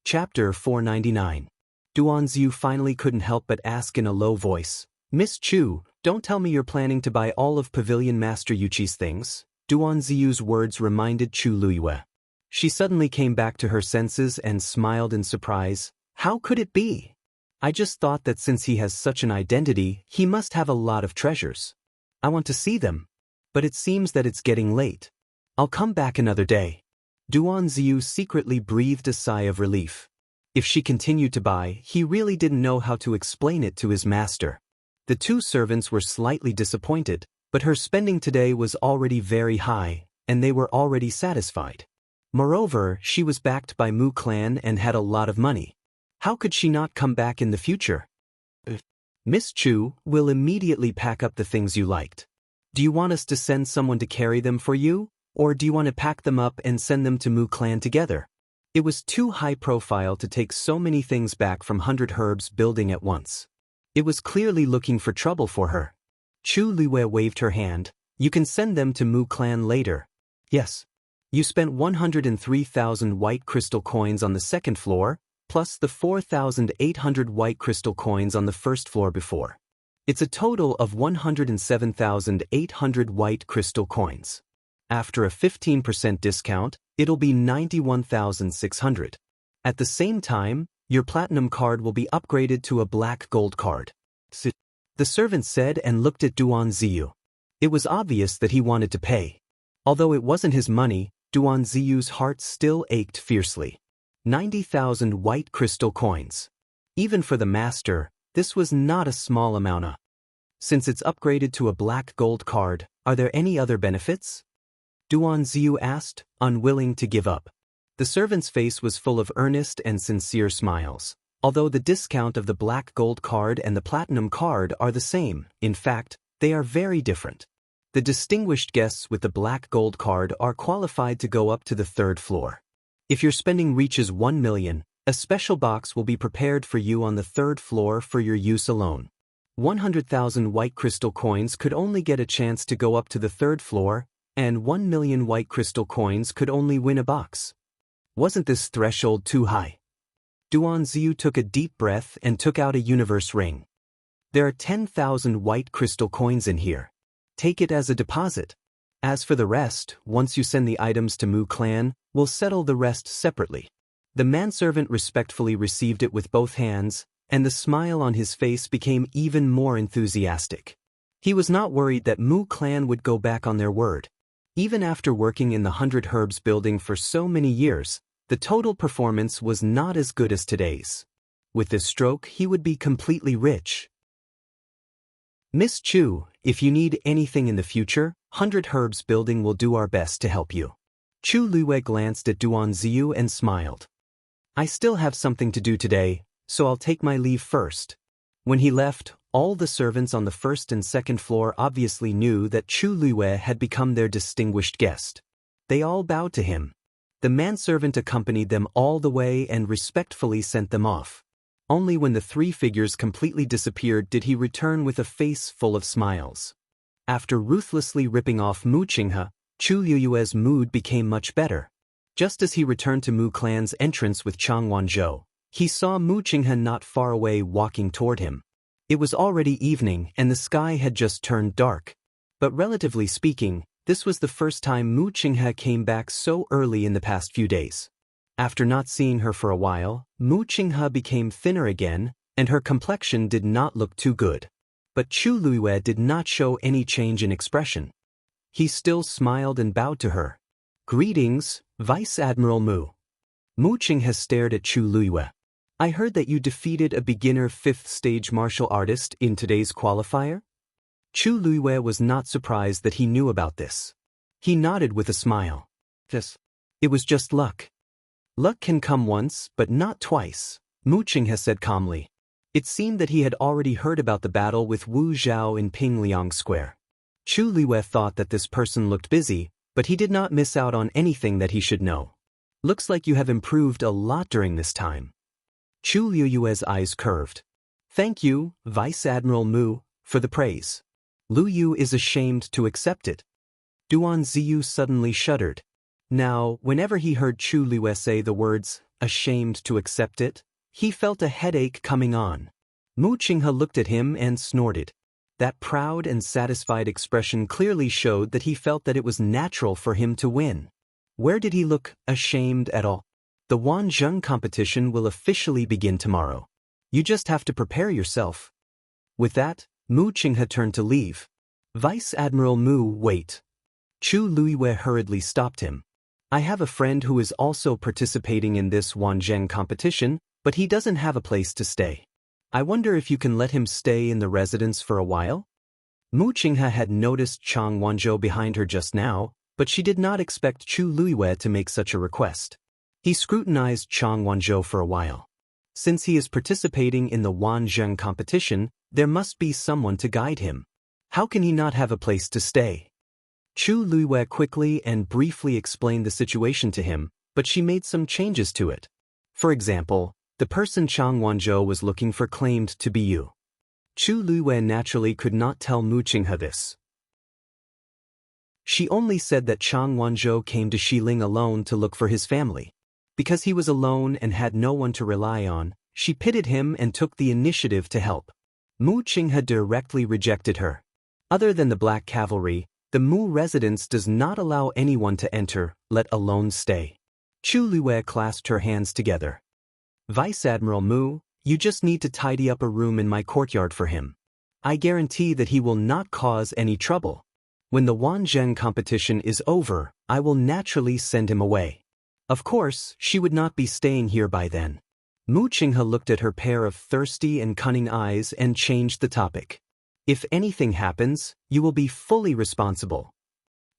Chapter 499. Duanziyu finally couldn't help but ask in a low voice, "Miss Chu, don't tell me you're planning to buy all of Pavilion Master Yuchi's things." Duanziyu's words reminded Chu Luyue. She suddenly came back to her senses and smiled in surprise. "How could it be? I just thought that since he has such an identity, he must have a lot of treasures. I want to see them. But it seems that it's getting late. I'll come back another day." Duanziyu secretly breathed a sigh of relief. If she continued to buy, he really didn't know how to explain it to his master. The two servants were slightly disappointed, but her spending today was already very high, and they were already satisfied. Moreover, she was backed by Mu Clan and had a lot of money. How could she not come back in the future? "Miss Chu, will immediately pack up the things you liked. Do you want us to send someone to carry them for you, or do you want to pack them up and send them to Mu Clan together?" It was too high profile to take so many things back from 100 Herbs building at once. It was clearly looking for trouble for her. Chu Liyue waved her hand. "You can send them to Mu Clan later." "Yes. You spent 103,000 white crystal coins on the second floor, plus the 4,800 white crystal coins on the first floor before. It's a total of 107,800 white crystal coins. After a 15% discount, it'll be 91,600. At the same time, your platinum card will be upgraded to a black gold card." The servant said and looked at Duanziyu. It was obvious that he wanted to pay. Although it wasn't his money, Duanziyu's heart still ached fiercely. 90,000 white crystal coins. Even for the master, this was not a small amount. Since it's upgraded to a black gold card, are there any other benefits? Duanziyu asked, unwilling to give up. The servant's face was full of earnest and sincere smiles. Although the discount of the black gold card and the platinum card are the same, in fact, they are very different. The distinguished guests with the black gold card are qualified to go up to the third floor. If your spending reaches 1 million, a special box will be prepared for you on the third floor for your use alone. 100,000 white crystal coins could only get a chance to go up to the third floor, and 1 million white crystal coins could only win a box. Wasn't this threshold too high? Duanziyu took a deep breath and took out a universe ring. "There are 10,000 white crystal coins in here. Take it as a deposit. As for the rest, once you send the items to Mu Clan, we'll settle the rest separately." The manservant respectfully received it with both hands, and the smile on his face became even more enthusiastic. He was not worried that Mu Clan would go back on their word. Even after working in the 100 Herbs building for so many years, the total performance was not as good as today's. With this stroke, he would be completely rich. "Miss Chu, if you need anything in the future, 100 Herbs building will do our best to help you." Chu Liyue glanced at Duanziyu and smiled. "I still have something to do today, so I'll take my leave first." When he left, all the servants on the first and second floor obviously knew that Chu Liyue had become their distinguished guest. They all bowed to him. The manservant accompanied them all the way and respectfully sent them off. Only when the three figures completely disappeared did he return with a face full of smiles. After ruthlessly ripping off Mu Qinghe, Chu Liyue's mood became much better. Just as he returned to Mu Clan's entrance with Chang Wanzhou, he saw Mu Qinghe not far away walking toward him. It was already evening and the sky had just turned dark. But relatively speaking, this was the first time Mu Qinghe came back so early in the past few days. After not seeing her for a while, Mu Qinghe became thinner again, and her complexion did not look too good. But Chu Liyue did not show any change in expression. He still smiled and bowed to her. "Greetings, Vice Admiral Mu." Mu Qinghe stared at Chu Liyue. "I heard that you defeated a beginner 5th stage martial artist in today's qualifier?" Chu Liyue was not surprised that he knew about this. He nodded with a smile. "Yes. It was just luck." "Luck can come once, but not twice," Mu Qinghe said calmly. It seemed that he had already heard about the battle with Wu Zhao in Pingliang Square. Chu Liyue thought that this person looked busy, but he did not miss out on anything that he should know. "Looks like you have improved a lot during this time." Chu Liyue's eyes curved. "Thank you, Vice Admiral Mu, for the praise. Lu Yu is ashamed to accept it." Duanziyu suddenly shuddered. Now, whenever he heard Chu Liue say the words, ashamed to accept it, he felt a headache coming on. Mu Qinghe looked at him and snorted. That proud and satisfied expression clearly showed that he felt that it was natural for him to win. Where did he look ashamed at all? The Wanzheng competition will officially begin tomorrow. You just have to prepare yourself. With that, Mu Qinghe turned to leave. Vice Admiral Mu, wait. Chu Luiyue hurriedly stopped him. I have a friend who is also participating in this Wanzheng competition, but he doesn't have a place to stay. I wonder if you can let him stay in the residence for a while? Mu Qinghe had noticed Chang Wanzhou behind her just now, but she did not expect Chu Luiyue to make such a request. He scrutinized Chang Wanzhou for a while. Since he is participating in the Wanzheng competition, there must be someone to guide him. How can he not have a place to stay? Chu Luiyue quickly and briefly explained the situation to him, but she made some changes to it. For example, the person Chang Wanzhou was looking for claimed to be you. Chu Luiyue naturally could not tell Mu Qinghe this. She only said that Chang Wanzhou came to Xiling alone to look for his family. Because he was alone and had no one to rely on, she pitied him and took the initiative to help. Mu Qinghe directly rejected her. Other than the Black Cavalry, the Mu residence does not allow anyone to enter, let alone stay. Chu Luiyue clasped her hands together. Vice Admiral Mu, you just need to tidy up a room in my courtyard for him. I guarantee that he will not cause any trouble. When the Wanzheng competition is over, I will naturally send him away. Of course, she would not be staying here by then. Mu Qinghe looked at her pair of thirsty and cunning eyes and changed the topic. If anything happens, you will be fully responsible.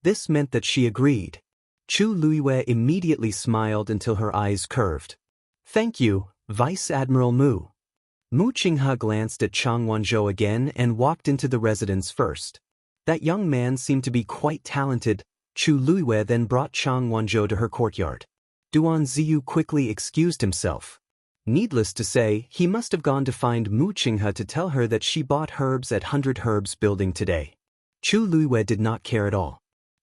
This meant that she agreed. Chu Luiyue immediately smiled until her eyes curved. Thank you, Vice Admiral Mu. Mu Qinghe glanced at Chang Wanzhou again and walked into the residence first. That young man seemed to be quite talented. Chu Luiyue then brought Chang Wanzhou to her courtyard. Duan Ziyu quickly excused himself. Needless to say, he must have gone to find Mu Qinghe to tell her that she bought herbs at 100 Herbs building today. Chu Luiyue did not care at all.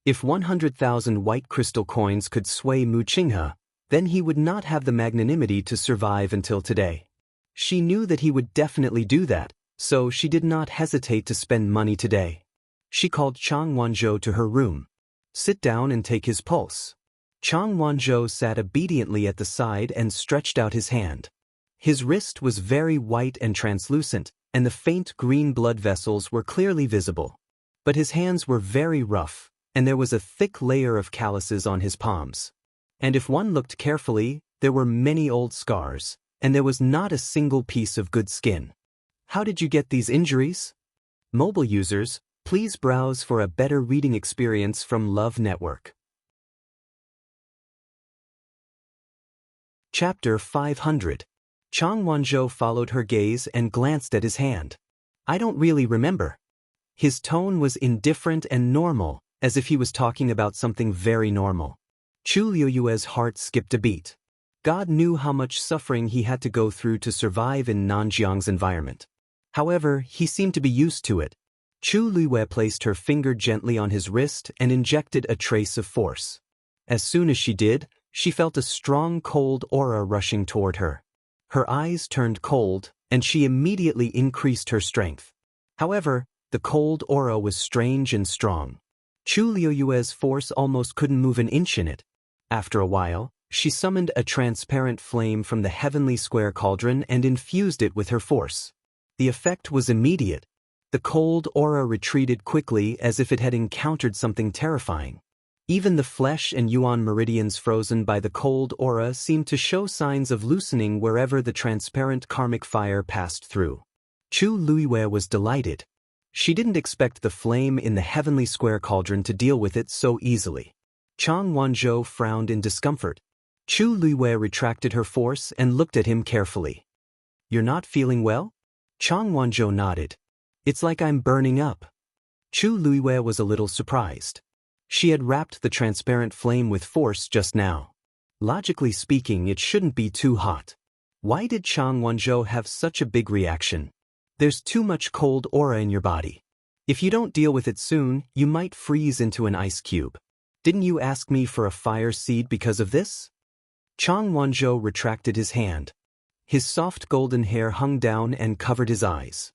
If 100,000 white crystal coins could sway Mu Qinghe, then he would not have the magnanimity to survive until today. She knew that he would definitely do that, so she did not hesitate to spend money today. She called Chang Wanzhou to her room. Sit down and take his pulse. Chang Wanzhou sat obediently at the side and stretched out his hand. His wrist was very white and translucent, and the faint green blood vessels were clearly visible. But his hands were very rough, and there was a thick layer of calluses on his palms. And if one looked carefully, there were many old scars, and there was not a single piece of good skin. How did you get these injuries? Mobile users, please browse for a better reading experience from Love Network. Chapter 500. Chang Wanzhou followed her gaze and glanced at his hand. I don't really remember. His tone was indifferent and normal, as if he was talking about something very normal. Chu Luiyue's heart skipped a beat. God knew how much suffering he had to go through to survive in Nanjiang's environment. However, he seemed to be used to it. Chu Luiyue placed her finger gently on his wrist and injected a trace of force. As soon as she did, she felt a strong cold aura rushing toward her. Her eyes turned cold, and she immediately increased her strength. However, the cold aura was strange and strong. Chu Luiyue's force almost couldn't move an inch in it. After a while, she summoned a transparent flame from the heavenly square cauldron and infused it with her force. The effect was immediate. The cold aura retreated quickly as if it had encountered something terrifying. Even the flesh and yuan meridians frozen by the cold aura seemed to show signs of loosening wherever the transparent karmic fire passed through. Chu Luiyue was delighted. She didn't expect the flame in the heavenly square cauldron to deal with it so easily. Chang Wanzhou frowned in discomfort. Chu Luiyue retracted her force and looked at him carefully. You're not feeling well? Chang Wanzhou nodded. It's like I'm burning up. Chu Luiyue was a little surprised. She had wrapped the transparent flame with force just now. Logically speaking, it shouldn't be too hot. Why did Chang Wanzhou have such a big reaction? There's too much cold aura in your body. If you don't deal with it soon, you might freeze into an ice cube. Didn't you ask me for a fire seed because of this? Chang Wanzhou retracted his hand. His soft golden hair hung down and covered his eyes.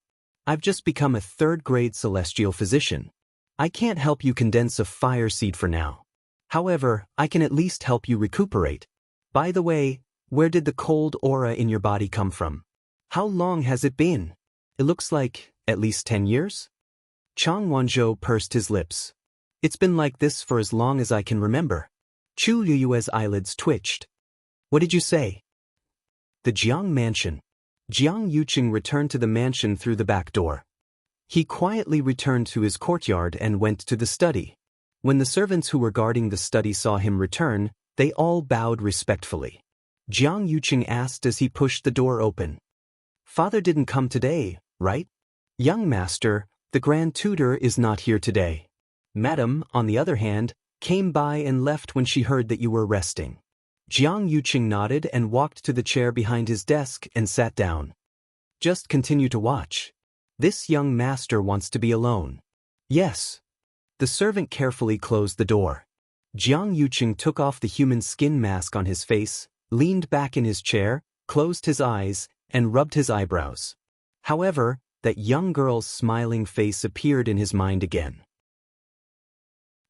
I've just become a third-grade celestial physician. I can't help you condense a fire seed for now. However, I can at least help you recuperate. By the way, where did the cold aura in your body come from? How long has it been? It looks like at least 10 years? Chang Wanzhou pursed his lips. It's been like this for as long as I can remember. Chu Liyue's eyelids twitched. What did you say? The Jiang mansion. Jiang Yuqing returned to the mansion through the back door. He quietly returned to his courtyard and went to the study. When the servants who were guarding the study saw him return, they all bowed respectfully. Jiang Yuqing asked as he pushed the door open. Father didn't come today, right? Young master, the grand tutor is not here today. Madam, on the other hand, came by and left when she heard that you were resting. Jiang Yuqing nodded and walked to the chair behind his desk and sat down. Just continue to watch. This young master wants to be alone. Yes. The servant carefully closed the door. Jiang Yuqing took off the human skin mask on his face, leaned back in his chair, closed his eyes, and rubbed his eyebrows. However, that young girl's smiling face appeared in his mind again.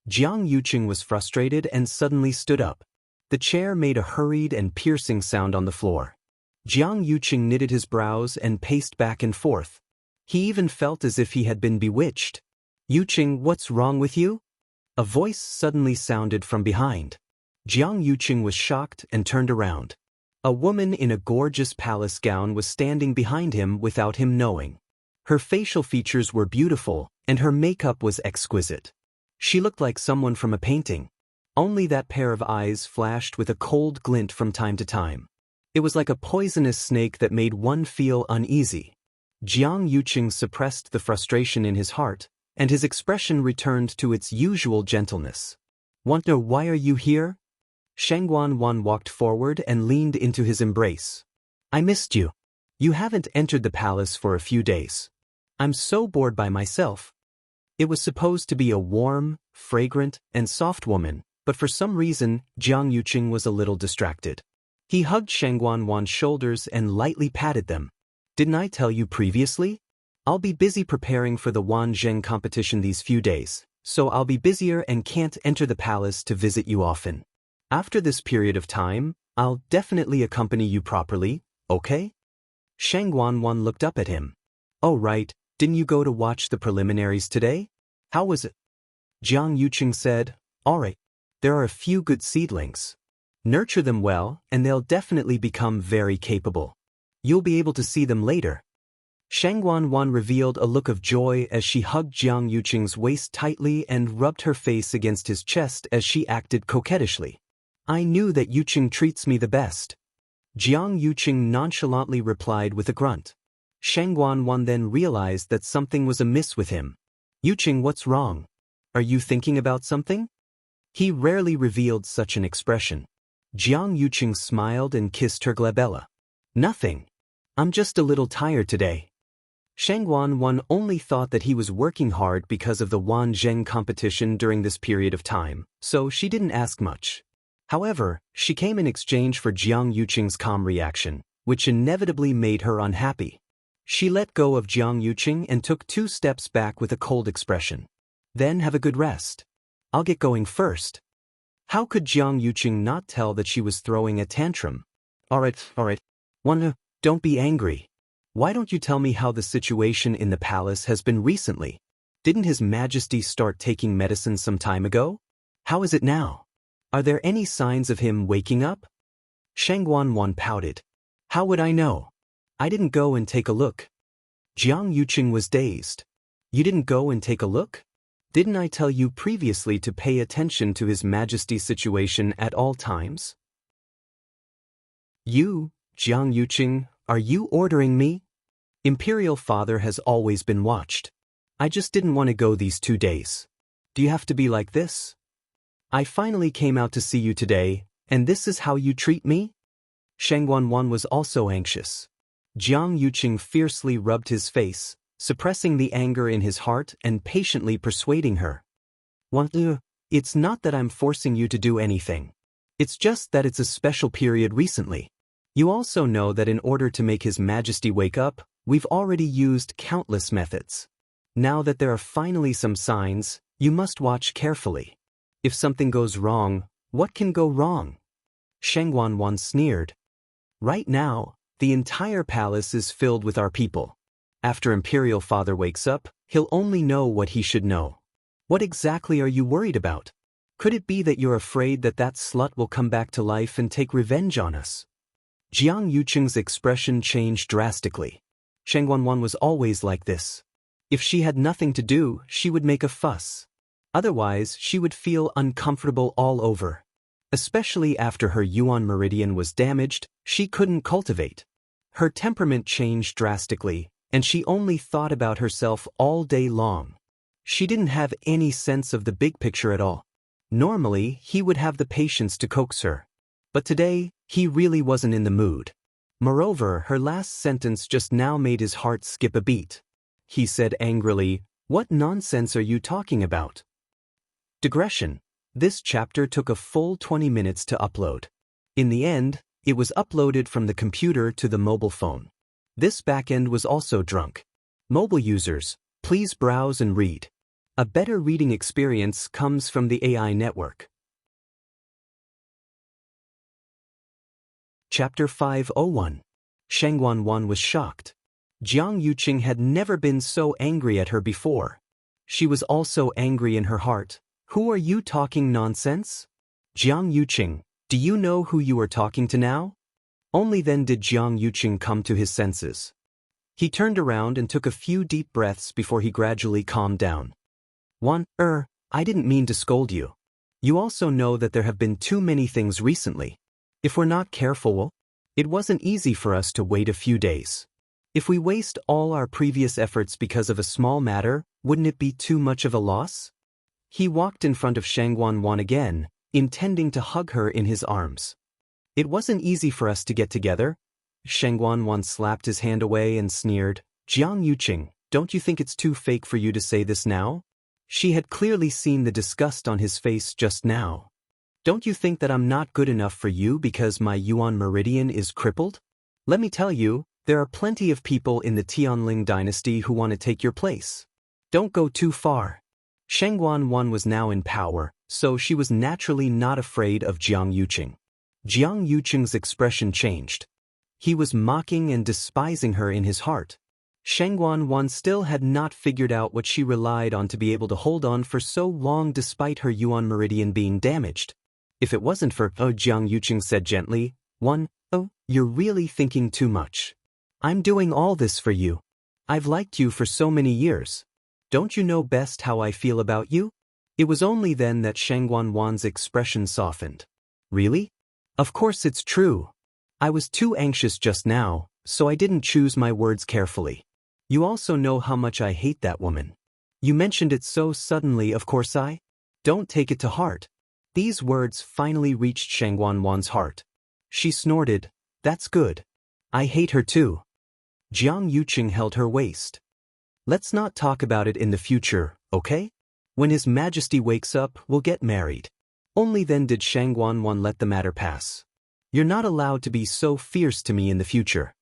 Jiang Yuqing was frustrated and suddenly stood up. The chair made a hurried and piercing sound on the floor. Jiang Yuqing knitted his brows and paced back and forth. He even felt as if he had been bewitched. Yuqing, what's wrong with you? A voice suddenly sounded from behind. Jiang Yuqing was shocked and turned around. A woman in a gorgeous palace gown was standing behind him without him knowing. Her facial features were beautiful, and her makeup was exquisite. She looked like someone from a painting. Only that pair of eyes flashed with a cold glint from time to time. It was like a poisonous snake that made one feel uneasy. Jiang Yuqing suppressed the frustration in his heart, and his expression returned to its usual gentleness. Wonder why are you here? Shangguan Wan walked forward and leaned into his embrace. I missed you. You haven't entered the palace for a few days. I'm so bored by myself. It was supposed to be a warm, fragrant, and soft woman, but for some reason, Jiang Yuqing was a little distracted. He hugged Shangguan Wan's shoulders and lightly patted them. Didn't I tell you previously? I'll be busy preparing for the Wan Zheng competition these few days, so I'll be busier and can't enter the palace to visit you often. After this period of time, I'll definitely accompany you properly, okay? Shangguan Wan looked up at him. Oh right, didn't you go to watch the preliminaries today? How was it? Jiang Yuqing said, alright, there are a few good seedlings. Nurture them well, and they'll definitely become very capable. You'll be able to see them later. Shangguan Wan revealed a look of joy as she hugged Jiang Yuqing's waist tightly and rubbed her face against his chest as she acted coquettishly. I knew that Yuqing treats me the best. Jiang Yuqing nonchalantly replied with a grunt. Shangguan Wan then realized that something was amiss with him. Yuqing, what's wrong? Are you thinking about something? He rarely revealed such an expression. Jiang Yuqing smiled and kissed her glabella. Nothing. I'm just a little tired today. Shangguan Wan only thought that he was working hard because of the Wan Zheng competition during this period of time, so she didn't ask much. However, she came in exchange for Jiang Yuqing's calm reaction, which inevitably made her unhappy. She let go of Jiang Yuqing and took 2 steps back with a cold expression. Then have a good rest. I'll get going first. How could Jiang Yuqing not tell that she was throwing a tantrum? Alright. Don't be angry. Why don't you tell me how the situation in the palace has been recently? Didn't His Majesty start taking medicine some time ago? How is it now? Are there any signs of him waking up? Shangguan Wan pouted. How would I know? I didn't go and take a look. Jiang Yuqing was dazed. You didn't go and take a look? Didn't I tell you previously to pay attention to His Majesty's situation at all times? You, Jiang Yuqing, are you ordering me? Imperial Father has always been watched. I just didn't want to go these 2 days. Do you have to be like this? I finally came out to see you today, and this is how you treat me? Shangguan Wan was also anxious. Jiang Yuqing fiercely rubbed his face, suppressing the anger in his heart and patiently persuading her. It's not that I'm forcing you to do anything. It's just that it's a special period recently. You also know that in order to make His Majesty wake up, we've already used countless methods. Now that there are finally some signs, you must watch carefully. If something goes wrong, what can go wrong? Sheng Wanwan sneered. Right now, the entire palace is filled with our people. After Imperial Father wakes up, he'll only know what he should know. What exactly are you worried about? Could it be that you're afraid that that slut will come back to life and take revenge on us? Jiang Yuqing's expression changed drastically. Sheng Wanwan was always like this. If she had nothing to do, she would make a fuss. Otherwise, she would feel uncomfortable all over. Especially after her Yuan meridian was damaged, she couldn't cultivate. Her temperament changed drastically, and she only thought about herself all day long. She didn't have any sense of the big picture at all. Normally, he would have the patience to coax her. But today, he really wasn't in the mood. Moreover, her last sentence just now made his heart skip a beat. He said angrily, "What nonsense are you talking about?" Digression. This chapter took a full 20 minutes to upload. In the end, it was uploaded from the computer to the mobile phone. This backend was also drunk. Mobile users, please browse and read. A better reading experience comes from the AI network. Chapter 501. Sheng Wanwan was shocked. Jiang Yuqing had never been so angry at her before. She was also angry in her heart. Who are you talking nonsense? Jiang Yuqing, do you know who you are talking to now? Only then did Jiang Yuqing come to his senses. He turned around and took a few deep breaths before he gradually calmed down. I didn't mean to scold you. You also know that there have been too many things recently. If we're not careful, it wasn't easy for us to wait a few days. If we waste all our previous efforts because of a small matter, wouldn't it be too much of a loss? He walked in front of Sheng Wanwan again, intending to hug her in his arms. It wasn't easy for us to get together. Sheng Wanwan slapped his hand away and sneered, Jiang Yuqing, don't you think it's too fake for you to say this now? She had clearly seen the disgust on his face just now. Don't you think that I'm not good enough for you because my Yuan meridian is crippled? Let me tell you, there are plenty of people in the Tianling dynasty who want to take your place. Don't go too far. Sheng Wanwan was now in power, so she was naturally not afraid of Jiang Yuqing. Jiang Yuqing's expression changed. He was mocking and despising her in his heart. Sheng Wanwan still had not figured out what she relied on to be able to hold on for so long despite her Yuan meridian being damaged. If it wasn't for, Jiang Yuqing said gently, you're really thinking too much. I'm doing all this for you. I've liked you for so many years. Don't you know best how I feel about you? It was only then that Sheng Wanwan's expression softened. Really? Of course it's true. I was too anxious just now, so I didn't choose my words carefully. You also know how much I hate that woman. You mentioned it so suddenly, of course I don't take it to heart. These words finally reached Sheng Wanwan's heart. She snorted, that's good. I hate her too. Jiang Yuqing held her waist. Let's not talk about it in the future, okay? When His Majesty wakes up, we'll get married. Only then did Sheng Wanwan let the matter pass. You're not allowed to be so fierce to me in the future.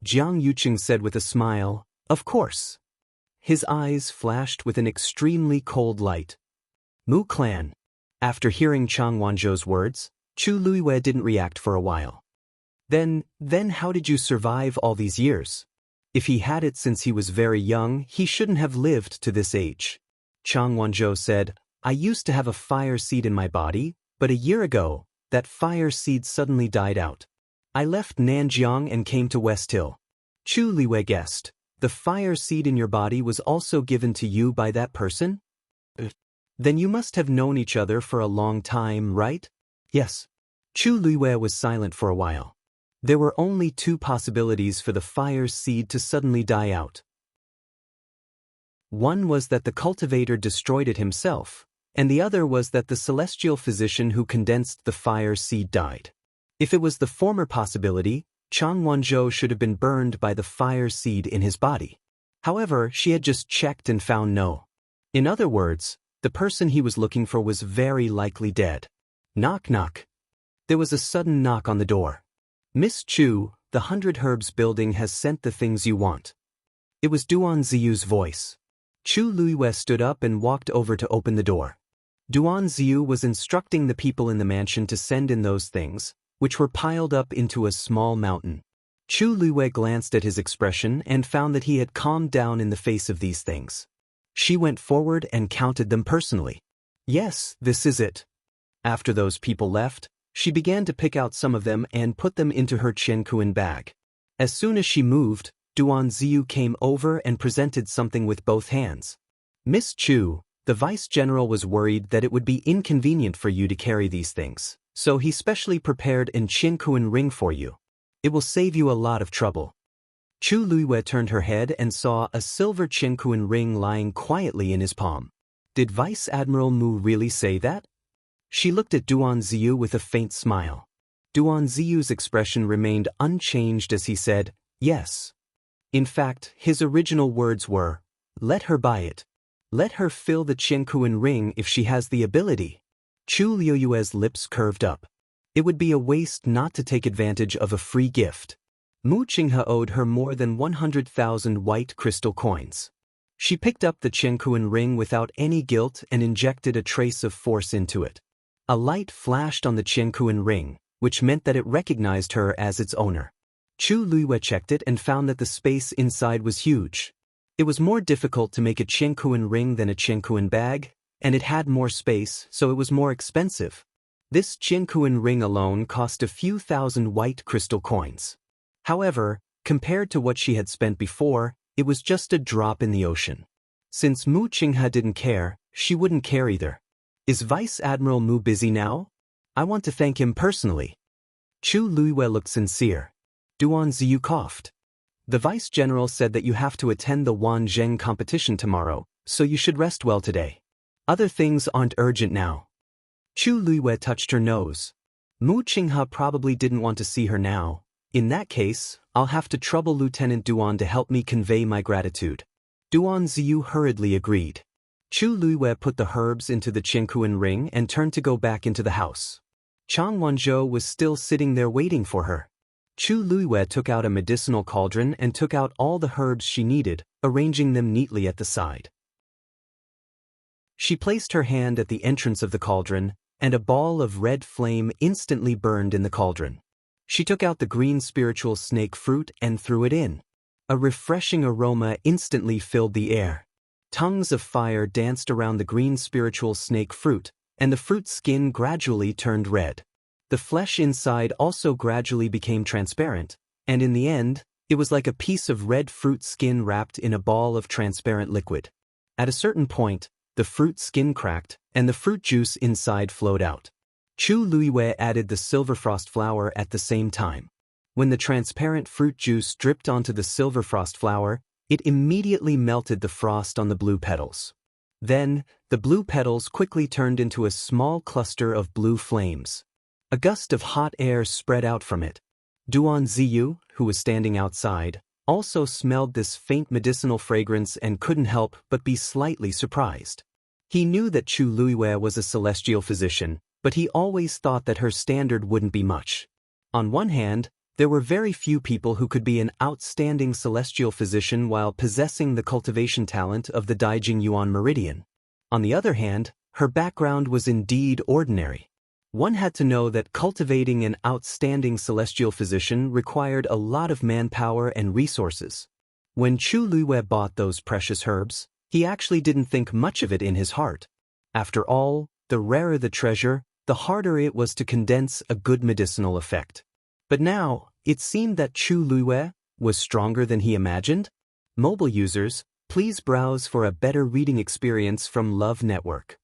Jiang Yuqing said with a smile, of course. His eyes flashed with an extremely cold light. Mu clan. After hearing Chang Wanzhou's words, Chu Luiwei didn't react for a while. Then how did you survive all these years? If he had it since he was very young, he shouldn't have lived to this age. Chang Wanzhou said, I used to have a fire seed in my body, but a year ago, that fire seed suddenly died out. I left Nanjiang and came to West Hill. Chu Liwei guessed, the fire seed in your body was also given to you by that person? Then you must have known each other for a long time, right? Yes. Chu Liwei was silent for a while. There were only two possibilities for the fire seed to suddenly die out. One was that the cultivator destroyed it himself, and the other was that the celestial physician who condensed the fire seed died. If it was the former possibility, Chang Wanzhou should have been burned by the fire seed in his body. However, she had just checked and found no. In other words, The person he was looking for was very likely dead. Knock knock. There was a sudden knock on the door. Miss Chu, the 100 Herbs building has sent the things you want. It was Duan Ziyu's voice. Chu Luiyue stood up and walked over to open the door. Duan Ziyu was instructing the people in the mansion to send in those things, which were piled up into a small mountain. Chu Luiyue glanced at his expression and found that he had calmed down in the face of these things. She went forward and counted them personally. Yes, this is it. After those people left, she began to pick out some of them and put them into her Qiankuan bag. As soon as she moved, Duan Ziyu came over and presented something with both hands. Miss Chu, the vice general was worried that it would be inconvenient for you to carry these things, so he specially prepared an Qiankuan ring for you. It will save you a lot of trouble. Chu Luiyue turned her head and saw a silver Qiankuan ring lying quietly in his palm. Did Vice Admiral Mu really say that? She looked at Duan Ziyu with a faint smile. Duan Ziyu's expression remained unchanged as he said, yes. In fact, his original words were, let her buy it. Let her fill the Qiankuan ring if she has the ability. Chu Luiyue's lips curved up. It would be a waste not to take advantage of a free gift. Mu Qinghe owed her more than 100,000 white crystal coins. She picked up the Qiankuan ring without any guilt and injected a trace of force into it. A light flashed on the Qiankuan ring, which meant that it recognized her as its owner. Chu Luiyue checked it and found that the space inside was huge. It was more difficult to make a Qiankuan ring than a Qiankuan bag, and it had more space, so it was more expensive. This Qiankuan ring alone cost a few thousand white crystal coins. However, compared to what she had spent before, it was just a drop in the ocean. Since Mu Qinghe didn't care, she wouldn't care either. Is Vice Admiral Mu busy now? I want to thank him personally. Chu Luiyue looked sincere. Duan Ziyu coughed. The Vice General said that you have to attend the Wanzheng competition tomorrow, so you should rest well today. Other things aren't urgent now. Chu Luiyue touched her nose. Mu Qinghe probably didn't want to see her now. In that case, I'll have to trouble Lieutenant Duan to help me convey my gratitude. Duan Ziyu hurriedly agreed. Chu Luiyue put the herbs into the Qiankuan ring and turned to go back into the house. Chang Wanzhou was still sitting there waiting for her. Chu Luiyue took out a medicinal cauldron and took out all the herbs she needed, arranging them neatly at the side. She placed her hand at the entrance of the cauldron, and a ball of red flame instantly burned in the cauldron. She took out the green spiritual snake fruit and threw it in. A refreshing aroma instantly filled the air. Tongues of fire danced around the green spiritual snake fruit, and the fruit's skin gradually turned red. The flesh inside also gradually became transparent, and in the end, it was like a piece of red fruit skin wrapped in a ball of transparent liquid. At a certain point, the fruit skin cracked, and the fruit juice inside flowed out. Chu Luiyue added the silver frost flower at the same time. When the transparent fruit juice dripped onto the silver frost flower, it immediately melted the frost on the blue petals. Then, the blue petals quickly turned into a small cluster of blue flames. A gust of hot air spread out from it. Duan Ziyu, who was standing outside, also smelled this faint medicinal fragrance and couldn't help but be slightly surprised. He knew that Chu Luiyue was a celestial physician, but he always thought that her standard wouldn't be much. On one hand, there were very few people who could be an outstanding celestial physician while possessing the cultivation talent of the Daijing Yuan Meridian. On the other hand, her background was indeed ordinary. One had to know that cultivating an outstanding celestial physician required a lot of manpower and resources. When Chu Luiyue bought those precious herbs, he actually didn't think much of it in his heart. After all, the rarer the treasure, the harder it was to condense a good medicinal effect. But now, it seemed that Chu Luiyue was stronger than he imagined. Mobile users, please browse for a better reading experience from Love Network.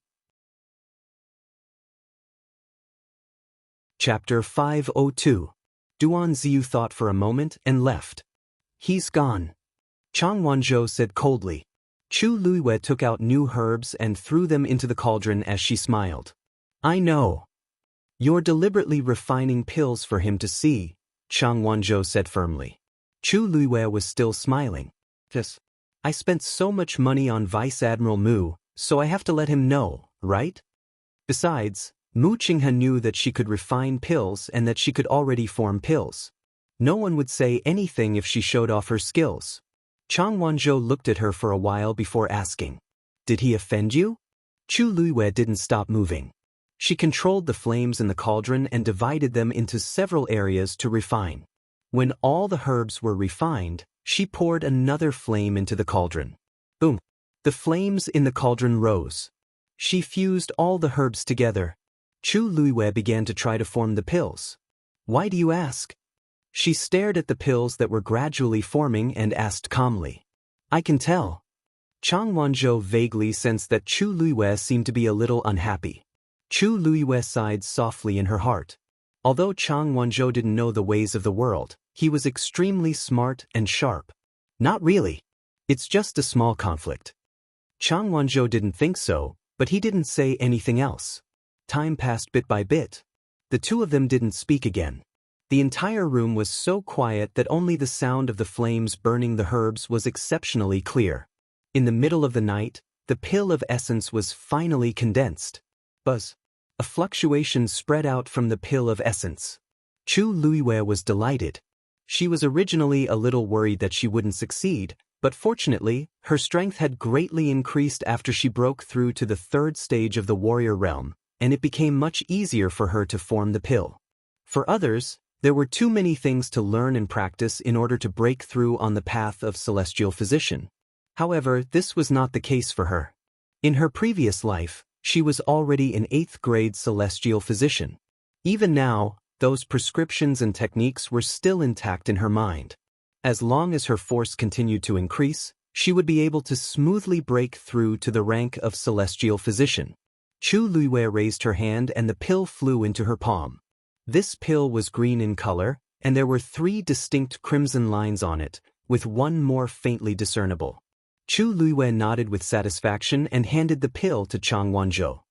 Chapter 502. Duan Ziyu thought for a moment and left. He's gone. Chang Wanzhou said coldly. Chu Luiyue took out new herbs and threw them into the cauldron as she smiled. I know. You're deliberately refining pills for him to see, Chang Wanzhou said firmly. Chu Luiyue was still smiling. I spent so much money on Vice Admiral Mu, so I have to let him know, right? Besides, Mu Qinghe knew that she could refine pills and that she could already form pills. No one would say anything if she showed off her skills. Chang Wanzhou looked at her for a while before asking, "Did he offend you?" Chu Luiwei didn't stop moving. She controlled the flames in the cauldron and divided them into several areas to refine. When all the herbs were refined, she poured another flame into the cauldron. Boom! The flames in the cauldron rose. She fused all the herbs together. Chu Luiwei began to try to form the pills. "Why do you ask?" She stared at the pills that were gradually forming and asked calmly. "I can tell." Chang Wanzhou vaguely sensed that Chu Luiwei seemed to be a little unhappy. Chu Luiwei sighed softly in her heart. Although Chang Wanzhou didn't know the ways of the world, he was extremely smart and sharp. "Not really. It's just a small conflict." Chang Wanzhou didn't think so, but he didn't say anything else. Time passed bit by bit. The two of them didn't speak again. The entire room was so quiet that only the sound of the flames burning the herbs was exceptionally clear. In the middle of the night, the pill of essence was finally condensed. Buzz. A fluctuation spread out from the pill of essence. Chu Luiwei was delighted. She was originally a little worried that she wouldn't succeed, but fortunately, her strength had greatly increased after she broke through to the third stage of the warrior realm, and it became much easier for her to form the pill. For others, there were too many things to learn and practice in order to break through on the path of celestial physician. However, this was not the case for her. In her previous life, she was already an 8th grade celestial physician. Even now, those prescriptions and techniques were still intact in her mind. As long as her force continued to increase, she would be able to smoothly break through to the rank of celestial physician. Chu Luiwei raised her hand and the pill flew into her palm. This pill was green in color, and there were 3 distinct crimson lines on it, with one more faintly discernible. Chu Luiwei nodded with satisfaction and handed the pill to Chang Wanzhou.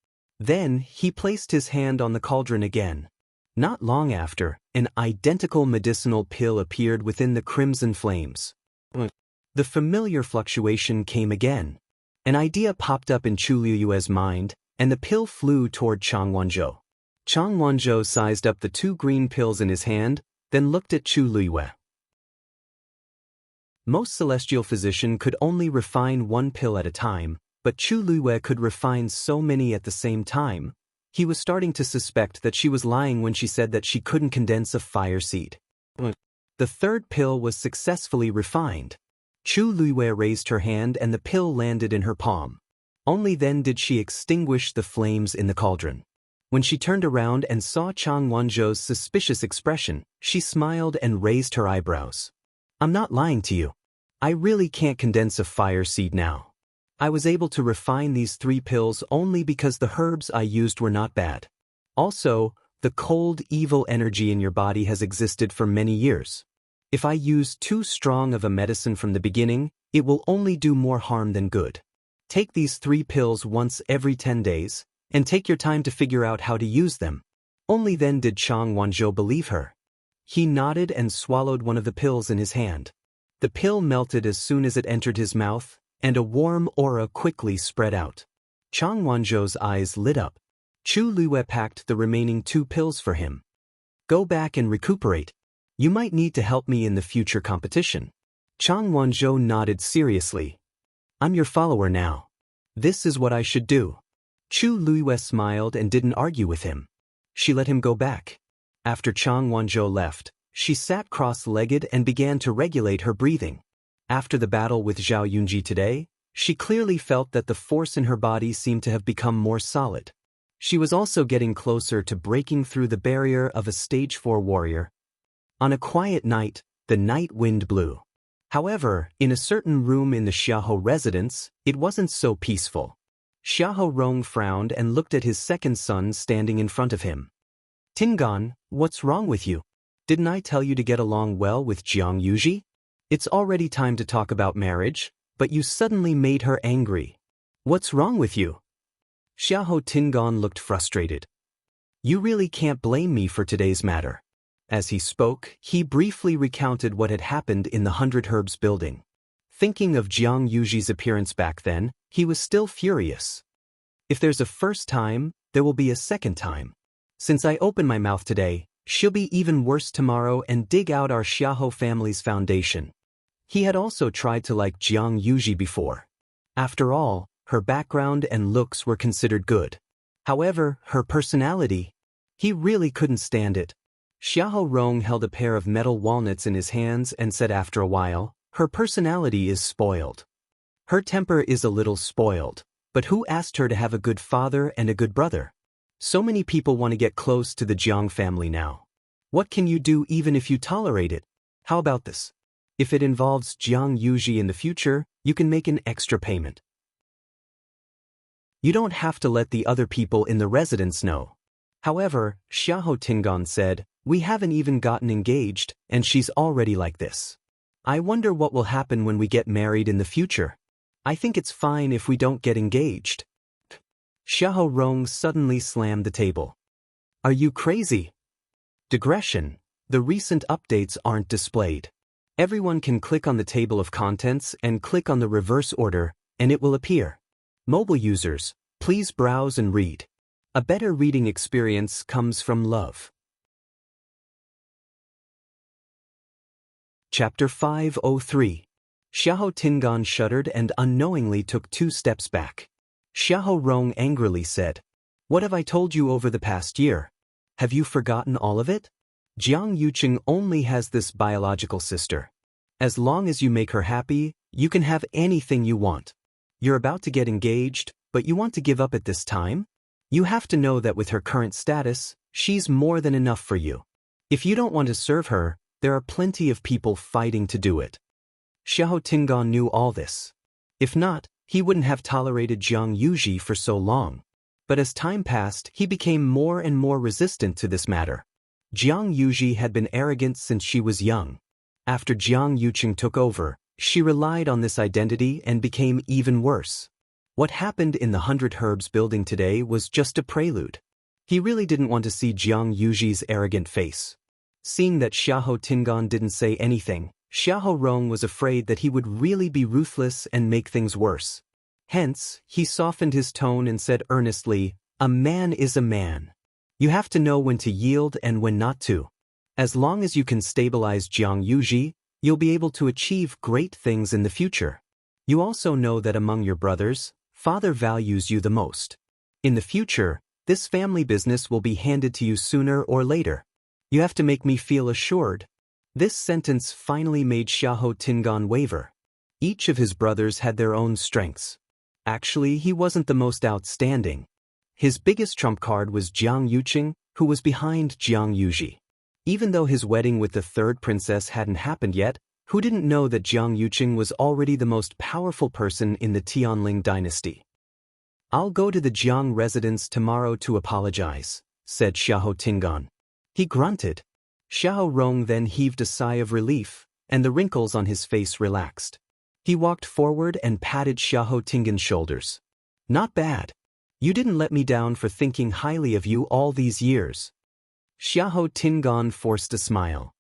Then, he placed his hand on the cauldron again. Not long after, an identical medicinal pill appeared within the crimson flames. The familiar fluctuation came again. An idea popped up in Chu Luiwei's mind, and the pill flew toward Chang Wanzhou. Chang Wanzhou sized up the 2 green pills in his hand, then looked at Chu Luiwei. Most celestial physicians could only refine 1 pill at a time, but Chu Luiwei could refine so many at the same time. He was starting to suspect that she was lying when she said that she couldn't condense a fire seed. The 3rd pill was successfully refined. Chu Luiwei raised her hand and the pill landed in her palm. Only then did she extinguish the flames in the cauldron. When she turned around and saw Chang Wanzhou's suspicious expression, she smiled and raised her eyebrows. "I'm not lying to you. I really can't condense a fire seed now. I was able to refine these 3 pills only because the herbs I used were not bad. Also, the cold, evil energy in your body has existed for many years. If I use too strong of a medicine from the beginning, it will only do more harm than good. Take these 3 pills once every 10 days, and take your time to figure out how to use them." Only then did Chang Wanzhou believe her. He nodded and swallowed one of the pills in his hand. The pill melted as soon as it entered his mouth, and a warm aura quickly spread out. Chang Wanzhou's eyes lit up. Chu Luiwei packed the remaining 2 pills for him. "Go back and recuperate. You might need to help me in the future competition." Chang Wanzhou nodded seriously. "I'm your follower now. This is what I should do." Chu Luiwei smiled and didn't argue with him. She let him go back. After Chang Wanzhou left, she sat cross-legged and began to regulate her breathing. After the battle with Zhao Yunji today, she clearly felt that the force in her body seemed to have become more solid. She was also getting closer to breaking through the barrier of a stage 4 warrior. On a quiet night, the night wind blew. However, in a certain room in the Xiahou residence, it wasn't so peaceful. Xiahou Rong frowned and looked at his second son standing in front of him. "Tingan, what's wrong with you? Didn't I tell you to get along well with Jiang Yuji? It's already time to talk about marriage, but you suddenly made her angry. What's wrong with you?" Xiahou Tingan looked frustrated. "You really can't blame me for today's matter." As he spoke, he briefly recounted what had happened in the 100 Herbs building. Thinking of Jiang Yuji's appearance back then, he was still furious. If there's a first time, there will be a second time. Since I open my mouth today, she'll be even worse tomorrow and dig out our Xiahou family's foundation. He had also tried to like Jiang Yuji before. After all, her background and looks were considered good. However, her personality, he really couldn't stand it. Xiahou Rong held a pair of metal walnuts in his hands and said after a while, her personality is spoiled. Her temper is a little spoiled, but who asked her to have a good father and a good brother? So many people want to get close to the Jiang family now. What can you do even if you tolerate it? How about this? If it involves Jiang Yuji in the future, you can make an extra payment. You don't have to let the other people in the residence know. However, Xiahou Tingan said, we haven't even gotten engaged, and she's already like this. I wonder what will happen when we get married in the future. I think it's fine if we don't get engaged. Xiahou Rong suddenly slammed the table. Are you crazy? Digression. The recent updates aren't displayed. Everyone can click on the table of contents and click on the reverse order, and it will appear. Mobile users, please browse and read. A better reading experience comes from love. Chapter 503. Xiahou Tingan shuddered and unknowingly took 2 steps back. Xiahou Rong angrily said, what have I told you over the past year? Have you forgotten all of it? Jiang Yuqing only has this biological sister. As long as you make her happy, you can have anything you want. You're about to get engaged, but you want to give up at this time? You have to know that with her current status, she's more than enough for you. If you don't want to serve her, there are plenty of people fighting to do it. Xiahou Tingan knew all this. If not, he wouldn't have tolerated Jiang Yuji for so long. But as time passed, he became more and more resistant to this matter. Jiang Yuji had been arrogant since she was young. After Jiang Yuqing took over, she relied on this identity and became even worse. What happened in the 100 Herbs building today was just a prelude. He really didn't want to see Jiang Yuji's arrogant face. Seeing that Xiahou Tingan didn't say anything, Xiahou Rong was afraid that he would really be ruthless and make things worse. Hence, he softened his tone and said earnestly, a man is a man. You have to know when to yield and when not to. As long as you can stabilize Jiang Yuji, you'll be able to achieve great things in the future. You also know that among your brothers, father values you the most. In the future, this family business will be handed to you sooner or later. You have to make me feel assured. This sentence finally made Xiahou Tingan waver. Each of his brothers had their own strengths. Actually, he wasn't the most outstanding. His biggest trump card was Jiang Yuqing, who was behind Jiang Yuji. Even though his wedding with the 3rd princess hadn't happened yet, who didn't know that Jiang Yuqing was already the most powerful person in the Tianling dynasty? I'll go to the Jiang residence tomorrow to apologize, said Xiahou Tingan. He grunted. Xiahou Rong then heaved a sigh of relief, and the wrinkles on his face relaxed. He walked forward and patted Xiahou Tingan's shoulders. Not bad. You didn't let me down for thinking highly of you all these years. Xiahou Tingan forced a smile.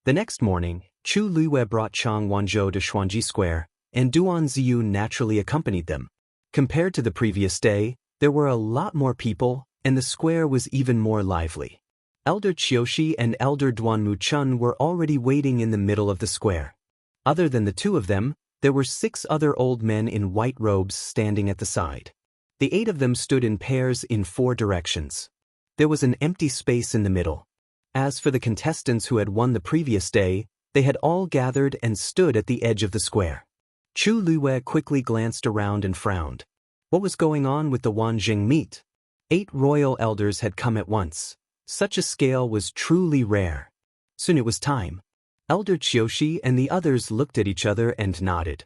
The next morning, Chu Luiwei brought Chang Wanzhou to Xuanji Square, and Duan Ziyu naturally accompanied them. Compared to the previous day, there were a lot more people, and the square was even more lively. Elder Qiushi and Elder Duan Muchun were already waiting in the middle of the square. Other than the 2 of them, there were 6 other old men in white robes standing at the side. The 8 of them stood in pairs in 4 directions. There was an empty space in the middle. As for the contestants who had won the previous day, they had all gathered and stood at the edge of the square. Chu Luiwei quickly glanced around and frowned. What was going on with the Wanjing meet? 8 royal elders had come at once. Such a scale was truly rare. Soon it was time. Elder Qiushi and the others looked at each other and nodded.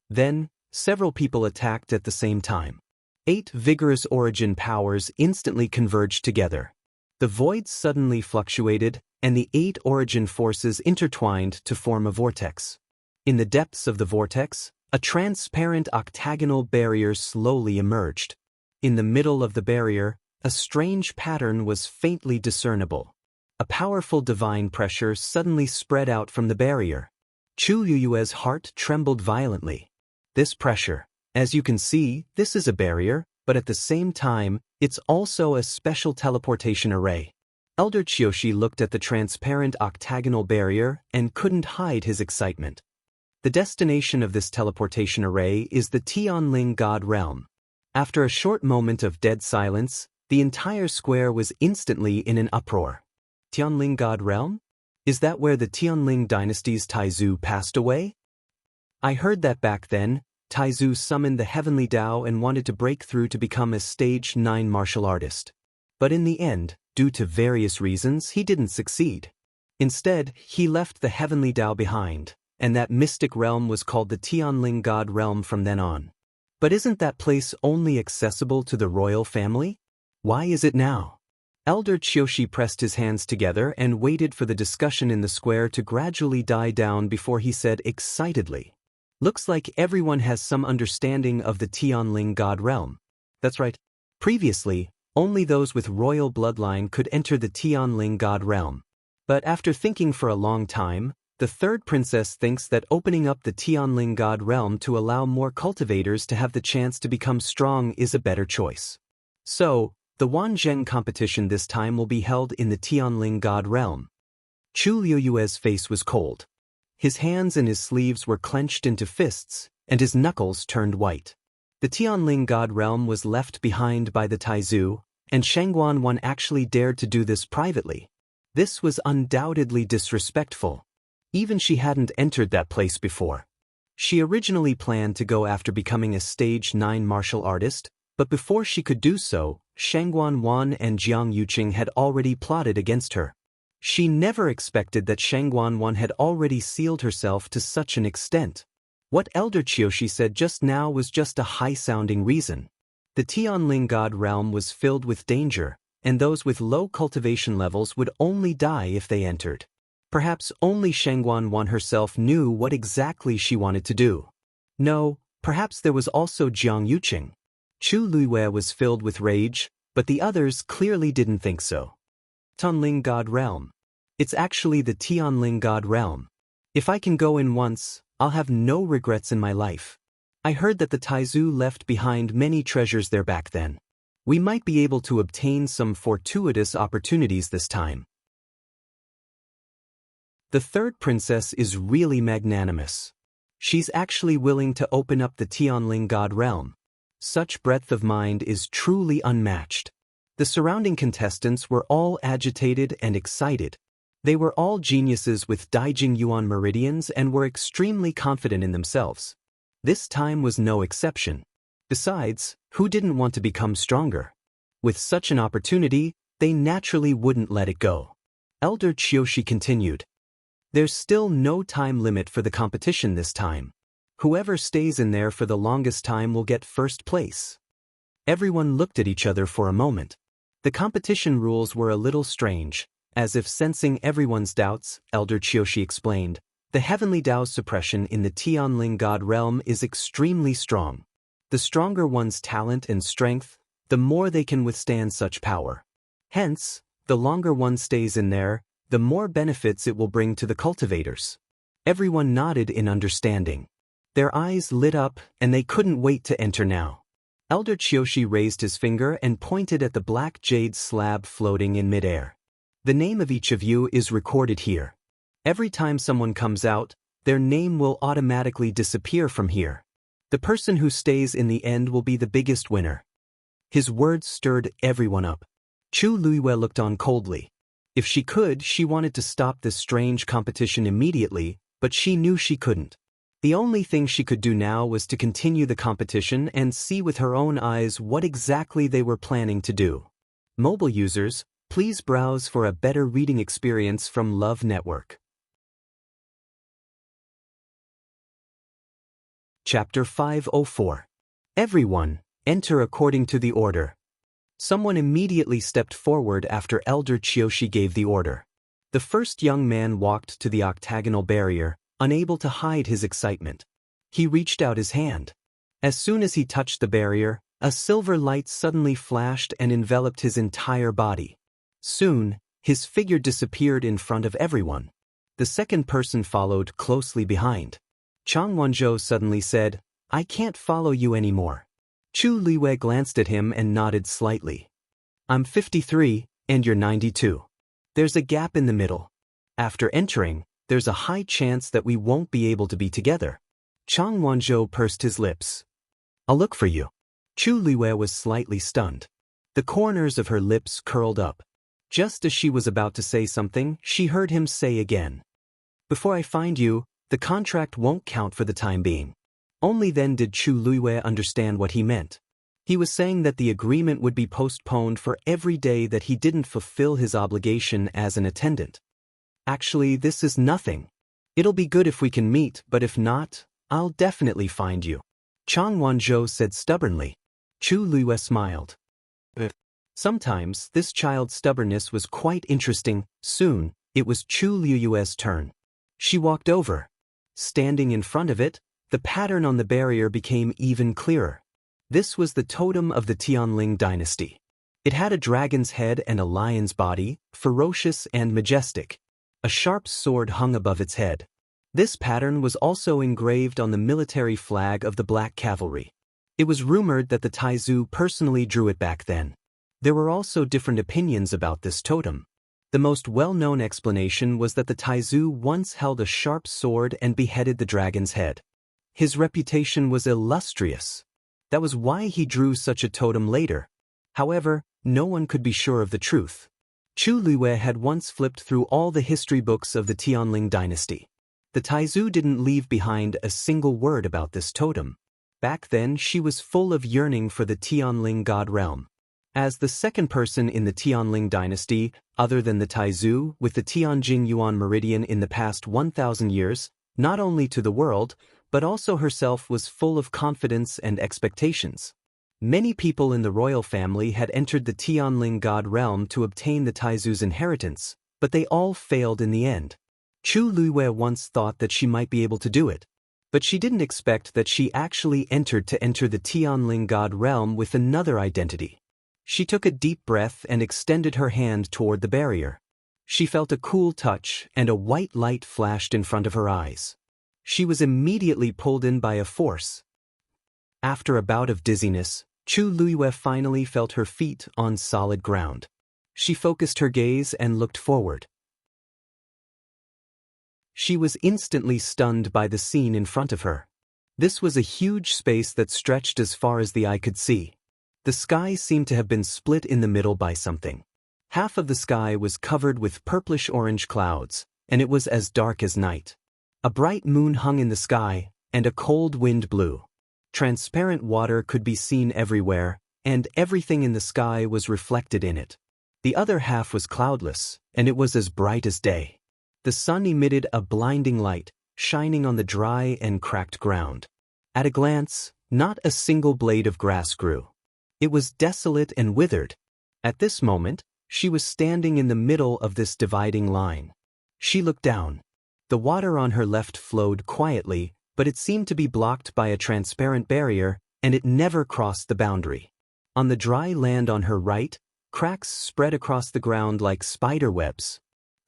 Then, several people attacked at the same time. 8 vigorous origin powers instantly converged together. The void suddenly fluctuated, and the 8 origin forces intertwined to form a vortex. In the depths of the vortex, a transparent octagonal barrier slowly emerged. In the middle of the barrier, a strange pattern was faintly discernible. A powerful divine pressure suddenly spread out from the barrier. Chu Yuyue's heart trembled violently. This pressure. As you can see, this is a barrier, but at the same time, it's also a special teleportation array. Elder Qiushi looked at the transparent octagonal barrier and couldn't hide his excitement. The destination of this teleportation array is the Tianling God Realm. After a short moment of dead silence, the entire square was instantly in an uproar. Tianling God Realm? Is that where the Tianling dynasty's Taizu passed away? I heard that back then, Taizu summoned the heavenly Dao and wanted to break through to become a stage 9 martial artist. But in the end, due to various reasons, he didn't succeed. Instead, he left the heavenly Dao behind, and that mystic realm was called the Tianling God Realm from then on. But isn't that place only accessible to the royal family? Why is it now? Elder Qiushi pressed his hands together and waited for the discussion in the square to gradually die down before he said excitedly, "Looks like everyone has some understanding of the Tianling God Realm." That's right. Previously, only those with royal bloodline could enter the Tianling God Realm. But after thinking for a long time, the third princess thinks that opening up the Tianling God Realm to allow more cultivators to have the chance to become strong is a better choice. So, the Wanzheng competition this time will be held in the Tianling God Realm. Chu Liyue's face was cold. His hands and his sleeves were clenched into fists, and his knuckles turned white. The Tianling God Realm was left behind by the Taizu, and Shangguan Wan actually dared to do this privately. This was undoubtedly disrespectful. Even she hadn't entered that place before. She originally planned to go after becoming a stage 9 martial artist, but before she could do so, Shangguan Wan and Jiang Yuqing had already plotted against her. She never expected that Shangguan Wan had already sealed herself to such an extent. What Elder Qiushi said just now was just a high-sounding reason. The Tianling God Realm was filled with danger, and those with low cultivation levels would only die if they entered. Perhaps only Shangguan Wan herself knew what exactly she wanted to do. No, perhaps there was also Jiang Yuqing. Chu Liyue was filled with rage, but the others clearly didn't think so. Tianling God Realm. It's actually the Tianling God Realm. If I can go in once, I'll have no regrets in my life. I heard that the Taizu left behind many treasures there back then. We might be able to obtain some fortuitous opportunities this time. The third princess is really magnanimous. She's actually willing to open up the Tianling God Realm. Such breadth of mind is truly unmatched. The surrounding contestants were all agitated and excited. They were all geniuses with Daijing Yuan meridians and were extremely confident in themselves. This time was no exception. Besides, who didn't want to become stronger? With such an opportunity, they naturally wouldn't let it go. Elder Qiushi continued. There's still no time limit for the competition this time. Whoever stays in there for the longest time will get first place. Everyone looked at each other for a moment. The competition rules were a little strange. As if sensing everyone's doubts, Elder Qiushi explained, the heavenly Dao's suppression in the Tianling God Realm is extremely strong. The stronger one's talent and strength, the more they can withstand such power. Hence, the longer one stays in there, the more benefits it will bring to the cultivators. Everyone nodded in understanding. Their eyes lit up, and they couldn't wait to enter now. Elder Qiushi raised his finger and pointed at the black jade slab floating in midair. The name of each of you is recorded here. Every time someone comes out, their name will automatically disappear from here. The person who stays in the end will be the biggest winner. His words stirred everyone up. Chu Liyue looked on coldly. If she could, she wanted to stop this strange competition immediately, but she knew she couldn't. The only thing she could do now was to continue the competition and see with her own eyes what exactly they were planning to do. Mobile users, please browse for a better reading experience from Love Network. Chapter 504. Everyone, enter according to the order. Someone immediately stepped forward after Elder Qiushi gave the order. The first young man walked to the octagonal barrier, unable to hide his excitement. He reached out his hand. As soon as he touched the barrier, a silver light suddenly flashed and enveloped his entire body. Soon, his figure disappeared in front of everyone. The second person followed closely behind. Chang Wanzhou suddenly said, "I can't follow you anymore." Chu Liwei glanced at him and nodded slightly. "I'm 53, and you're 92. There's a gap in the middle. After entering, there's a high chance that we won't be able to be together." Chang Wanzhou pursed his lips. "I'll look for you." Chu Liwei was slightly stunned. The corners of her lips curled up. Just as she was about to say something, she heard him say again, "Before I find you, the contract won't count for the time being." Only then did Chu Liwei understand what he meant. He was saying that the agreement would be postponed for every day that he didn't fulfill his obligation as an attendant. "Actually, this is nothing. It'll be good if we can meet, but if not, I'll definitely find you," Chang Wanzhou said stubbornly. Chu Liwei smiled. Sometimes, this child's stubbornness was quite interesting. Soon, it was Chu Liu's turn. She walked over. Standing in front of it, the pattern on the barrier became even clearer. This was the totem of the Tianling dynasty. It had a dragon's head and a lion's body, ferocious and majestic. A sharp sword hung above its head. This pattern was also engraved on the military flag of the Black Cavalry. It was rumored that the Taizu personally drew it back then. There were also different opinions about this totem. The most well-known explanation was that the Taizu once held a sharp sword and beheaded the dragon's head. His reputation was illustrious. That was why he drew such a totem later. However, no one could be sure of the truth. Chu Liwei had once flipped through all the history books of the Tianling dynasty. The Taizu didn't leave behind a single word about this totem. Back then, she was full of yearning for the Tianling god realm. As the second person in the Tianling dynasty, other than the Taizu, with the Tianjin Yuan meridian in the past 1,000 years, not only to the world, but also herself was full of confidence and expectations. Many people in the royal family had entered the Tianling god realm to obtain the Taizu's inheritance, but they all failed in the end. Chu Liwei once thought that she might be able to do it, but she didn't expect that she actually entered to enter the Tianling god realm with another identity. She took a deep breath and extended her hand toward the barrier. She felt a cool touch, and a white light flashed in front of her eyes. She was immediately pulled in by a force. After a bout of dizziness, Chu Liwei finally felt her feet on solid ground. She focused her gaze and looked forward. She was instantly stunned by the scene in front of her. This was a huge space that stretched as far as the eye could see. The sky seemed to have been split in the middle by something. Half of the sky was covered with purplish-orange clouds, and it was as dark as night. A bright moon hung in the sky, and a cold wind blew. Transparent water could be seen everywhere, and everything in the sky was reflected in it. The other half was cloudless, and it was as bright as day. The sun emitted a blinding light, shining on the dry and cracked ground. At a glance, not a single blade of grass grew. It was desolate and withered. At this moment, she was standing in the middle of this dividing line. She looked down. The water on her left flowed quietly, but it seemed to be blocked by a transparent barrier, and it never crossed the boundary. On the dry land on her right, cracks spread across the ground like spider webs.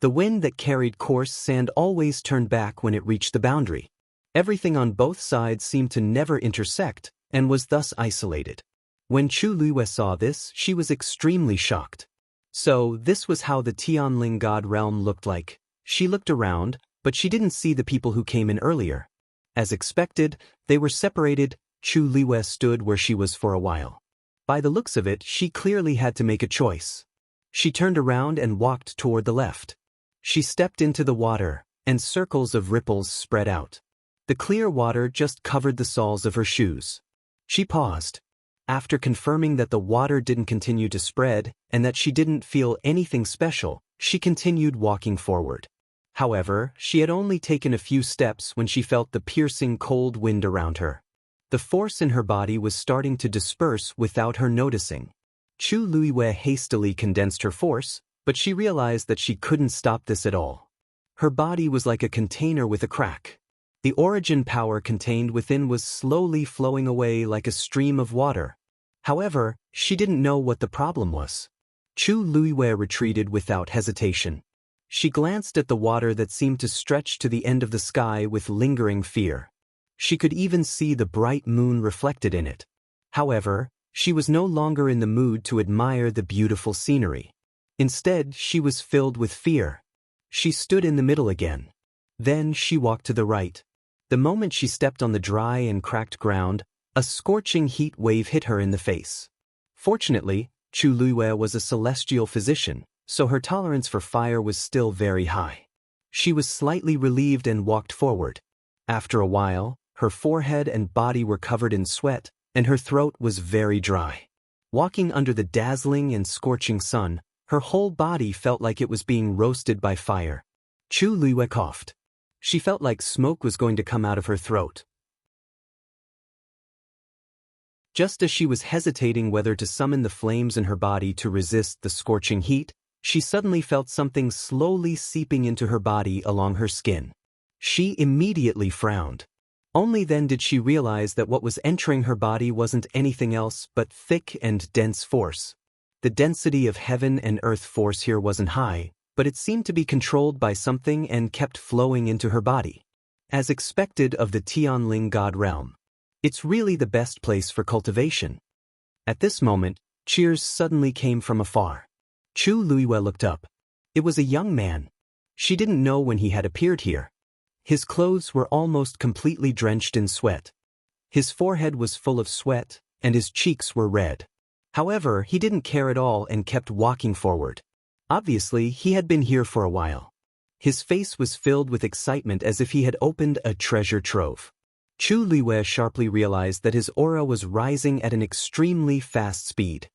The wind that carried coarse sand always turned back when it reached the boundary. Everything on both sides seemed to never intersect, and was thus isolated. When Chu Liwei saw this, she was extremely shocked. So, this was how the Tianling god realm looked like. She looked around, but she didn't see the people who came in earlier. As expected, they were separated. Chu Liwei stood where she was for a while. By the looks of it, she clearly had to make a choice. She turned around and walked toward the left. She stepped into the water, and circles of ripples spread out. The clear water just covered the soles of her shoes. She paused. After confirming that the water didn't continue to spread, and that she didn't feel anything special, she continued walking forward. However, she had only taken a few steps when she felt the piercing cold wind around her. The force in her body was starting to disperse without her noticing. Chu Liwei hastily condensed her force, but she realized that she couldn't stop this at all. Her body was like a container with a crack. The origin power contained within was slowly flowing away like a stream of water. However, she didn't know what the problem was. Chu Liwei retreated without hesitation. She glanced at the water that seemed to stretch to the end of the sky with lingering fear. She could even see the bright moon reflected in it. However, she was no longer in the mood to admire the beautiful scenery. Instead, she was filled with fear. She stood in the middle again. Then she walked to the right. The moment she stepped on the dry and cracked ground, a scorching heat wave hit her in the face. Fortunately, Chu Luiyue was a celestial physician, so her tolerance for fire was still very high. She was slightly relieved and walked forward. After a while, her forehead and body were covered in sweat, and her throat was very dry. Walking under the dazzling and scorching sun, her whole body felt like it was being roasted by fire. Chu Luiyue coughed. She felt like smoke was going to come out of her throat. Just as she was hesitating whether to summon the flames in her body to resist the scorching heat, she suddenly felt something slowly seeping into her body along her skin. She immediately frowned. Only then did she realize that what was entering her body wasn't anything else but thick and dense force. The density of heaven and earth force here wasn't high, but it seemed to be controlled by something and kept flowing into her body. As expected of the Tianling God realm. It's really the best place for cultivation. At this moment, cheers suddenly came from afar. Chu Luiyue looked up. It was a young man. She didn't know when he had appeared here. His clothes were almost completely drenched in sweat. His forehead was full of sweat, and his cheeks were red. However, he didn't care at all and kept walking forward. Obviously, he had been here for a while. His face was filled with excitement as if he had opened a treasure trove. Chu Luiyue sharply realized that his aura was rising at an extremely fast speed.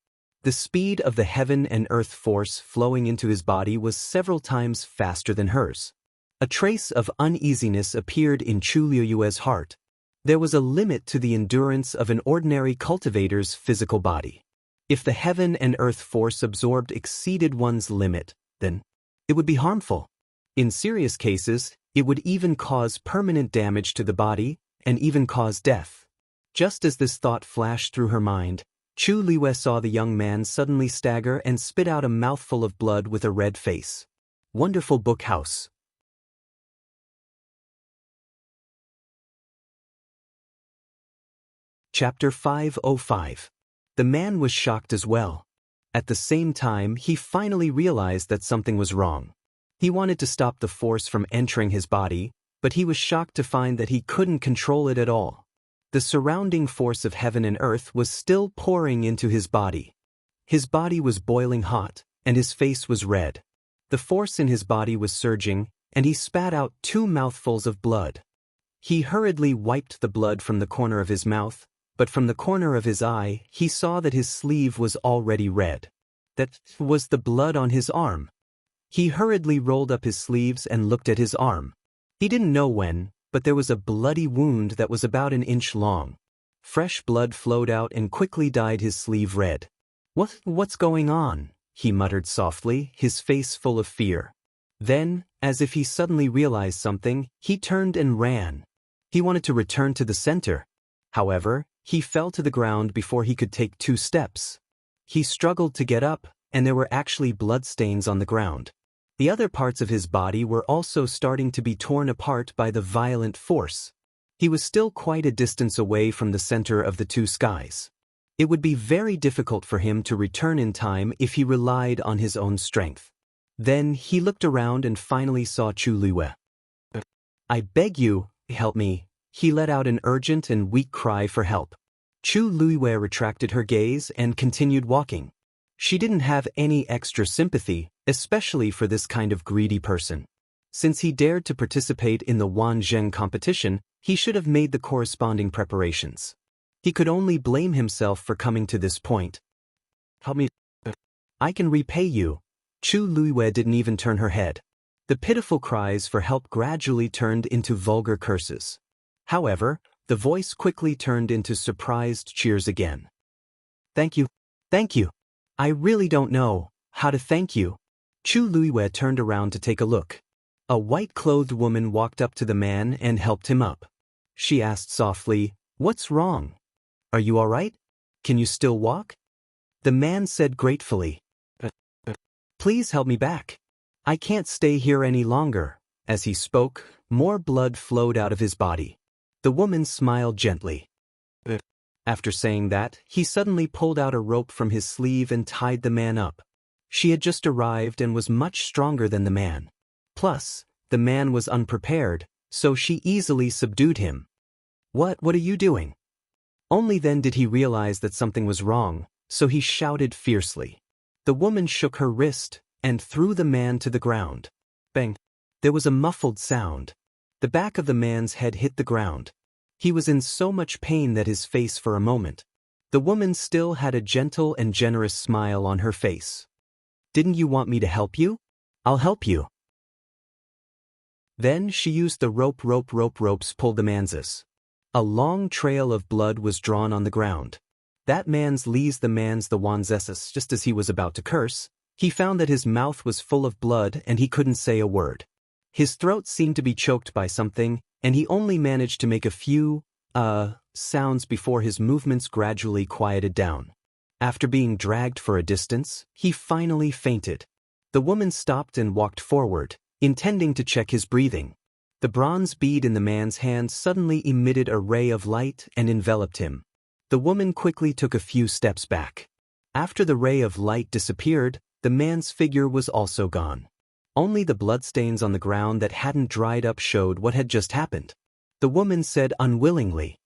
The speed of the heaven and earth force flowing into his body was several times faster than hers. A trace of uneasiness appeared in Chu Luiyue's heart. There was a limit to the endurance of an ordinary cultivator's physical body. If the heaven and earth force absorbed exceeded one's limit, then it would be harmful. In serious cases, it would even cause permanent damage to the body, and even cause death. Just as this thought flashed through her mind, Chu Luiyue saw the young man suddenly stagger and spit out a mouthful of blood with a red face. Wonderful book house. Chapter 505. The man was shocked as well. At the same time, he finally realized that something was wrong. He wanted to stop the force from entering his body, but he was shocked to find that he couldn't control it at all. The surrounding force of heaven and earth was still pouring into his body. His body was boiling hot, and his face was red. The force in his body was surging, and he spat out 2 mouthfuls of blood. He hurriedly wiped the blood from the corner of his mouth, but from the corner of his eye, he saw that his sleeve was already red. That was the blood on his arm. He hurriedly rolled up his sleeves and looked at his arm. He didn't know when, but there was a bloody wound that was about an inch long. Fresh blood flowed out and quickly dyed his sleeve red. What's going on? He muttered softly, his face full of fear. Then, as if he suddenly realized something, he turned and ran. He wanted to return to the center. However, he fell to the ground before he could take 2 steps. He struggled to get up, and there were actually bloodstains on the ground. The other parts of his body were also starting to be torn apart by the violent force. He was still quite a distance away from the center of the 2 skies. It would be very difficult for him to return in time if he relied on his own strength. Then he looked around and finally saw Chu Luiyue. "I beg you, help me." He let out an urgent and weak cry for help. Chu Luiyue retracted her gaze and continued walking. She didn't have any extra sympathy, especially for this kind of greedy person. Since he dared to participate in the Wanzheng competition, he should have made the corresponding preparations. He could only blame himself for coming to this point. "Help me. I can repay you." Chu Luiyue didn't even turn her head. The pitiful cries for help gradually turned into vulgar curses. However, the voice quickly turned into surprised cheers again. "Thank you. Thank you. I really don't know how to thank you." Chu Luiyue turned around to take a look. A white-clothed woman walked up to the man and helped him up. She asked softly, "What's wrong? Are you all right? Can you still walk?" The man said gratefully, Please help me back. I can't stay here any longer. As he spoke, more blood flowed out of his body. The woman smiled gently. After saying that, he suddenly pulled out a rope from his sleeve and tied the man up. She had just arrived and was much stronger than the man. Plus, the man was unprepared, so she easily subdued him. What are you doing? Only then did he realize that something was wrong, so he shouted fiercely. The woman shook her wrist and threw the man to the ground. Bang! There was a muffled sound. The back of the man's head hit the ground. He was in so much pain that his face for a moment. The woman still had a gentle and generous smile on her face. Didn't you want me to help you? I'll help you. Then she used the ropes pulled the man's ass. A long trail of blood was drawn on the ground. That man's the wanzessus. Just as he was about to curse, he found that his mouth was full of blood and he couldn't say a word. His throat seemed to be choked by something, and he only managed to make a few, sounds before his movements gradually quieted down. After being dragged for a distance, he finally fainted. The woman stopped and walked forward, intending to check his breathing. The bronze bead in the man's hand suddenly emitted a ray of light and enveloped him. The woman quickly took a few steps back. After the ray of light disappeared, the man's figure was also gone. Only the bloodstains on the ground that hadn't dried up showed what had just happened. The woman said unwillingly,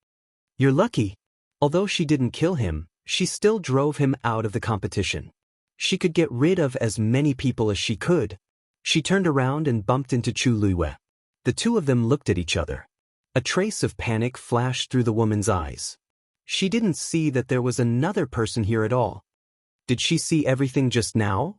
"You're lucky." Although she didn't kill him, she still drove him out of the competition. She could get rid of as many people as she could. She turned around and bumped into Chu Luiyue. The two of them looked at each other. A trace of panic flashed through the woman's eyes. She didn't see that there was another person here at all. Did she see everything just now?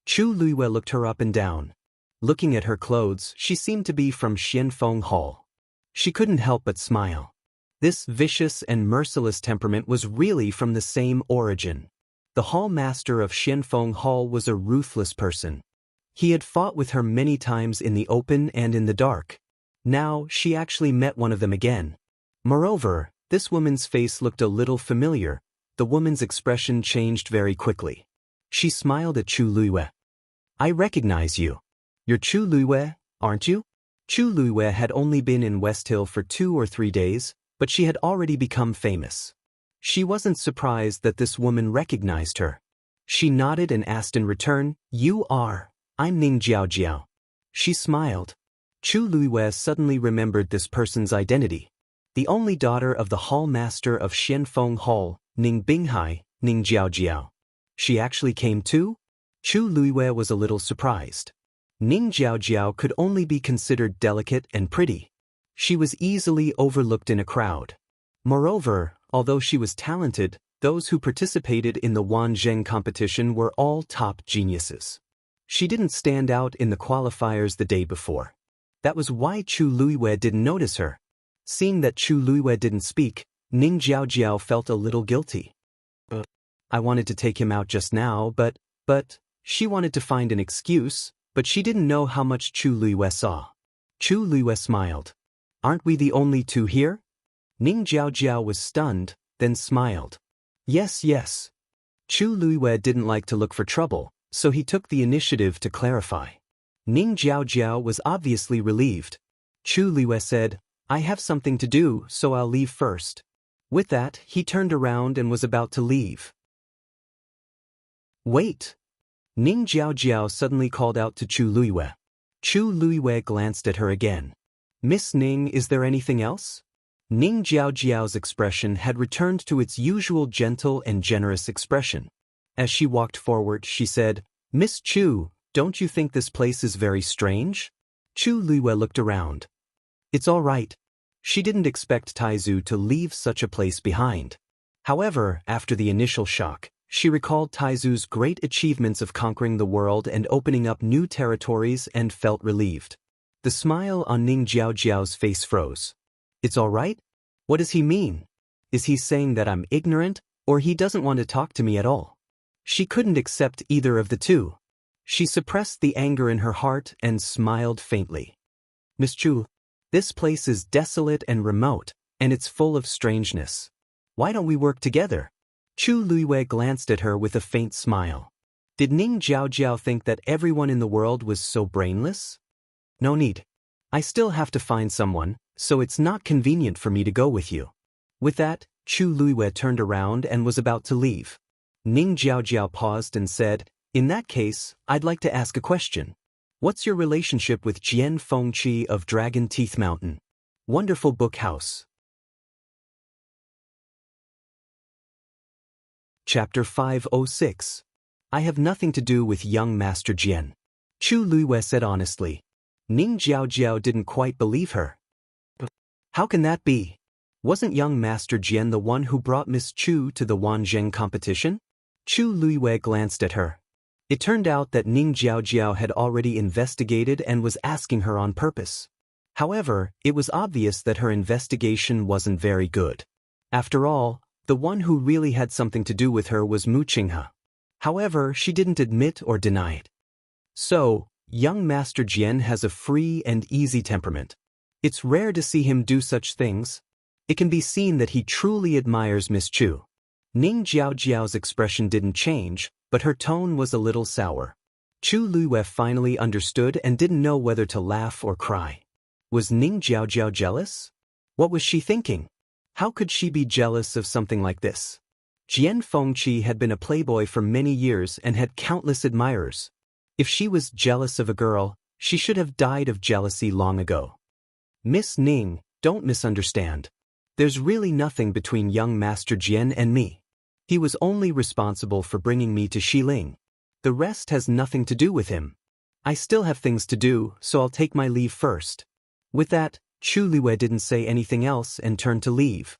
Chu Luiyue looked her up and down. Looking at her clothes, she seemed to be from Xianfeng Hall. She couldn't help but smile. This vicious and merciless temperament was really from the same origin. The hall master of Xianfeng Hall was a ruthless person. He had fought with her many times in the open and in the dark. Now, she actually met one of them again. Moreover, this woman's face looked a little familiar. The woman's expression changed very quickly. She smiled at Chu Luiyue. "I recognize you. You're Chu Luiyue, aren't you?" Chu Luiyue had only been in West Hill for 2 or 3 days, but she had already become famous. She wasn't surprised that this woman recognized her. She nodded and asked in return, "You are? I'm Ning Jiaojiao." She smiled. Chu Luiyue suddenly remembered this person's identity. The only daughter of the hall master of Xianfeng Hall, Ning Binghai, Ning Jiaojiao. She actually came too? Chu Luiyue was a little surprised. Ning Jiaojiao could only be considered delicate and pretty. She was easily overlooked in a crowd. Moreover, although she was talented, those who participated in the Wanzheng competition were all top geniuses. She didn't stand out in the qualifiers the day before. That was why Chu Luiyue didn't notice her. Seeing that Chu Luiyue didn't speak, Ning Jiaojiao felt a little guilty. I wanted to take him out just now, but she wanted to find an excuse, but she didn't know how much Chu Luiyue saw. Chu Luiyue smiled. Aren't we the only two here? Ning Jiaojiao was stunned, then smiled. Yes. Chu Luiyue didn't like to look for trouble, so he took the initiative to clarify. Ning Jiaojiao was obviously relieved. Chu Luiyue said, I have something to do, so I'll leave first. With that, he turned around and was about to leave. Wait! Ning Jiaojiao suddenly called out to Chu Luiyue. Chu Luiyue glanced at her again. Miss Ning, is there anything else? Ning Jiaojiao's expression had returned to its usual gentle and generous expression. As she walked forward, she said, Miss Chu, don't you think this place is very strange? Chu Luiyue looked around. It's all right. She didn't expect Taizu to leave such a place behind. However, after the initial shock, she recalled Taizu's great achievements of conquering the world and opening up new territories and felt relieved. The smile on Ning Jiaojiao's face froze. It's all right? What does he mean? Is he saying that I'm ignorant, or he doesn't want to talk to me at all? She couldn't accept either of the two. She suppressed the anger in her heart and smiled faintly. Miss Chu, this place is desolate and remote, and it's full of strangeness. Why don't we work together? Chu Luiyue glanced at her with a faint smile. Did Ning Jiaojiao think that everyone in the world was so brainless? No need. I still have to find someone, so it's not convenient for me to go with you. With that, Chu Luiwei turned around and was about to leave. Ning Jiaojiao paused and said, "In that case, I'd like to ask a question. What's your relationship with Jian Fengqi of Dragon Teeth Mountain? Wonderful book house." Chapter 506. I have nothing to do with young Master Jian. Chu Luiwei said honestly. Ning Jiaojiao didn't quite believe her. How can that be? Wasn't young Master Jian the one who brought Miss Chu to the Wanzheng competition? Chu Luiwei glanced at her. It turned out that Ning Jiaojiao had already investigated and was asking her on purpose. However, it was obvious that her investigation wasn't very good. After all, the one who really had something to do with her was Mu Qinghe. However, she didn't admit or deny it. So, young Master Jian has a free and easy temperament. It's rare to see him do such things. It can be seen that he truly admires Miss Chu. Ning Jiaojiao's expression didn't change, but her tone was a little sour. Chu Luiwei finally understood and didn't know whether to laugh or cry. Was Ning Jiaojiao jealous? What was she thinking? How could she be jealous of something like this? Jian Fengqi had been a playboy for many years and had countless admirers. If she was jealous of a girl, she should have died of jealousy long ago. Miss Ning, don't misunderstand. There's really nothing between young Master Jian and me. He was only responsible for bringing me to Xiling. The rest has nothing to do with him. I still have things to do, so I'll take my leave first. With that, Chu Luiwei didn't say anything else and turned to leave.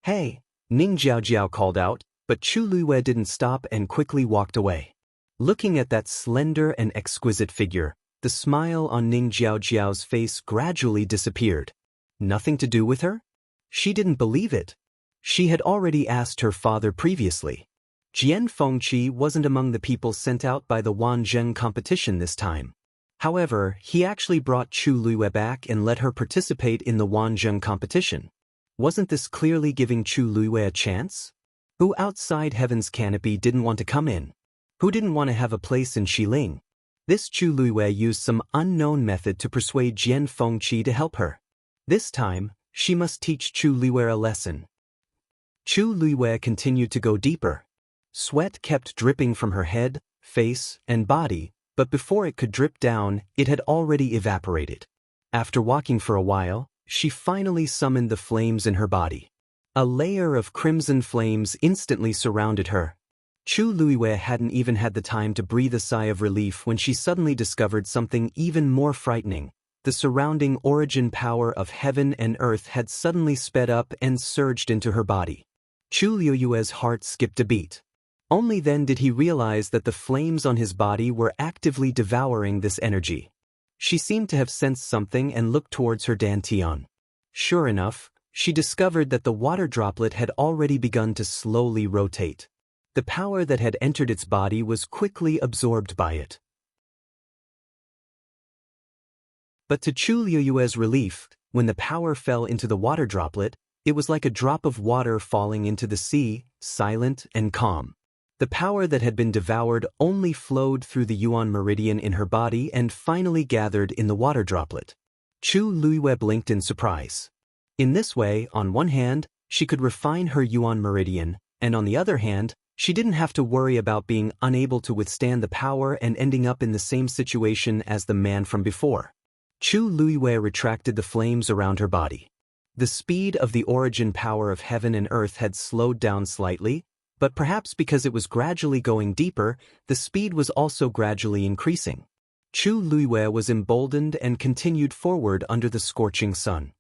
Hey, Ning Jiaojiao called out, but Chu Luiwei didn't stop and quickly walked away. Looking at that slender and exquisite figure, the smile on Ning Jiaojiao's face gradually disappeared. Nothing to do with her? She didn't believe it. She had already asked her father previously. Jian Fengqi wasn't among the people sent out by the Wanzheng competition this time. However, he actually brought Chu Luiwei back and let her participate in the Wanzheng competition. Wasn't this clearly giving Chu Luiwei a chance? Who outside Heaven's Canopy didn't want to come in? Who didn't want to have a place in Xiling? This Chu Luiwei used some unknown method to persuade Jian Fengqi to help her. This time, she must teach Chu Luiwei a lesson. Chu Luiwei continued to go deeper. Sweat kept dripping from her head, face, and body, but before it could drip down, it had already evaporated. After walking for a while, she finally summoned the flames in her body. A layer of crimson flames instantly surrounded her. Chu Luiwei hadn't even had the time to breathe a sigh of relief when she suddenly discovered something even more frightening. The surrounding origin power of heaven and earth had suddenly sped up and surged into her body. Chu Luiwei's heart skipped a beat. Only then did he realize that the flames on his body were actively devouring this energy. She seemed to have sensed something and looked towards her dantian. Sure enough, she discovered that the water droplet had already begun to slowly rotate. The power that had entered its body was quickly absorbed by it. But to Chu Luiwei's relief, when the power fell into the water droplet, it was like a drop of water falling into the sea, silent and calm. The power that had been devoured only flowed through the yuan meridian in her body and finally gathered in the water droplet. Chu Luiwei blinked in surprise. In this way, on one hand, she could refine her yuan meridian, and on the other hand, she didn't have to worry about being unable to withstand the power and ending up in the same situation as the man from before. Chu Luiwei retracted the flames around her body. The speed of the origin power of heaven and earth had slowed down slightly, but perhaps because it was gradually going deeper, the speed was also gradually increasing. Chu Luiwei was emboldened and continued forward under the scorching sun.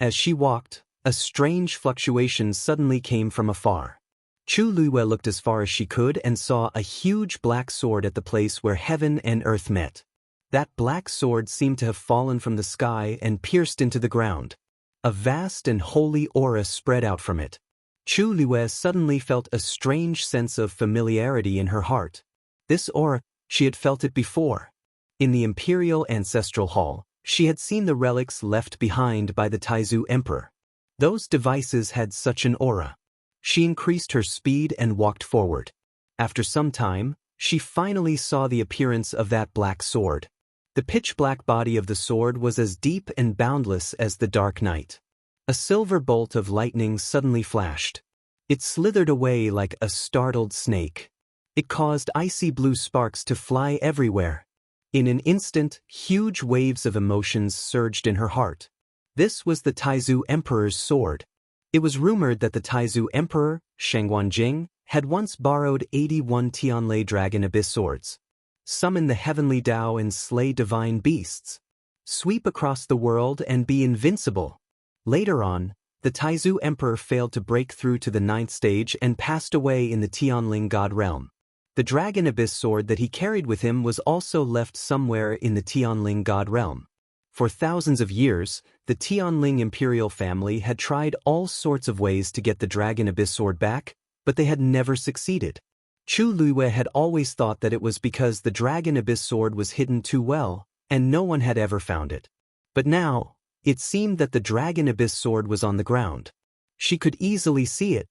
As she walked, a strange fluctuation suddenly came from afar. Chu Luiwei looked as far as she could and saw a huge black sword at the place where heaven and earth met. That black sword seemed to have fallen from the sky and pierced into the ground. A vast and holy aura spread out from it. Chu Luiwei suddenly felt a strange sense of familiarity in her heart. This aura, she had felt it before. In the Imperial Ancestral Hall, she had seen the relics left behind by the Taizu Emperor. Those devices had such an aura. She increased her speed and walked forward. After some time, she finally saw the appearance of that black sword. The pitch-black body of the sword was as deep and boundless as the dark night. A silver bolt of lightning suddenly flashed. It slithered away like a startled snake. It caused icy blue sparks to fly everywhere. In an instant, huge waves of emotions surged in her heart. This was the Taizu Emperor's sword. It was rumored that the Taizu Emperor, Shangguanjing, had once borrowed 81 Tianlei Dragon Abyss swords. Summon the heavenly Tao and slay divine beasts. Sweep across the world and be invincible. Later on, the Taizu Emperor failed to break through to the 9th stage and passed away in the Tianling God realm. The Dragon Abyss sword that he carried with him was also left somewhere in the Tianling God realm. For thousands of years, the Tianling imperial family had tried all sorts of ways to get the Dragon Abyss sword back, but they had never succeeded. Chu Luiyue had always thought that it was because the Dragon Abyss sword was hidden too well, and no one had ever found it. But now, it seemed that the Dragon Abyss sword was on the ground. She could easily see it.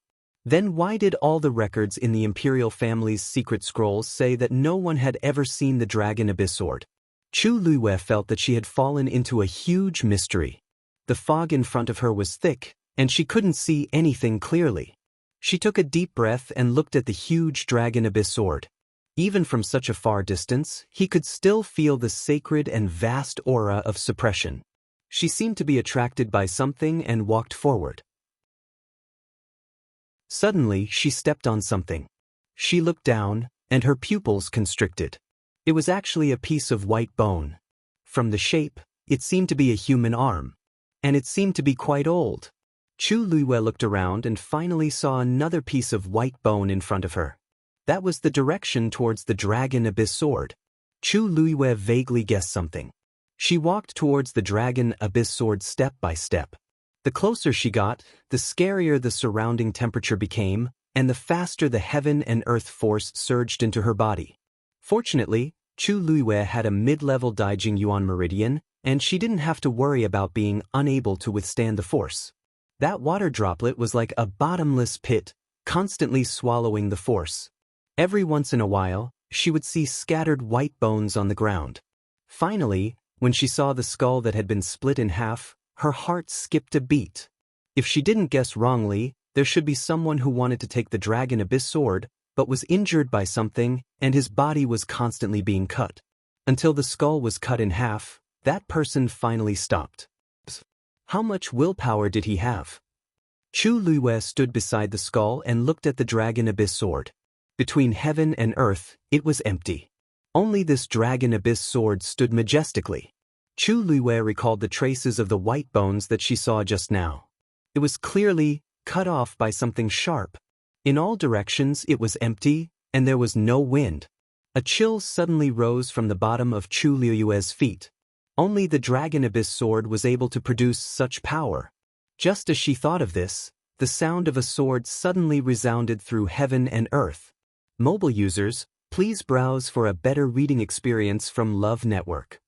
Then why did all the records in the imperial family's secret scrolls say that no one had ever seen the Dragon Abyss sword? Chu Luiyue felt that she had fallen into a huge mystery. The fog in front of her was thick, and she couldn't see anything clearly. She took a deep breath and looked at the huge Dragon Abyss sword. Even from such a far distance, he could still feel the sacred and vast aura of suppression. She seemed to be attracted by something and walked forward. Suddenly, she stepped on something. She looked down, and her pupils constricted. It was actually a piece of white bone. From the shape, it seemed to be a human arm. And it seemed to be quite old. Chu Luiyue looked around and finally saw another piece of white bone in front of her. That was the direction towards the Dragon Abyss sword. Chu Luiyue vaguely guessed something. She walked towards the Dragon Abyss sword step by step. The closer she got, the scarier the surrounding temperature became, and the faster the heaven and earth force surged into her body. Fortunately, Chu Luiyue had a mid-level Daijing Yuan meridian, and she didn't have to worry about being unable to withstand the force. That water droplet was like a bottomless pit, constantly swallowing the force. Every once in a while, she would see scattered white bones on the ground. Finally, when she saw the skull that had been split in half, her heart skipped a beat. If she didn't guess wrongly, there should be someone who wanted to take the Dragon Abyss sword, but was injured by something, and his body was constantly being cut. Until the skull was cut in half, that person finally stopped. How much willpower did he have? Chu Luiyue stood beside the skull and looked at the Dragon Abyss sword. Between heaven and earth, it was empty. Only this Dragon Abyss sword stood majestically. Chu Luiyue recalled the traces of the white bones that she saw just now. It was clearly cut off by something sharp. In all directions it was empty, and there was no wind. A chill suddenly rose from the bottom of Chu Luiyue's feet. Only the Dragon Abyss sword was able to produce such power. Just as she thought of this, the sound of a sword suddenly resounded through heaven and earth. Mobile users, please browse for a better reading experience from Love Network.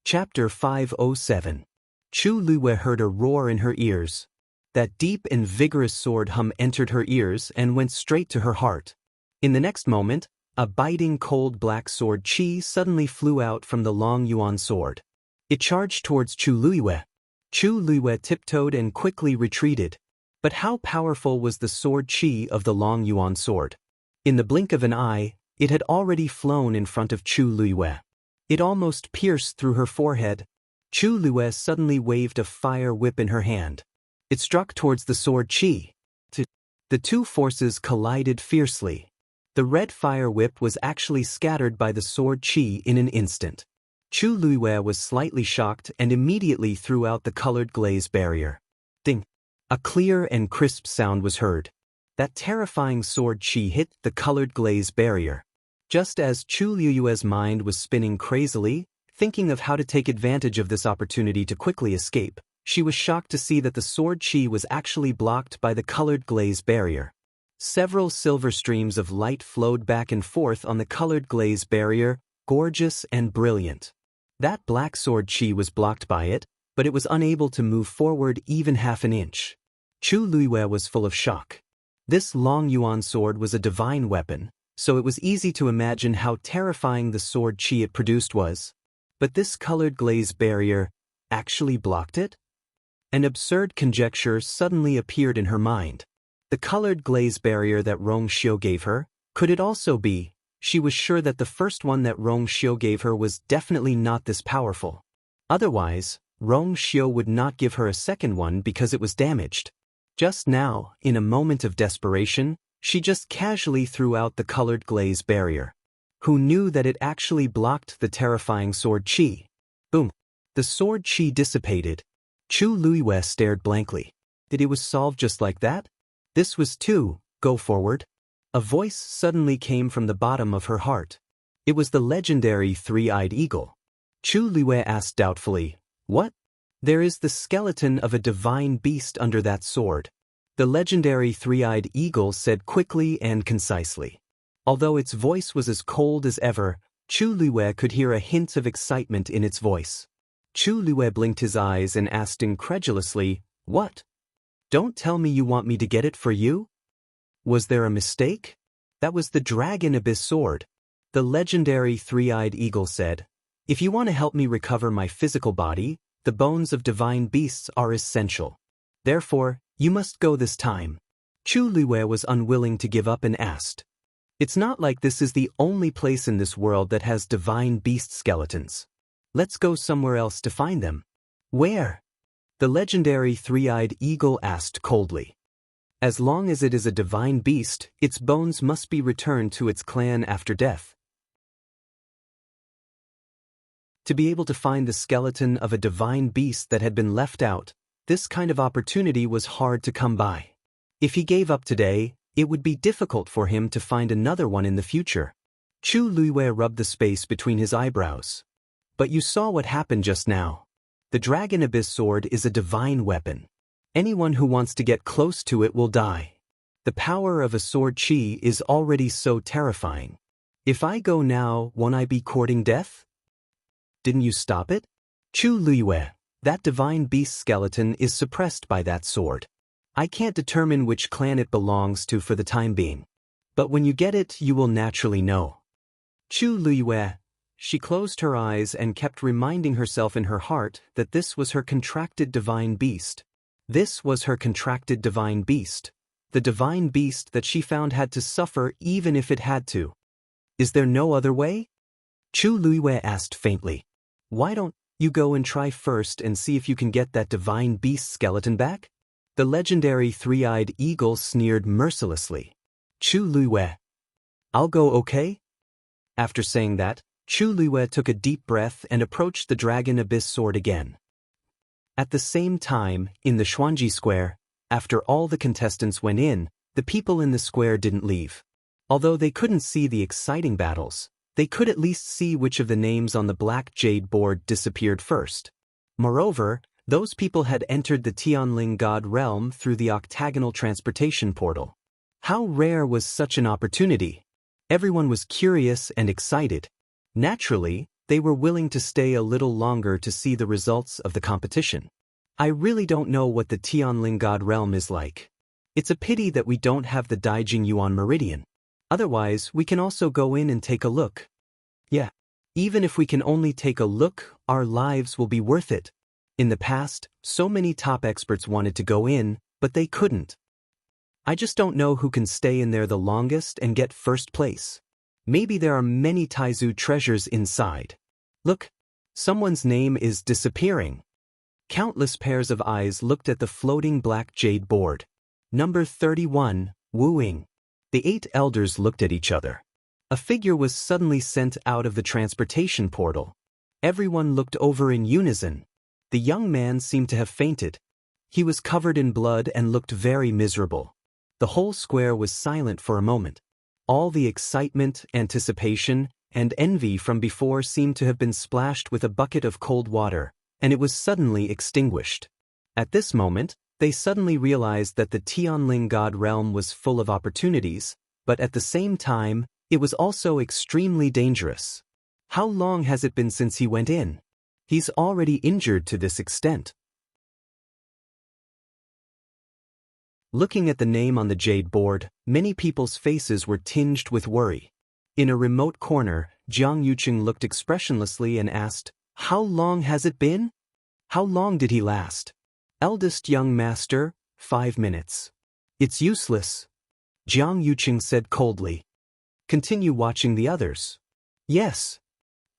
Chapter 507. Chu Luiyue heard a roar in her ears. That deep and vigorous sword hum entered her ears and went straight to her heart. In the next moment, a biting cold black sword qi suddenly flew out from the long yuan sword. It charged towards Chu Luiyue. Chu Luiyue tiptoed and quickly retreated. But how powerful was the sword qi of the long yuan sword? In the blink of an eye, it had already flown in front of Chu Luiyue. It almost pierced through her forehead. Chu Luiyue suddenly waved a fire whip in her hand. It struck towards the sword qi. The two forces collided fiercely. The red fire whip was actually scattered by the sword qi in an instant. Chu Luiyue was slightly shocked and immediately threw out the colored glaze barrier. Ding! A clear and crisp sound was heard. That terrifying sword qi hit the colored glaze barrier. Just as Chu Luiyue's mind was spinning crazily, thinking of how to take advantage of this opportunity to quickly escape, she was shocked to see that the sword qi was actually blocked by the colored glaze barrier. Several silver streams of light flowed back and forth on the colored glaze barrier, gorgeous and brilliant. That black sword qi was blocked by it, but it was unable to move forward even half an inch. Chu Luiyue was full of shock. This long yuan sword was a divine weapon, so it was easy to imagine how terrifying the sword chi it produced was. But this colored glaze barrier actually blocked it? An absurd conjecture suddenly appeared in her mind. The colored glaze barrier that Rong Xiu gave her, could it also be? She was sure that the first one that Rong Xiu gave her was definitely not this powerful. Otherwise, Rong Xiu would not give her a second one because it was damaged. Just now, in a moment of desperation, she just casually threw out the colored glaze barrier. Who knew that it actually blocked the terrifying sword chi? Boom! The sword chi dissipated. Chu Luiyue stared blankly. Did it was solved just like that? This was too, go forward. A voice suddenly came from the bottom of her heart. It was the legendary three-eyed eagle. Chu Luiyue asked doubtfully, what? There is the skeleton of a divine beast under that sword. The legendary three-eyed eagle said quickly and concisely. Although its voice was as cold as ever, Chu Luiyue could hear a hint of excitement in its voice. Chu Luiyue blinked his eyes and asked incredulously, what? Don't tell me you want me to get it for you? Was there a mistake? That was the Dragon Abyss sword. The legendary three-eyed eagle said, if you want to help me recover my physical body, the bones of divine beasts are essential. Therefore, you must go this time. Chu Luiyue was unwilling to give up and asked, it's not like this is the only place in this world that has divine beast skeletons. Let's go somewhere else to find them. Where? The legendary three-eyed eagle asked coldly. As long as it is a divine beast, its bones must be returned to its clan after death. To be able to find the skeleton of a divine beast that had been left out, this kind of opportunity was hard to come by. If he gave up today, it would be difficult for him to find another one in the future. Chu Luiyue rubbed the space between his eyebrows. But you saw what happened just now. The Dragon Abyss sword is a divine weapon. Anyone who wants to get close to it will die. The power of a sword chi is already so terrifying. If I go now, won't I be courting death? Didn't you stop it? Chu Luiyue, that divine beast skeleton is suppressed by that sword. I can't determine which clan it belongs to for the time being. But when you get it, you will naturally know. Chu Luiyue. She closed her eyes and kept reminding herself in her heart that this was her contracted divine beast. This was her contracted divine beast. The divine beast that she found had to suffer even if it had to. Is there no other way? Chu Luiyue asked faintly. Why don't you go and try first and see if you can get that divine beast skeleton back? The legendary three-eyed eagle sneered mercilessly. Chu Luiyue. I'll go, okay? After saying that, Chu Luiyue took a deep breath and approached the Dragon Abyss sword again. At the same time, in the Xuanji Square, after all the contestants went in, the people in the square didn't leave. Although they couldn't see the exciting battles, they could at least see which of the names on the black jade board disappeared first. Moreover, those people had entered the Tianling God realm through the octagonal transportation portal. How rare was such an opportunity? Everyone was curious and excited. Naturally, they were willing to stay a little longer to see the results of the competition. I really don't know what the Tianling God realm is like. It's a pity that we don't have the Daijing Yuan Meridian. Otherwise, we can also go in and take a look. Yeah. Even if we can only take a look, our lives will be worth it. In the past, so many top experts wanted to go in, but they couldn't. I just don't know who can stay in there the longest and get first place. Maybe there are many Taizu treasures inside. Look, someone's name is disappearing. Countless pairs of eyes looked at the floating black jade board. Number 31, Wu Ying. The 8 elders looked at each other. A figure was suddenly sent out of the transportation portal. Everyone looked over in unison. The young man seemed to have fainted. He was covered in blood and looked very miserable. The whole square was silent for a moment. All the excitement, anticipation, and envy from before seemed to have been splashed with a bucket of cold water, and it was suddenly extinguished. At this moment, they suddenly realized that the Tianling God realm was full of opportunities, but at the same time, it was also extremely dangerous. How long has it been since he went in? He's already injured to this extent. Looking at the name on the jade board, many people's faces were tinged with worry. In a remote corner, Jiang Yuqing looked expressionlessly and asked, "How long has it been? How long did he last?" "Eldest young master, 5 minutes. It's useless," Jiang Yuqing said coldly. "Continue watching the others." "Yes."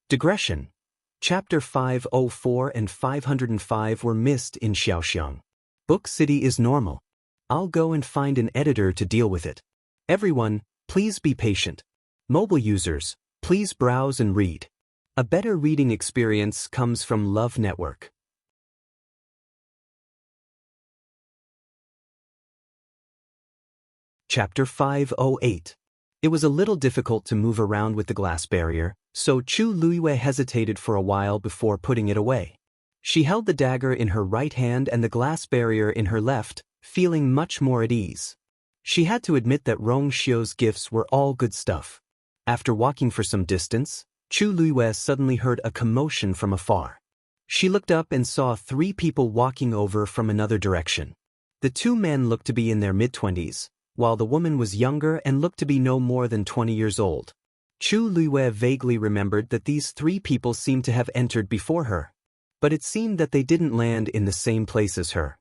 Digression. Chapter 504 and 505 were missed in Xiaoxiang. Book City is normal. I'll go and find an editor to deal with it. Everyone, please be patient. Mobile users, please browse and read. A better reading experience comes from Love Network. Chapter 508. It was a little difficult to move around with the glass barrier, so Chu Luiyue hesitated for a while before putting it away. She held the dagger in her right hand and the glass barrier in her left, feeling much more at ease. She had to admit that Rong Xiu's gifts were all good stuff. After walking for some distance, Chu Luiyue suddenly heard a commotion from afar. She looked up and saw 3 people walking over from another direction. The 2 men looked to be in their mid-20s, while the woman was younger and looked to be no more than 20 years old. Chu Luiyue vaguely remembered that these 3 people seemed to have entered before her. But it seemed that they didn't land in the same place as her.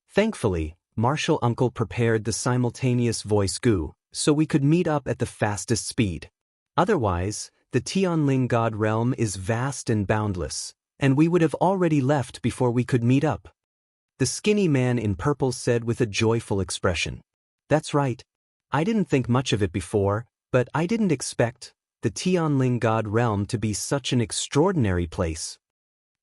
Thankfully, Martial Uncle prepared the simultaneous voice goo, so we could meet up at the fastest speed. Otherwise, the Tianling God realm is vast and boundless, and we would have already left before we could meet up. The skinny man in purple said with a joyful expression. "That's right. I didn't think much of it before, but I didn't expect the Tianling God realm to be such an extraordinary place."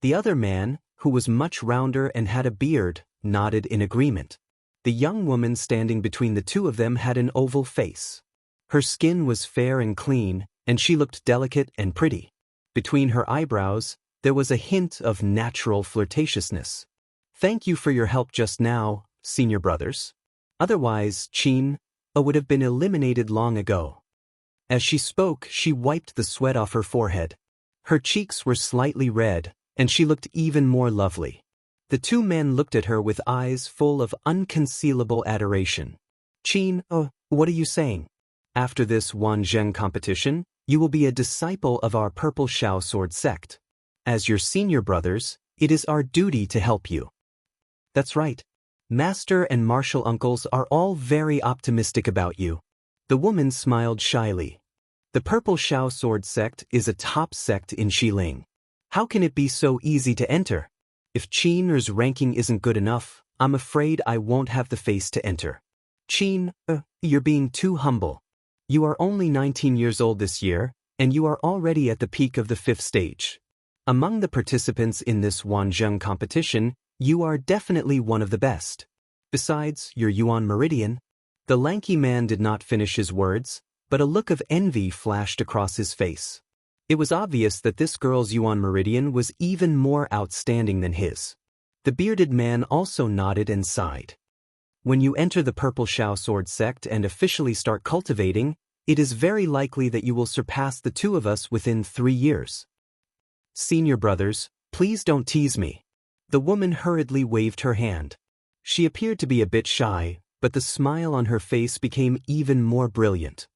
The other man, who was much rounder and had a beard, nodded in agreement. The young woman standing between the 2 of them had an oval face. Her skin was fair and clean, and she looked delicate and pretty. Between her eyebrows, there was a hint of natural flirtatiousness. "Thank you for your help just now, senior brothers. Otherwise, Qin would have been eliminated long ago." As she spoke, she wiped the sweat off her forehead. Her cheeks were slightly red, and she looked even more lovely. The 2 men looked at her with eyes full of unconcealable adoration. "Qin, what are you saying? After this Wanzheng competition, you will be a disciple of our Purple Shao Sword sect. As your senior brothers, it is our duty to help you." "That's right. Master and martial uncles are all very optimistic about you." The woman smiled shyly. "The Purple Shao Sword sect is a top sect in Xiling. How can it be so easy to enter? If Qin's ranking isn't good enough, I'm afraid I won't have the face to enter." "Qin, you're being too humble. You are only 19 years old this year, and you are already at the peak of the 5th stage. Among the participants in this Wanzheng competition, you are definitely one of the best. Besides, you're Yuan Meridian." The lanky man did not finish his words, but a look of envy flashed across his face. It was obvious that this girl's Yuan Meridian was even more outstanding than his. The bearded man also nodded and sighed. "When you enter the Purple Shao Sword sect and officially start cultivating, it is very likely that you will surpass the 2 of us within 3 years. Senior brothers, please don't tease me." The woman hurriedly waved her hand. She appeared to be a bit shy, but the smile on her face became even more brilliant.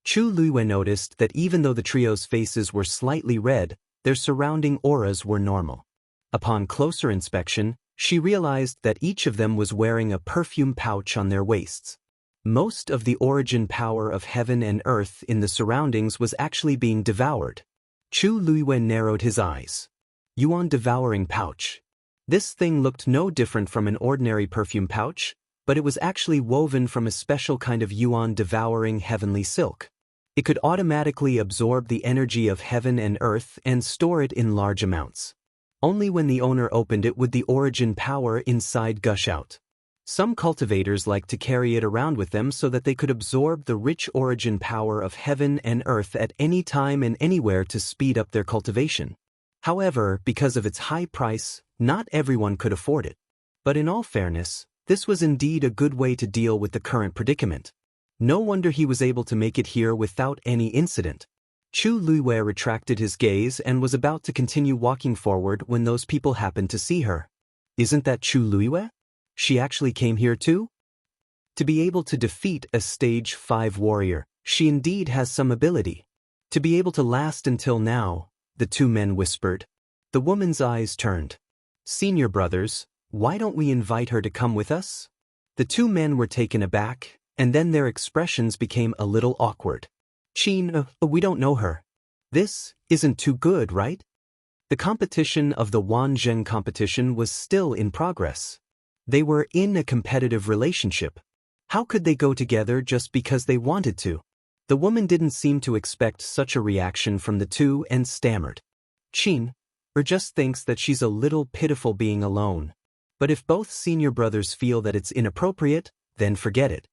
Chu Luiyue noticed that even though the trio's faces were slightly red, their surrounding auras were normal. Upon closer inspection, she realized that each of them was wearing a perfume pouch on their waists. Most of the origin power of heaven and earth in the surroundings was actually being devoured. Chu Luiyue narrowed his eyes. Yuan devouring pouch. This thing looked no different from an ordinary perfume pouch, but it was actually woven from a special kind of Yuan devouring heavenly silk. It could automatically absorb the energy of heaven and earth and store it in large amounts. Only when the owner opened it would the origin power inside gush out. Some cultivators liked to carry it around with them so that they could absorb the rich origin power of heaven and earth at any time and anywhere to speed up their cultivation. However, because of its high price, not everyone could afford it. But in all fairness, this was indeed a good way to deal with the current predicament. No wonder he was able to make it here without any incident. Chu Luiyue retracted his gaze and was about to continue walking forward when those people happened to see her. Isn't that Chu Luiyue? She actually came here too? To be able to defeat a stage 5 warrior, she indeed has some ability. To be able to last until now, the two men whispered. The woman's eyes turned. Senior brothers, why don't we invite her to come with us? The two men were taken aback, and then their expressions became a little awkward. Qin, we don't know her. This isn't too good, right? The competition of the Wanzheng competition was still in progress. They were in a competitive relationship. How could they go together just because they wanted to? The woman didn't seem to expect such a reaction from the two and stammered. Qin, just thinks that she's a little pitiful being alone. But if both senior brothers feel that it's inappropriate, then forget it.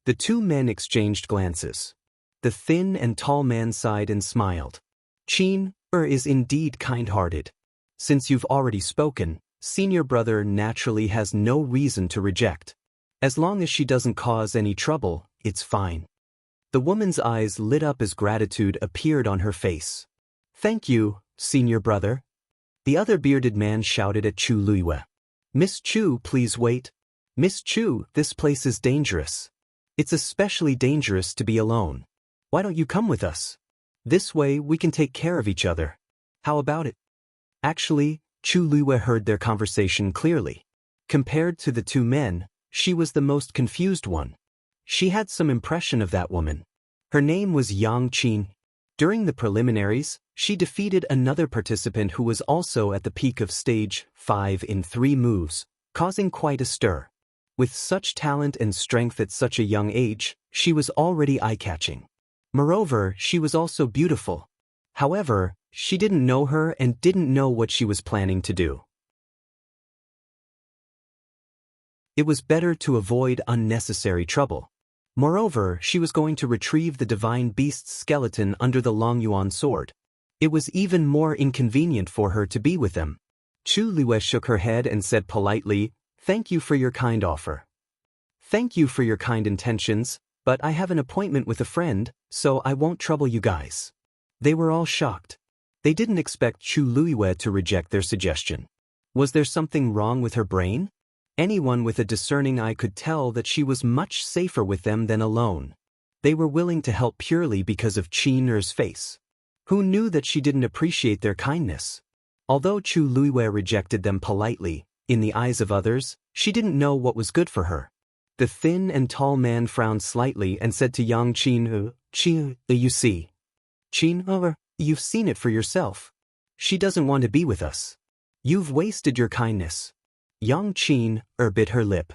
The two men exchanged glances. The thin and tall man sighed and smiled. Qin is indeed kind-hearted. Since you've already spoken, senior brother naturally has no reason to reject. As long as she doesn't cause any trouble, it's fine. The woman's eyes lit up as gratitude appeared on her face. Thank you, senior brother. The other bearded man shouted at Chu Luiyue. Miss Chu, please wait. Miss Chu, this place is dangerous. It's especially dangerous to be alone. Why don't you come with us? This way we can take care of each other. How about it? Actually, Chu Luiyue heard their conversation clearly. Compared to the two men, she was the most confused one. She had some impression of that woman. Her name was Yang Qin. During the preliminaries, she defeated another participant who was also at the peak of stage 5 in 3 moves, causing quite a stir. With such talent and strength at such a young age, she was already eye-catching. Moreover, she was also beautiful. However, she didn't know her and didn't know what she was planning to do. It was better to avoid unnecessary trouble. Moreover, she was going to retrieve the divine beast's skeleton under the Longyuan sword. It was even more inconvenient for her to be with them. Chu Luiyue shook her head and said politely, "Thank you for your kind offer. Thank you for your kind intentions, but I have an appointment with a friend, so I won't trouble you guys." They were all shocked. They didn't expect Chu Luiyue to reject their suggestion. Was there something wrong with her brain? Anyone with a discerning eye could tell that she was much safer with them than alone. They were willing to help purely because of Qin's face. Who knew that she didn't appreciate their kindness? Although Chu Luiyue rejected them politely, in the eyes of others, she didn't know what was good for her. The thin and tall man frowned slightly and said to Yang Qin, "Qin, you see. Qin, you've seen it for yourself. She doesn't want to be with us. You've wasted your kindness." Yang Qin bit her lip.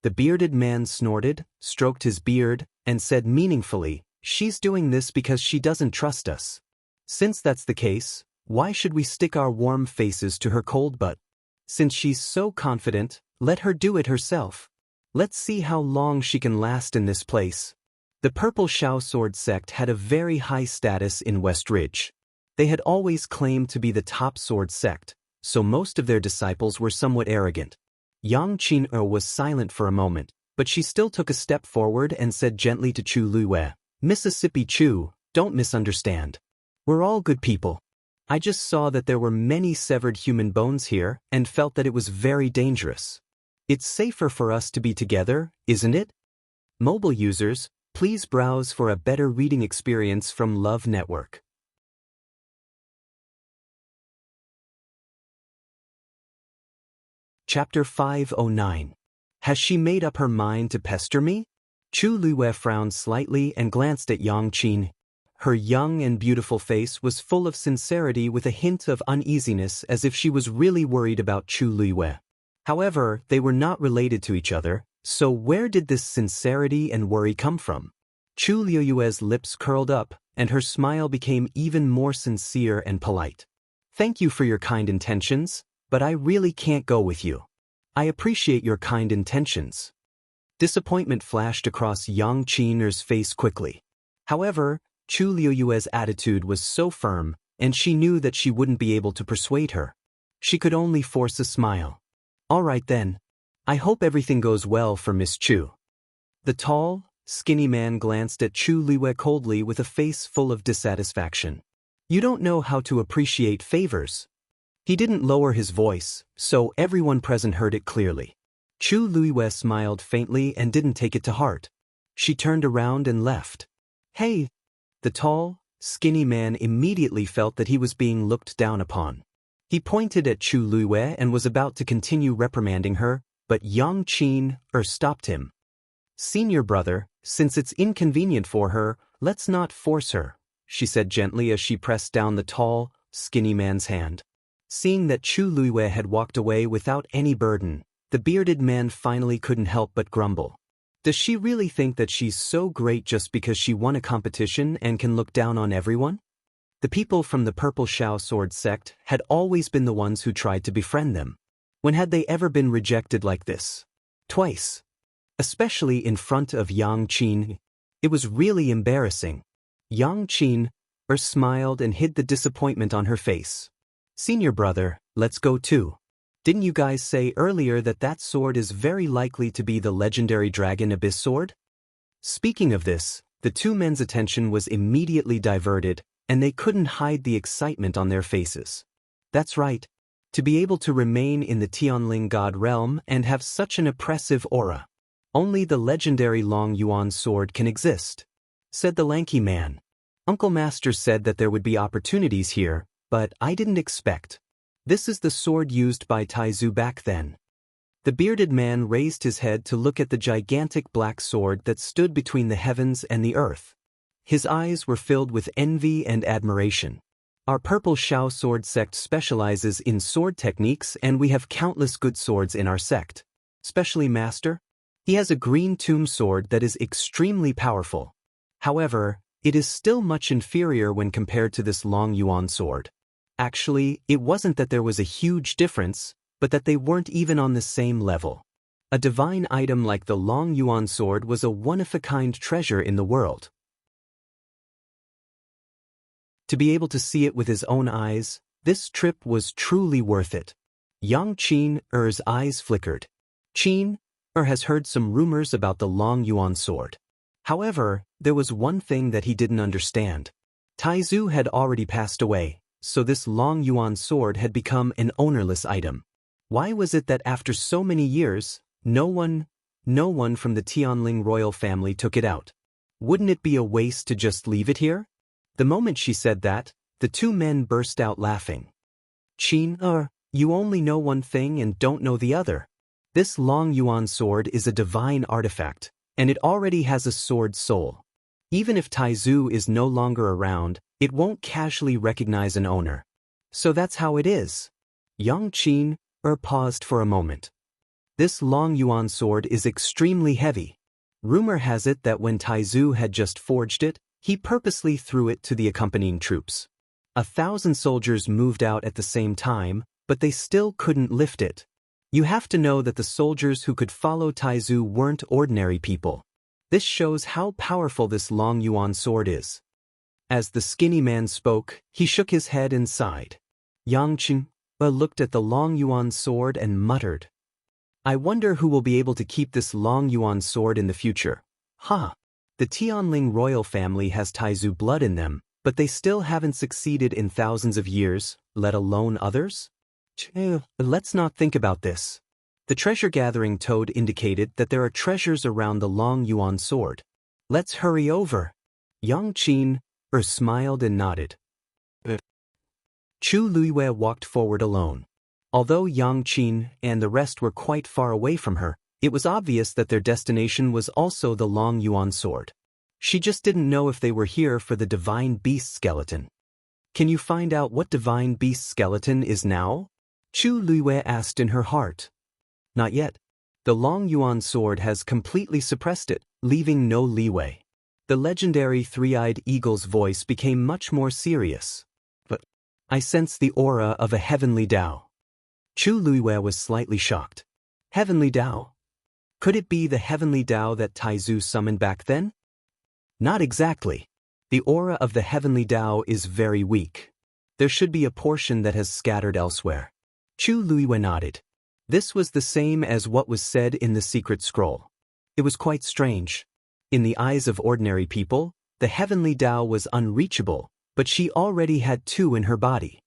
The bearded man snorted, stroked his beard, and said meaningfully, "She's doing this because she doesn't trust us. Since that's the case, why should we stick our warm faces to her cold butt? Since she's so confident, let her do it herself. Let's see how long she can last in this place." The Purple Shao Sword sect had a very high status in West Ridge. They had always claimed to be the top sword sect, so most of their disciples were somewhat arrogant. Yang Qin was silent for a moment, but she still took a step forward and said gently to Chu Luiyue, "Mississippi Chu, don't misunderstand. We're all good people. I just saw that there were many severed human bones here and felt that it was very dangerous. It's safer for us to be together, isn't it?" Mobile users, please browse for a better reading experience from Love Network. Chapter 509. Has she made up her mind to pester me? Chu Luiyue frowned slightly and glanced at Yang Qin. Her young and beautiful face was full of sincerity with a hint of uneasiness as if she was really worried about Chu Luiyue. However, they were not related to each other, so where did this sincerity and worry come from? Chu Luiyue's lips curled up, and her smile became even more sincere and polite. "Thank you for your kind intentions, but I really can't go with you. I appreciate your kind intentions." Disappointment flashed across Yang Qin's face quickly. However, Chu Luiyue's attitude was so firm, and she knew that she wouldn't be able to persuade her. She could only force a smile. "All right then. I hope everything goes well for Miss Chu." The tall, skinny man glanced at Chu Luiyue coldly with a face full of dissatisfaction. "You don't know how to appreciate favors." He didn't lower his voice, so everyone present heard it clearly. Chu Luiyue smiled faintly and didn't take it to heart. She turned around and left. Hey! The tall, skinny man immediately felt that he was being looked down upon. He pointed at Chu Luiyue and was about to continue reprimanding her, but Yang Qin stopped him. Senior brother, since it's inconvenient for her, let's not force her, she said gently as she pressed down the tall, skinny man's hand. Seeing that Chu Luiyue had walked away without any burden, the bearded man finally couldn't help but grumble. Does she really think that she's so great just because she won a competition and can look down on everyone? The people from the Purple Shao Sword sect had always been the ones who tried to befriend them. When had they ever been rejected like this? Twice. Especially in front of Yang Qin. It was really embarrassing. Yang Qin smiled and hid the disappointment on her face. Senior brother, let's go too. Didn't you guys say earlier that that sword is very likely to be the legendary Dragon Abyss sword? Speaking of this, the two men's attention was immediately diverted, and they couldn't hide the excitement on their faces. That's right. To be able to remain in the Tianling God realm and have such an oppressive aura. Only the legendary Long Yuan sword can exist, said the lanky man. Uncle Master said that there would be opportunities here, but I didn't expect. This is the sword used by Taizu back then. The bearded man raised his head to look at the gigantic black sword that stood between the heavens and the earth. His eyes were filled with envy and admiration. Our Purple Shao Sword sect specializes in sword techniques, and we have countless good swords in our sect. Especially Master. He has a green tomb sword that is extremely powerful. However, it is still much inferior when compared to this Long Yuan sword. Actually, it wasn't that there was a huge difference, but that they weren't even on the same level. A divine item like the Long Yuan sword was a one-of-a-kind treasure in the world. To be able to see it with his own eyes, this trip was truly worth it. Yang Qin's eyes flickered. Qin has heard some rumors about the Long Yuan sword. However, there was one thing that he didn't understand. Taizu had already passed away, so this Long Yuan sword had become an ownerless item. Why was it that after so many years, no one from the Tianling royal family took it out? Wouldn't it be a waste to just leave it here? The moment she said that, the two men burst out laughing. Qin, you only know one thing and don't know the other. This Long Yuan sword is a divine artifact, and it already has a sword soul. Even if Taizu is no longer around, it won't casually recognize an owner. So that's how it is. Yang Qin paused for a moment. This Long Yuan sword is extremely heavy. Rumor has it that when Taizu had just forged it, he purposely threw it to the accompanying troops. 1,000 soldiers moved out at the same time, but they still couldn't lift it. You have to know that the soldiers who could follow Taizu weren't ordinary people. This shows how powerful this Long Yuan sword is. As the skinny man spoke, he shook his head and sighed. Yang Qin looked at the Long Yuan sword and muttered, I wonder who will be able to keep this Long Yuan sword in the future. The Tianling royal family has Taizu blood in them, but they still haven't succeeded in thousands of years, let alone others? Let's not think about this. The treasure-gathering toad indicated that there are treasures around the Long Yuan sword. Let's hurry over. Yang Qin smiled and nodded. Chu Luiyue walked forward alone. Although Yang Qin and the rest were quite far away from her, it was obvious that their destination was also the Long Yuan sword. She just didn't know if they were here for the Divine Beast skeleton. Can you find out what Divine Beast skeleton is now? Chu Luiyue asked in her heart. Not yet. The Long Yuan sword has completely suppressed it, leaving no leeway. The legendary three-eyed eagle's voice became much more serious. But I sense the aura of a heavenly Dao. Chu Luiyue was slightly shocked. Heavenly Dao? Could it be the heavenly Dao that Taizu summoned back then? Not exactly. The aura of the heavenly Dao is very weak. There should be a portion that has scattered elsewhere. Chu Luiyue nodded. This was the same as what was said in the secret scroll. It was quite strange. In the eyes of ordinary people, the heavenly Dao was unreachable, but she already had two in her body.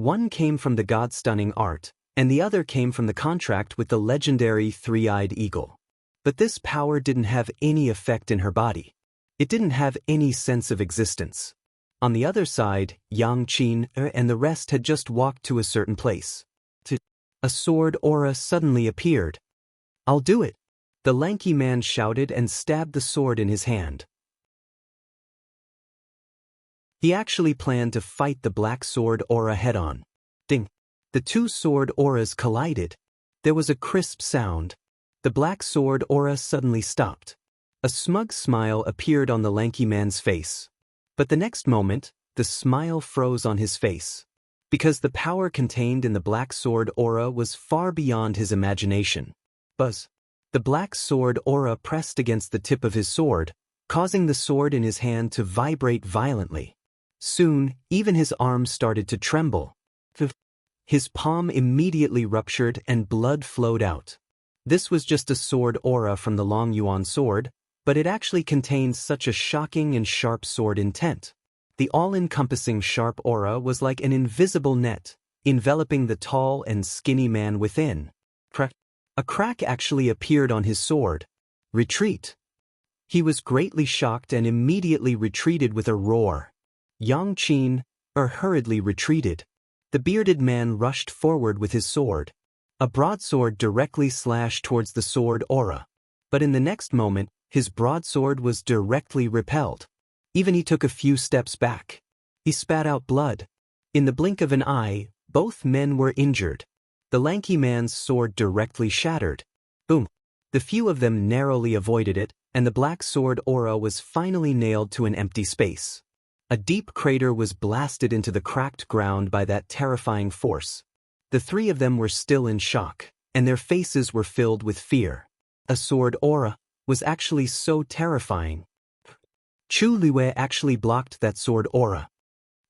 One came from the god-stunning art, and the other came from the contract with the legendary three-eyed eagle. But this power didn't have any effect in her body. It didn't have any sense of existence. On the other side, Yang Qin and the rest had just walked to a certain place. A sword aura suddenly appeared. "I'll do it!" The lanky man shouted and stabbed the sword in his hand. He actually planned to fight the black sword aura head-on. Ding! The two sword auras collided. There was a crisp sound. The black sword aura suddenly stopped. A smug smile appeared on the lanky man's face. But the next moment, the smile froze on his face. Because the power contained in the black sword aura was far beyond his imagination. Buzz! The black sword aura pressed against the tip of his sword, causing the sword in his hand to vibrate violently. Soon, even his arms started to tremble. His palm immediately ruptured and blood flowed out. This was just a sword aura from the Long Yuan sword, but it actually contained such a shocking and sharp sword intent. The all-encompassing sharp aura was like an invisible net, enveloping the tall and skinny man within. A crack actually appeared on his sword. Retreat! He was greatly shocked and immediately retreated with a roar. Yang Qin hurriedly retreated. The bearded man rushed forward with his sword. A broadsword directly slashed towards the sword aura. But in the next moment, his broadsword was directly repelled. Even he took a few steps back. He spat out blood. In the blink of an eye, both men were injured. The lanky man's sword directly shattered. Boom! The few of them narrowly avoided it, and the black sword aura was finally nailed to an empty space. A deep crater was blasted into the cracked ground by that terrifying force. The three of them were still in shock, and their faces were filled with fear. A sword aura was actually so terrifying. Chu Liwei actually blocked that sword aura.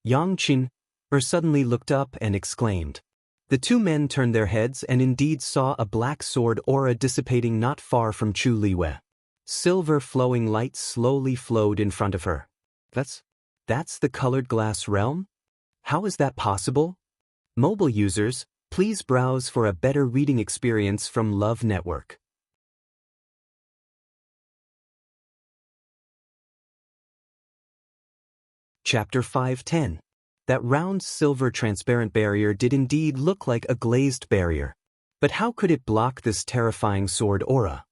Yang Qin suddenly looked up and exclaimed. The two men turned their heads and indeed saw a black sword aura dissipating not far from Chu Liwei. Silver flowing light slowly flowed in front of her. That's the colored glass realm? How is that possible? Mobile users, please browse for a better reading experience from Love Network. Chapter 510. That round silver transparent barrier did indeed look like a glazed barrier. But how could it block this terrifying sword aura?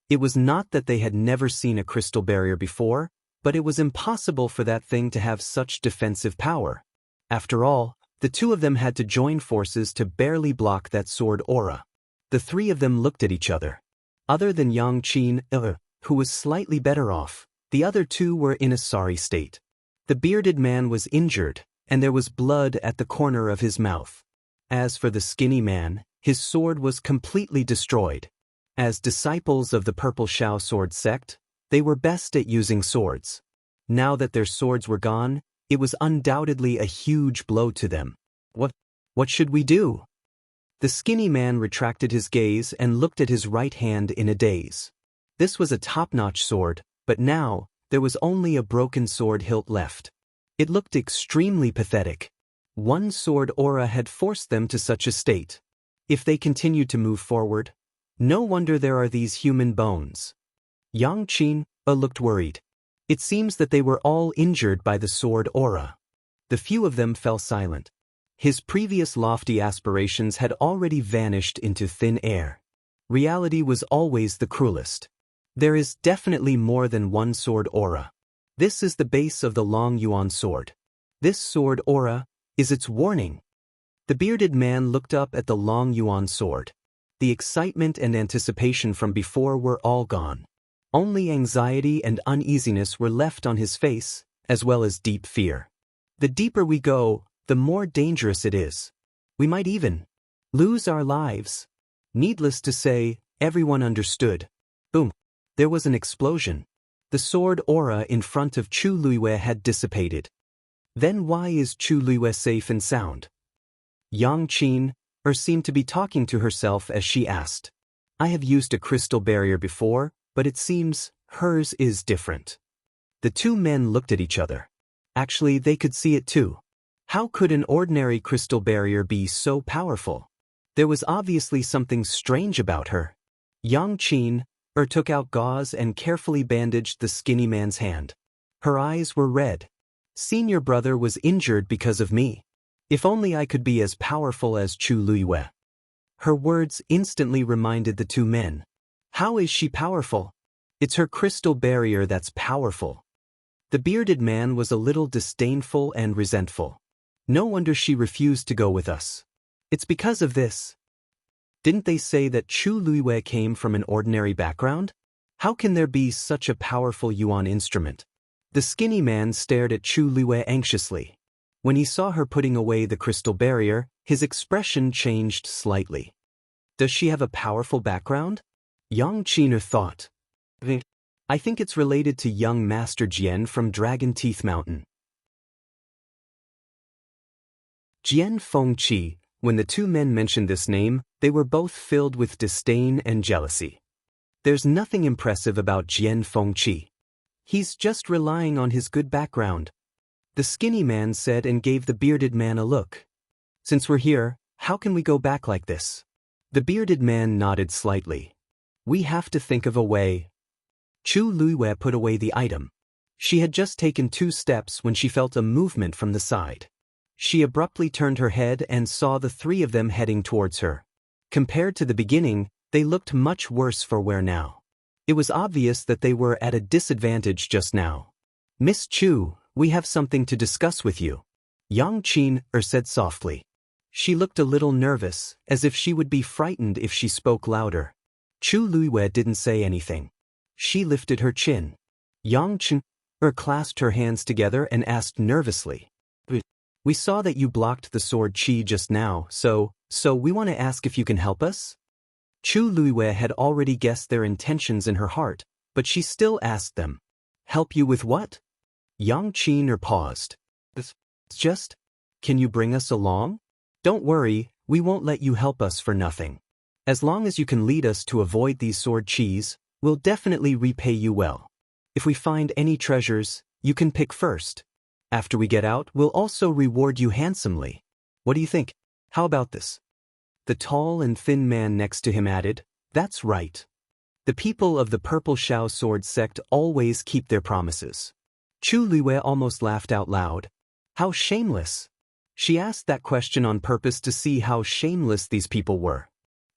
It was not that they had never seen a crystal barrier before, but it was impossible for that thing to have such defensive power. After all, the two of them had to join forces to barely block that sword aura. The three of them looked at each other. Other than Yang Qin, who was slightly better off, the other two were in a sorry state. The bearded man was injured, and there was blood at the corner of his mouth. As for the skinny man, his sword was completely destroyed. As disciples of the Purple Shao sword sect, they were best at using swords. Now that their swords were gone, it was undoubtedly a huge blow to them. What should we do? The skinny man retracted his gaze and looked at his right hand in a daze. This was a top-notch sword, but now, there was only a broken sword hilt left. It looked extremely pathetic. One sword aura had forced them to such a state. If they continued to move forward, no wonder there are these human bones. Yang Qin looked worried. It seems that they were all injured by the sword aura. The few of them fell silent. His previous lofty aspirations had already vanished into thin air. Reality was always the cruelest. There is definitely more than one sword aura. This is the base of the Long Yuan sword. This sword aura is its warning. The bearded man looked up at the Long Yuan sword. The excitement and anticipation from before were all gone. Only anxiety and uneasiness were left on his face, as well as deep fear. The deeper we go, the more dangerous it is. We might even lose our lives. Needless to say, everyone understood. Boom. There was an explosion. The sword aura in front of Chu Liwei had dissipated. Then why is Chu Liwei safe and sound? Yang Qin seemed to be talking to herself as she asked. I have used a crystal barrier before, but it seems hers is different. The two men looked at each other. Actually, they could see it too. How could an ordinary crystal barrier be so powerful? There was obviously something strange about her. Yang Qin took out gauze and carefully bandaged the skinny man's hand. Her eyes were red. Senior brother was injured because of me. If only I could be as powerful as Chu Luiyue. Her words instantly reminded the two men. How is she powerful? It's her crystal barrier that's powerful. The bearded man was a little disdainful and resentful. No wonder she refused to go with us. It's because of this. Didn't they say that Chu Luiyue came from an ordinary background? How can there be such a powerful yuan instrument? The skinny man stared at Chu Luiyue anxiously. When he saw her putting away the crystal barrier, his expression changed slightly. Does she have a powerful background? Yang Qin thought. I think it's related to young Master Jian from Dragon Teeth Mountain. Jian Fengqi. When the two men mentioned this name, they were both filled with disdain and jealousy. There's nothing impressive about Jian Fengqi. He's just relying on his good background. The skinny man said and gave the bearded man a look. Since we're here, how can we go back like this? The bearded man nodded slightly. We have to think of a way. Chu Luiyue put away the item. She had just taken 2 steps when she felt a movement from the side. She abruptly turned her head and saw the 3 of them heading towards her. Compared to the beginning, they looked much worse for wear now. It was obvious that they were at a disadvantage just now. Miss Chu, we have something to discuss with you. Yang Qin said softly. She looked a little nervous, as if she would be frightened if she spoke louder. Chu Luiyue didn't say anything. She lifted her chin. Yang Qin clasped her hands together and asked nervously. We saw that you blocked the sword qi just now, so we want to ask if you can help us? Chu Luiyue had already guessed their intentions in her heart, but she still asked them. Help you with what? Yang Qin paused. Just, can you bring us along? Don't worry, we won't let you help us for nothing. As long as you can lead us to avoid these sword qis, we'll definitely repay you well. If we find any treasures, you can pick first. After we get out, we'll also reward you handsomely. What do you think? How about this? The tall and thin man next to him added, That's right. The people of the Purple Shao Sword sect always keep their promises. Chu Luiyue almost laughed out loud. How shameless. She asked that question on purpose to see how shameless these people were.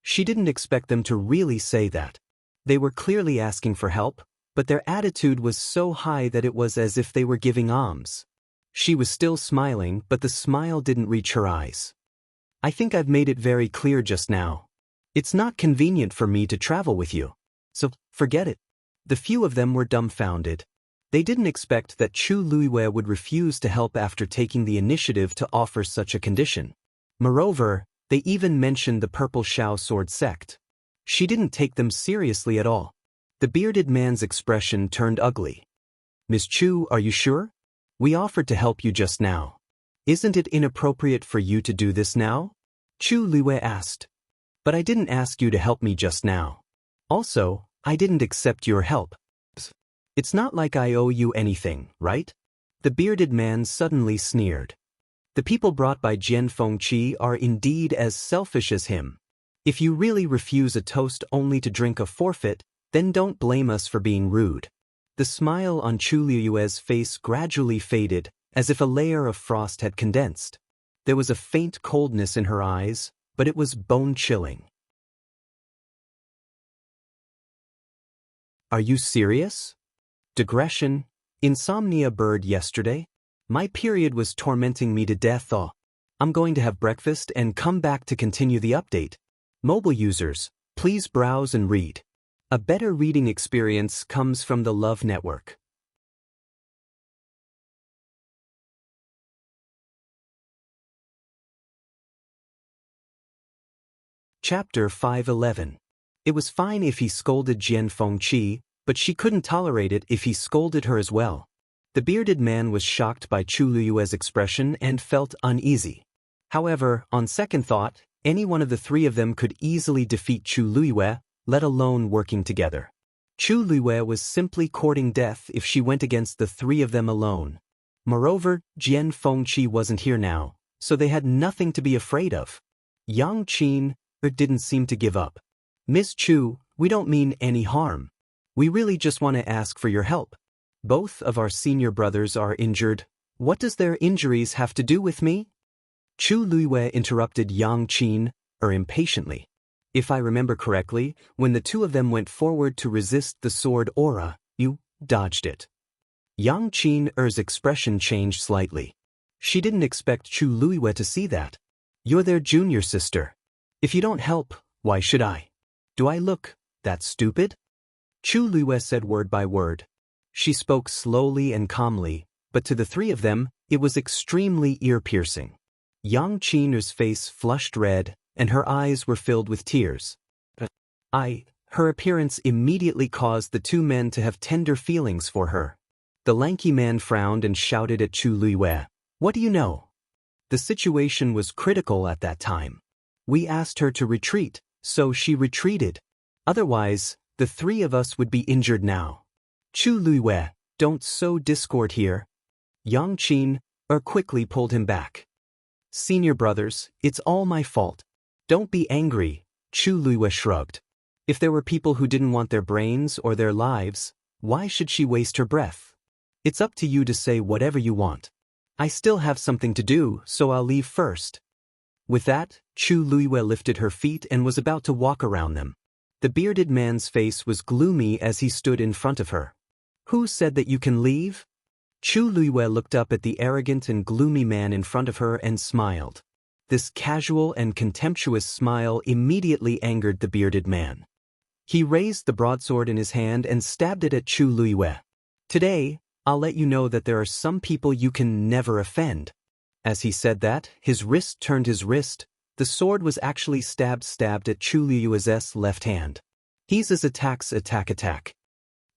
She didn't expect them to really say that. They were clearly asking for help, but their attitude was so high that it was as if they were giving alms. She was still smiling, but the smile didn't reach her eyes. I think I've made it very clear just now. It's not convenient for me to travel with you. So, forget it. The few of them were dumbfounded. They didn't expect that Chu Luiyue would refuse to help after taking the initiative to offer such a condition. Moreover, they even mentioned the Purple Shao Sword sect. She didn't take them seriously at all. The bearded man's expression turned ugly. Miss Chu, are you sure? We offered to help you just now. Isn't it inappropriate for you to do this now? Chu Luiyue asked. But I didn't ask you to help me just now. Also, I didn't accept your help. It's not like I owe you anything, right? The bearded man suddenly sneered. The people brought by Jian Fengqi are indeed as selfish as him. If you really refuse a toast only to drink a forfeit, then don't blame us for being rude. The smile on Chu Luiyue's face gradually faded, as if a layer of frost had condensed. There was a faint coldness in her eyes, but it was bone-chilling. Are you serious? Digression. Insomnia bird yesterday. My period was tormenting me to death. I'm going to have breakfast and come back to continue the update. Mobile users, please browse and read. A better reading experience comes from the Love Network. Chapter 511. It was fine if he scolded Jian Fengqi, but she couldn't tolerate it if he scolded her as well. The bearded man was shocked by Chu Luiyue's expression and felt uneasy. However, on second thought, any one of the 3 of them could easily defeat Chu Luiyue, let alone working together. Chu Luiyue was simply courting death if she went against the 3 of them alone. Moreover, Jian Fengqi wasn't here now, so they had nothing to be afraid of. Yang Qin didn't seem to give up. Miss Chu, we don't mean any harm. We really just want to ask for your help. Both of our senior brothers are injured. What does their injuries have to do with me? Chu Luiwei interrupted Yang Qin impatiently. If I remember correctly, when the two of them went forward to resist the sword aura, you dodged it. Yang Qin's expression changed slightly. She didn't expect Chu Luiwei to see that. You're their junior sister. If you don't help, why should I? Do I look that stupid? Chu Luiwei said word by word. She spoke slowly and calmly, but to the three of them, it was extremely ear-piercing. Yang Qin's face flushed red, and her eyes were filled with tears. Her appearance immediately caused the two men to have tender feelings for her. The lanky man frowned and shouted at Chu Luiwei, "What do you know?" The situation was critical at that time. We asked her to retreat, so she retreated. Otherwise, the three of us would be injured now. Chu Luiwei, don't sow discord here. Yang Qin quickly pulled him back. Senior brothers, it's all my fault. Don't be angry, Chu Luiwei shrugged. If there were people who didn't want their brains or their lives, why should she waste her breath? It's up to you to say whatever you want. I still have something to do, so I'll leave first. With that, Chu Luiwei lifted her feet and was about to walk around them. The bearded man's face was gloomy as he stood in front of her. Who said that you can leave? Chu Luiwei looked up at the arrogant and gloomy man in front of her and smiled. This casual and contemptuous smile immediately angered the bearded man. He raised the broadsword in his hand and stabbed it at Chu Luiwei. Today, I'll let you know that there are some people you can never offend. As he said that, his wrist turned his wrist. The sword was actually stabbed at Chu Luiwei's left hand. He's his attack.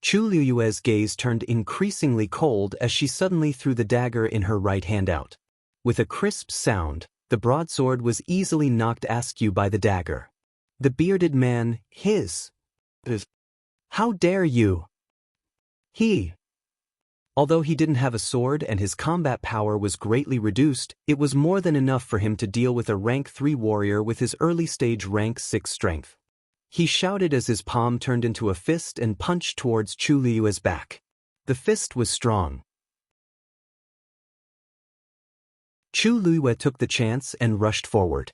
Chu Luiwei's gaze turned increasingly cold as she suddenly threw the dagger in her right hand out. With a crisp sound, the broadsword was easily knocked askew by the dagger. The bearded man, How dare you? Although he didn't have a sword and his combat power was greatly reduced, it was more than enough for him to deal with a rank 3 warrior with his early-stage rank 6 strength. He shouted as his palm turned into a fist and punched towards Chu Luiwei's back. The fist was strong. Chu Luiwei took the chance and rushed forward.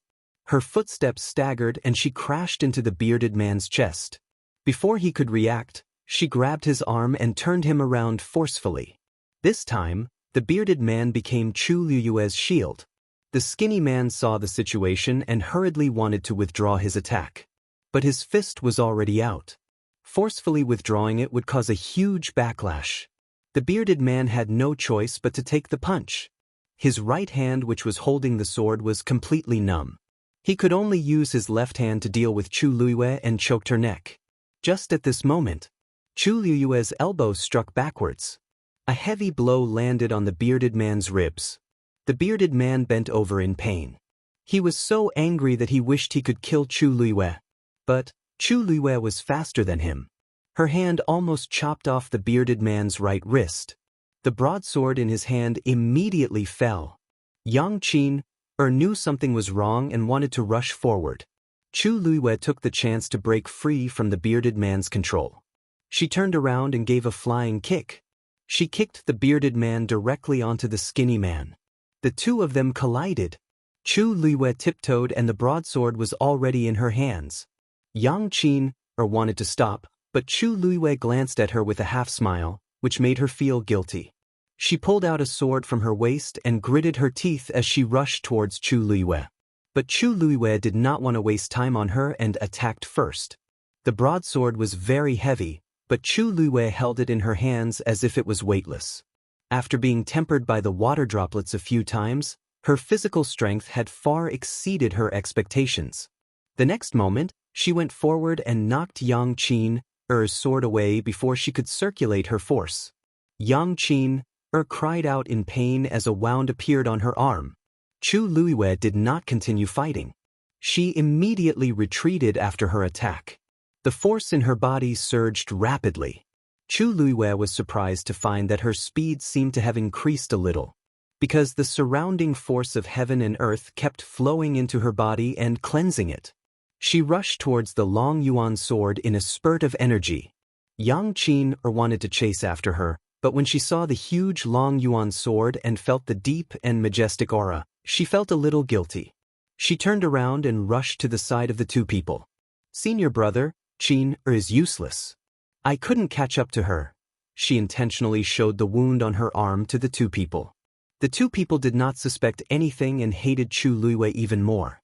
Her footsteps staggered and she crashed into the bearded man's chest. Before he could react, she grabbed his arm and turned him around forcefully. This time, the bearded man became Chu Luiwei's shield. The skinny man saw the situation and hurriedly wanted to withdraw his attack. But his fist was already out. Forcefully withdrawing it would cause a huge backlash. The bearded man had no choice but to take the punch. His right hand, which was holding the sword, was completely numb. He could only use his left hand to deal with Chu Luiwei and choked her neck. Just at this moment, Chu Luiwei's elbow struck backwards. A heavy blow landed on the bearded man's ribs. The bearded man bent over in pain. He was so angry that he wished he could kill Chu Luiwei. But Chu Luiwei was faster than him. Her hand almost chopped off the bearded man's right wrist. The broadsword in his hand immediately fell. Yang Qin knew something was wrong and wanted to rush forward. Chu Luiwei took the chance to break free from the bearded man's control. She turned around and gave a flying kick. She kicked the bearded man directly onto the skinny man. The two of them collided. Chu Luiwei tiptoed and the broadsword was already in her hands. Yang Qin wanted to stop, but Chu Luiwei glanced at her with a half-smile, which made her feel guilty. She pulled out a sword from her waist and gritted her teeth as she rushed towards Chu Luiwei. But Chu Luiwei did not want to waste time on her and attacked first. The broadsword was very heavy, but Chu Luiwei held it in her hands as if it was weightless. After being tempered by the water droplets a few times, her physical strength had far exceeded her expectations. The next moment, she went forward and knocked Yang Qin's sword away before she could circulate her force. Yang Qin cried out in pain as a wound appeared on her arm. Chu Luiwei did not continue fighting. She immediately retreated after her attack. The force in her body surged rapidly. Chu Luiwei was surprised to find that her speed seemed to have increased a little, because the surrounding force of heaven and earth kept flowing into her body and cleansing it. She rushed towards the long yuan sword in a spurt of energy. Yang Qin wanted to chase after her, but when she saw the huge long yuan sword and felt the deep and majestic aura, she felt a little guilty. She turned around and rushed to the side of the two people. Senior brother, Qin is useless. I couldn't catch up to her. She intentionally showed the wound on her arm to the two people. The two people did not suspect anything and hated Chu Luiwei even more.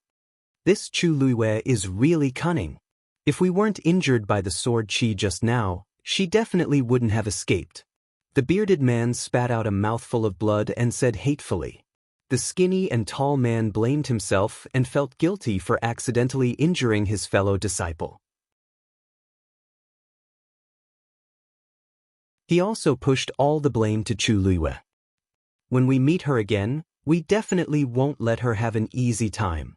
This Chu Luiwei is really cunning. If we weren't injured by the sword chi just now, she definitely wouldn't have escaped. The bearded man spat out a mouthful of blood and said hatefully. The skinny and tall man blamed himself and felt guilty for accidentally injuring his fellow disciple. He also pushed all the blame to Chu Luiwei. When we meet her again, we definitely won't let her have an easy time.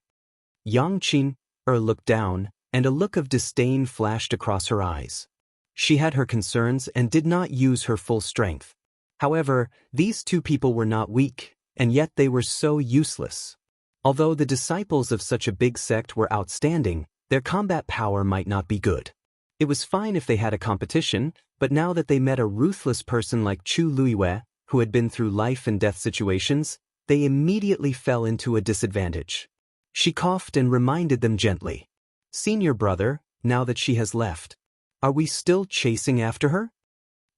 Yang Qin looked down, and a look of disdain flashed across her eyes. She had her concerns and did not use her full strength. However, these two people were not weak, and yet they were so useless. Although the disciples of such a big sect were outstanding, their combat power might not be good. It was fine if they had a competition, but now that they met a ruthless person like Chu Luiwei, who had been through life and death situations, they immediately fell into a disadvantage. She coughed and reminded them gently. Senior brother, now that she has left, are we still chasing after her?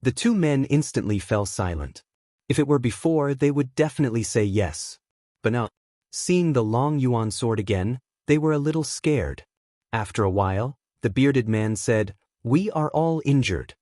The two men instantly fell silent. If it were before, they would definitely say yes. But now, seeing the long yuan sword again, they were a little scared. After a while, the bearded man said, "We are all injured.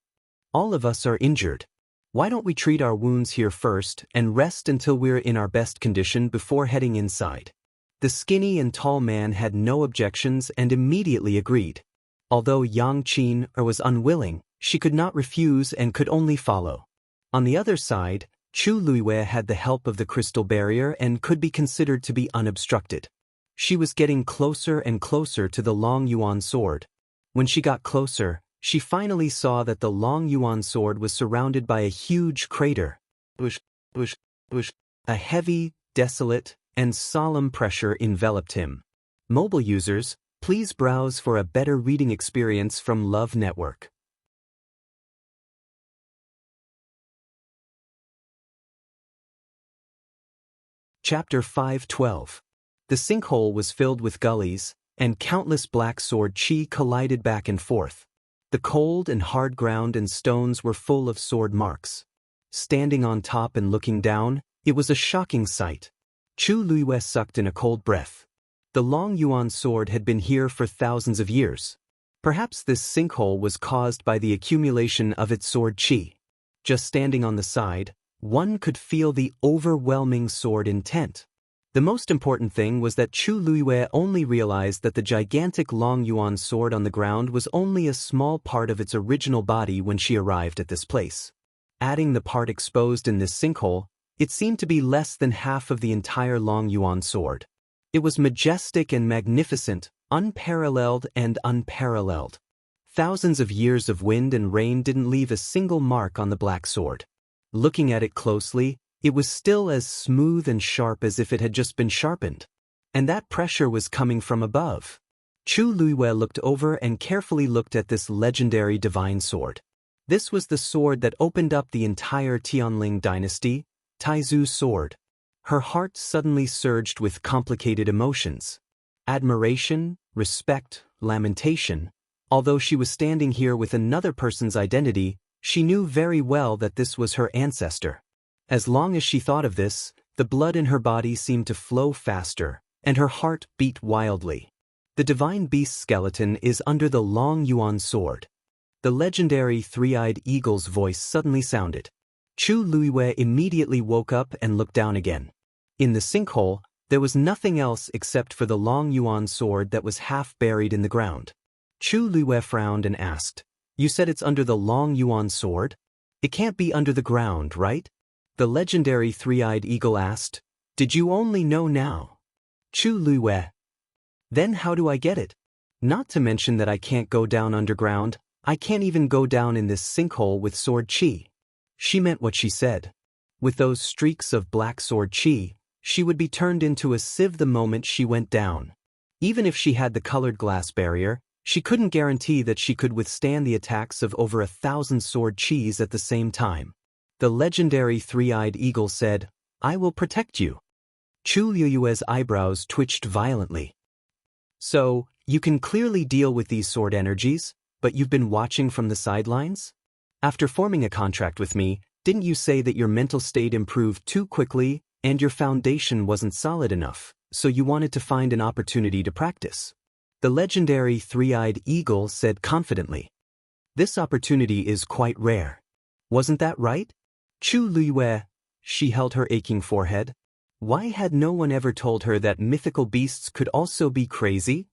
All of us are injured. Why don't we treat our wounds here first and rest until we're in our best condition before heading inside?" The skinny and tall man had no objections and immediately agreed. Although Yang Qin was unwilling, she could not refuse and could only follow. On the other side, Chu Luiwei had the help of the crystal barrier and could be considered to be unobstructed. She was getting closer and closer to the long yuan sword. When she got closer, she finally saw that the long yuan sword was surrounded by a huge crater. A heavy, desolate, and solemn pressure enveloped him. Mobile users, please browse for a better reading experience from Love Network. Chapter 5:12. The sinkhole was filled with gullies, and countless black sword chi collided back and forth. The cold and hard ground and stones were full of sword marks. Standing on top and looking down, it was a shocking sight. Chu Luiwei sucked in a cold breath. The long yuan sword had been here for thousands of years. Perhaps this sinkhole was caused by the accumulation of its sword chi. Just standing on the side, one could feel the overwhelming sword intent. The most important thing was that Chu Luiwei only realized that the gigantic long yuan sword on the ground was only a small part of its original body when she arrived at this place. Adding the part exposed in this sinkhole, it seemed to be less than half of the entire long yuan sword. It was majestic and magnificent, unparalleled and unparalleled. Thousands of years of wind and rain didn't leave a single mark on the black sword. Looking at it closely, it was still as smooth and sharp as if it had just been sharpened. And that pressure was coming from above. Chu Luiwei looked over and carefully looked at this legendary divine sword. This was the sword that opened up the entire Tianling dynasty, Taizu's sword. Her heart suddenly surged with complicated emotions. Admiration, respect, lamentation. Although she was standing here with another person's identity, she knew very well that this was her ancestor. As long as she thought of this, the blood in her body seemed to flow faster, and her heart beat wildly. The divine beast skeleton is under the long yuan sword. The legendary three-eyed eagle's voice suddenly sounded. Chu Luiwei immediately woke up and looked down again. In the sinkhole, there was nothing else except for the long yuan sword that was half buried in the ground. Chu Luiwei frowned and asked, "You said it's under the long yuan sword? It can't be under the ground, right?" The legendary three-eyed eagle asked, "Did you only know now?" Chu Luiwei. "Then how do I get it? Not to mention that I can't go down underground, I can't even go down in this sinkhole with sword chi. She meant what she said. With those streaks of black sword chi, she would be turned into a sieve the moment she went down. Even if she had the colored glass barrier, she couldn't guarantee that she could withstand the attacks of over 1,000 sword chis at the same time. The legendary three-eyed eagle said, "I will protect you." Chu Liyue's eyebrows twitched violently. So, you can clearly deal with these sword energies, but you've been watching from the sidelines? After forming a contract with me, didn't you say that your mental state improved too quickly and your foundation wasn't solid enough, so you wanted to find an opportunity to practice? The legendary three-eyed eagle said confidently. This opportunity is quite rare. Wasn't that right? Chu Liyue, she held her aching forehead. Why had no one ever told her that mythical beasts could also be crazy?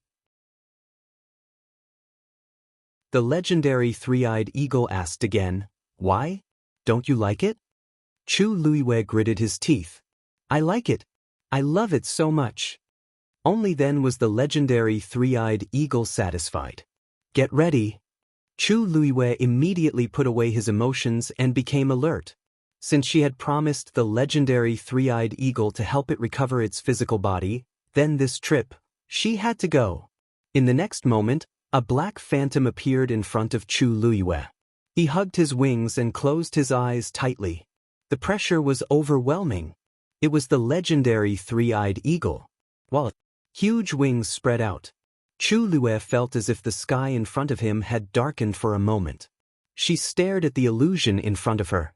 The legendary three-eyed eagle asked again, "Why? Don't you like it?" Chu Liyue gritted his teeth. "I like it. I love it so much." Only then was the legendary three-eyed eagle satisfied. "Get ready." Chu Liyue immediately put away his emotions and became alert. Since she had promised the legendary three-eyed eagle to help it recover its physical body, then this trip, she had to go. In the next moment, a black phantom appeared in front of Chu Liyue. He hugged his wings and closed his eyes tightly. The pressure was overwhelming. It was the legendary three-eyed eagle. While huge wings spread out, Chu Liyue felt as if the sky in front of him had darkened for a moment. She stared at the illusion in front of her.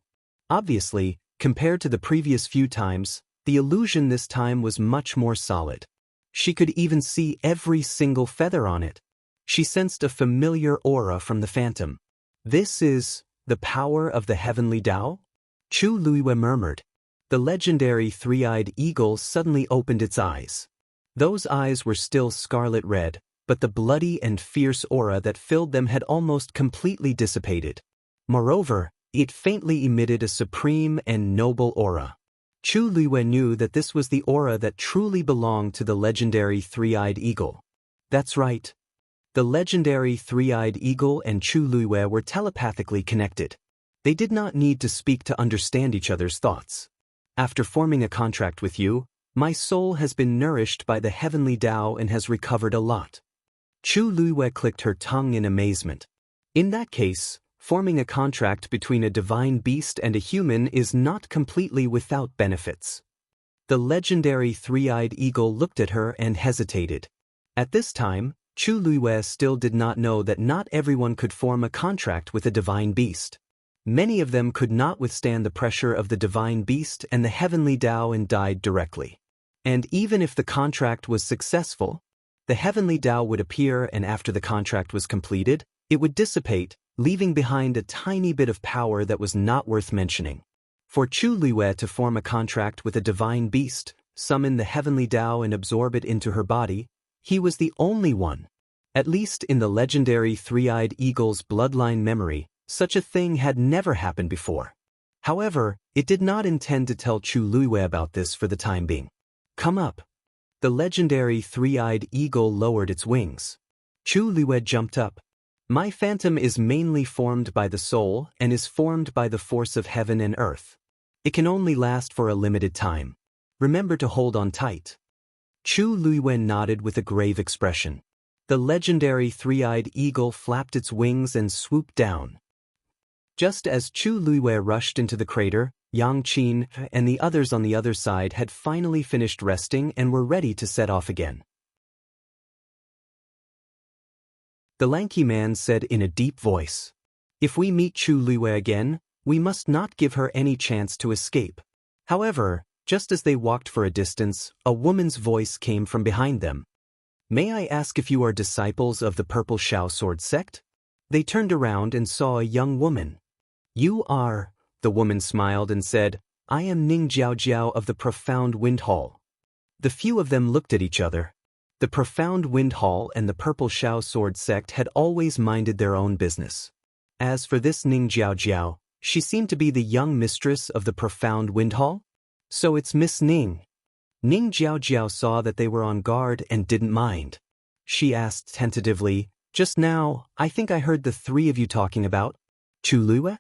Obviously, compared to the previous few times, the illusion this time was much more solid. She could even see every single feather on it. She sensed a familiar aura from the phantom. "This is the power of the heavenly Tao?" Chu Liyue murmured. The legendary three-eyed eagle suddenly opened its eyes. Those eyes were still scarlet red, but the bloody and fierce aura that filled them had almost completely dissipated. Moreover, it faintly emitted a supreme and noble aura. Chu Liyue knew that this was the aura that truly belonged to the legendary three-eyed eagle. That's right. The legendary three-eyed eagle and Chu Liyue were telepathically connected. They did not need to speak to understand each other's thoughts. After forming a contract with you, my soul has been nourished by the heavenly Tao and has recovered a lot. Chu Liyue clicked her tongue in amazement. In that case, forming a contract between a divine beast and a human is not completely without benefits. The legendary three-eyed eagle looked at her and hesitated. At this time, Chu Liyue still did not know that not everyone could form a contract with a divine beast. Many of them could not withstand the pressure of the divine beast and the heavenly Tao and died directly. And even if the contract was successful, the heavenly Tao would appear and after the contract was completed, it would dissipate, leaving behind a tiny bit of power that was not worth mentioning. For Chu Liyue to form a contract with a divine beast, summon the heavenly Tao and absorb it into her body, he was the only one. At least in the legendary three-eyed eagle's bloodline memory, such a thing had never happened before. However, it did not intend to tell Chu Liyue about this for the time being. "Come up." The legendary three-eyed eagle lowered its wings. Chu Liyue jumped up. "My phantom is mainly formed by the soul and is formed by the force of heaven and earth. It can only last for a limited time. Remember to hold on tight." Chu Liyue nodded with a grave expression. The legendary three-eyed eagle flapped its wings and swooped down. Just as Chu Liyue rushed into the crater, Yang Qin and the others on the other side had finally finished resting and were ready to set off again. The lanky man said in a deep voice, "If we meet Chu Liyue again, we must not give her any chance to escape." However, just as they walked for a distance, a woman's voice came from behind them. "May I ask if you are disciples of the Purple Shao Sword sect?" They turned around and saw a young woman. "You are," the woman smiled and said, "I am Ning Jiaojiao of the Profound Wind Hall." The few of them looked at each other. The Profound Wind Hall and the Purple Shao Sword sect had always minded their own business. As for this Ning Jiaojiao, she seemed to be the young mistress of the Profound Wind Hall. "So it's Miss Ning." Ning Jiaojiao saw that they were on guard and didn't mind. She asked tentatively, Just now, I think I heard the three of you talking about Chu Lue?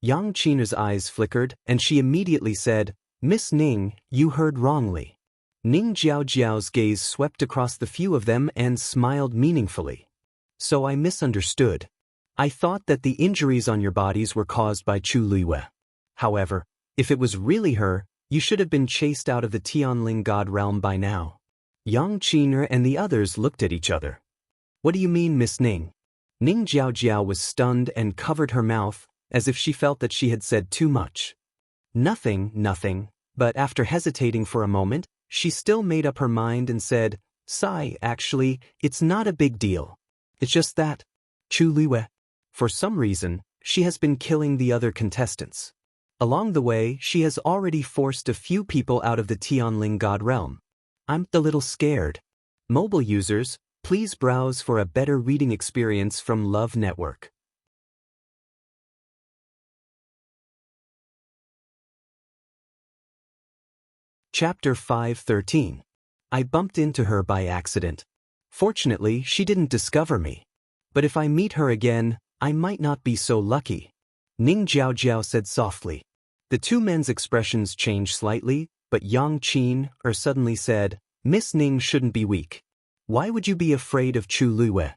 Yang Qina's eyes flickered, and she immediately said, Miss Ning, you heard wrongly. Ning Jiaojiao's gaze swept across the few of them and smiled meaningfully. So I misunderstood. I thought that the injuries on your bodies were caused by Chu Lue. However, if it was really her, you should have been chased out of the Tianling God realm by now. Yang Qina and the others looked at each other. What do you mean, Miss Ning? Ning Jiaojiao was stunned and covered her mouth, as if she felt that she had said too much. Nothing, but after hesitating for a moment, she still made up her mind and said, Sai, actually, it's not a big deal. It's just that Chu Lue, for some reason, she has been killing the other contestants. Along the way, she has already forced a few people out of the Tianling God realm. I'm a little scared. Mobile users, please browse for a better reading experience from Love Network. Chapter 5:13. I bumped into her by accident. Fortunately, she didn't discover me. But if I meet her again, I might not be so lucky. Ning Jiaojiao said softly. The two men's expressions changed slightly, but Yang Qin suddenly said, Miss Ning shouldn't be weak. Why would you be afraid of Chu Lue?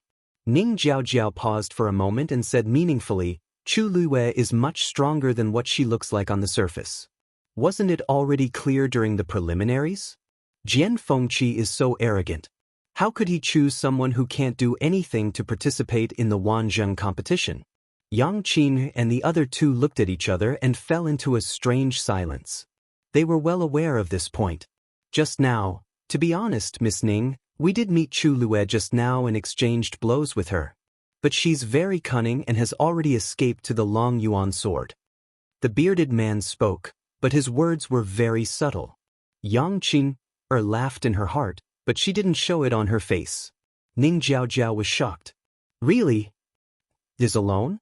Ning Jiaojiao paused for a moment and said meaningfully, Chu Lue is much stronger than what she looks like on the surface. Wasn't it already clear during the preliminaries? Jian Fengqi is so arrogant. How could he choose someone who can't do anything to participate in the Wanzheng competition? Yang Qin and the other two looked at each other and fell into a strange silence. They were well aware of this point. Just now, to be honest, Miss Ning, we did meet Chu Lue just now and exchanged blows with her. But she's very cunning and has already escaped to the Long Yuan sword. The bearded man spoke, but his words were very subtle. Yang Qin laughed in her heart, but she didn't show it on her face. Ning Jiaojiao was shocked. Really? Is alone?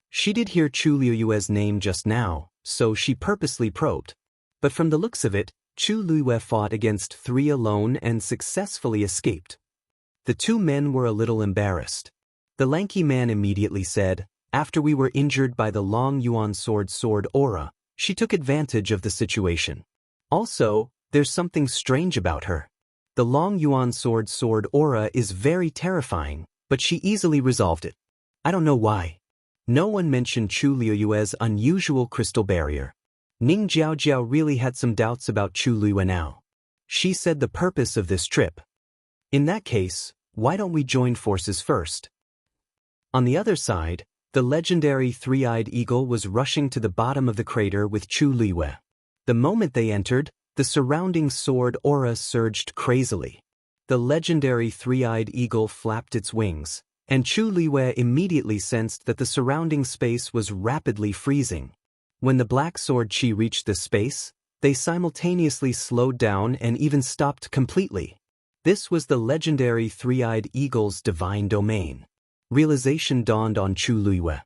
She did hear Chu Lue's name just now, so she purposely probed. But from the looks of it, Chu Lue fought against three alone and successfully escaped. The two men were a little embarrassed. The lanky man immediately said, after we were injured by the Long Yuan sword aura, she took advantage of the situation. Also, there's something strange about her. The Long Yuan sword aura is very terrifying, but she easily resolved it. I don't know why. No one mentioned Chu Lue's unusual crystal barrier. Ning Jiaojiao really had some doubts about Chu Lue now. She said the purpose of this trip. In that case, why don't we join forces first? On the other side, the legendary three-eyed eagle was rushing to the bottom of the crater with Chu Lue. The moment they entered, the surrounding sword aura surged crazily. The legendary three-eyed eagle flapped its wings, and Chu Lue immediately sensed that the surrounding space was rapidly freezing. When the black sword chi reached the space, they simultaneously slowed down and even stopped completely. This was the legendary three-eyed eagle's divine domain. Realization dawned on Chu Lue.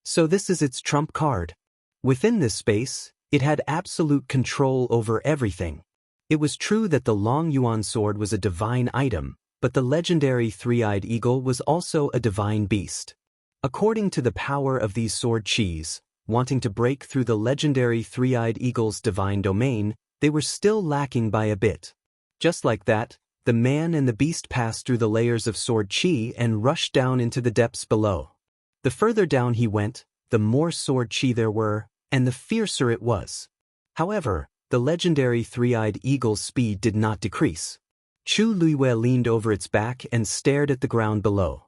So this is its trump card. Within this space, it had absolute control over everything. It was true that the Long Yuan sword was a divine item, but the legendary three-eyed eagle was also a divine beast. According to the power of these sword chis, wanting to break through the legendary three-eyed eagle's divine domain, they were still lacking by a bit. Just like that, the man and the beast passed through the layers of sword chi and rushed down into the depths below. The further down he went, the more sword chi there were, and the fiercer it was. However, the legendary three-eyed eagle's speed did not decrease. Chu Lue leaned over its back and stared at the ground below.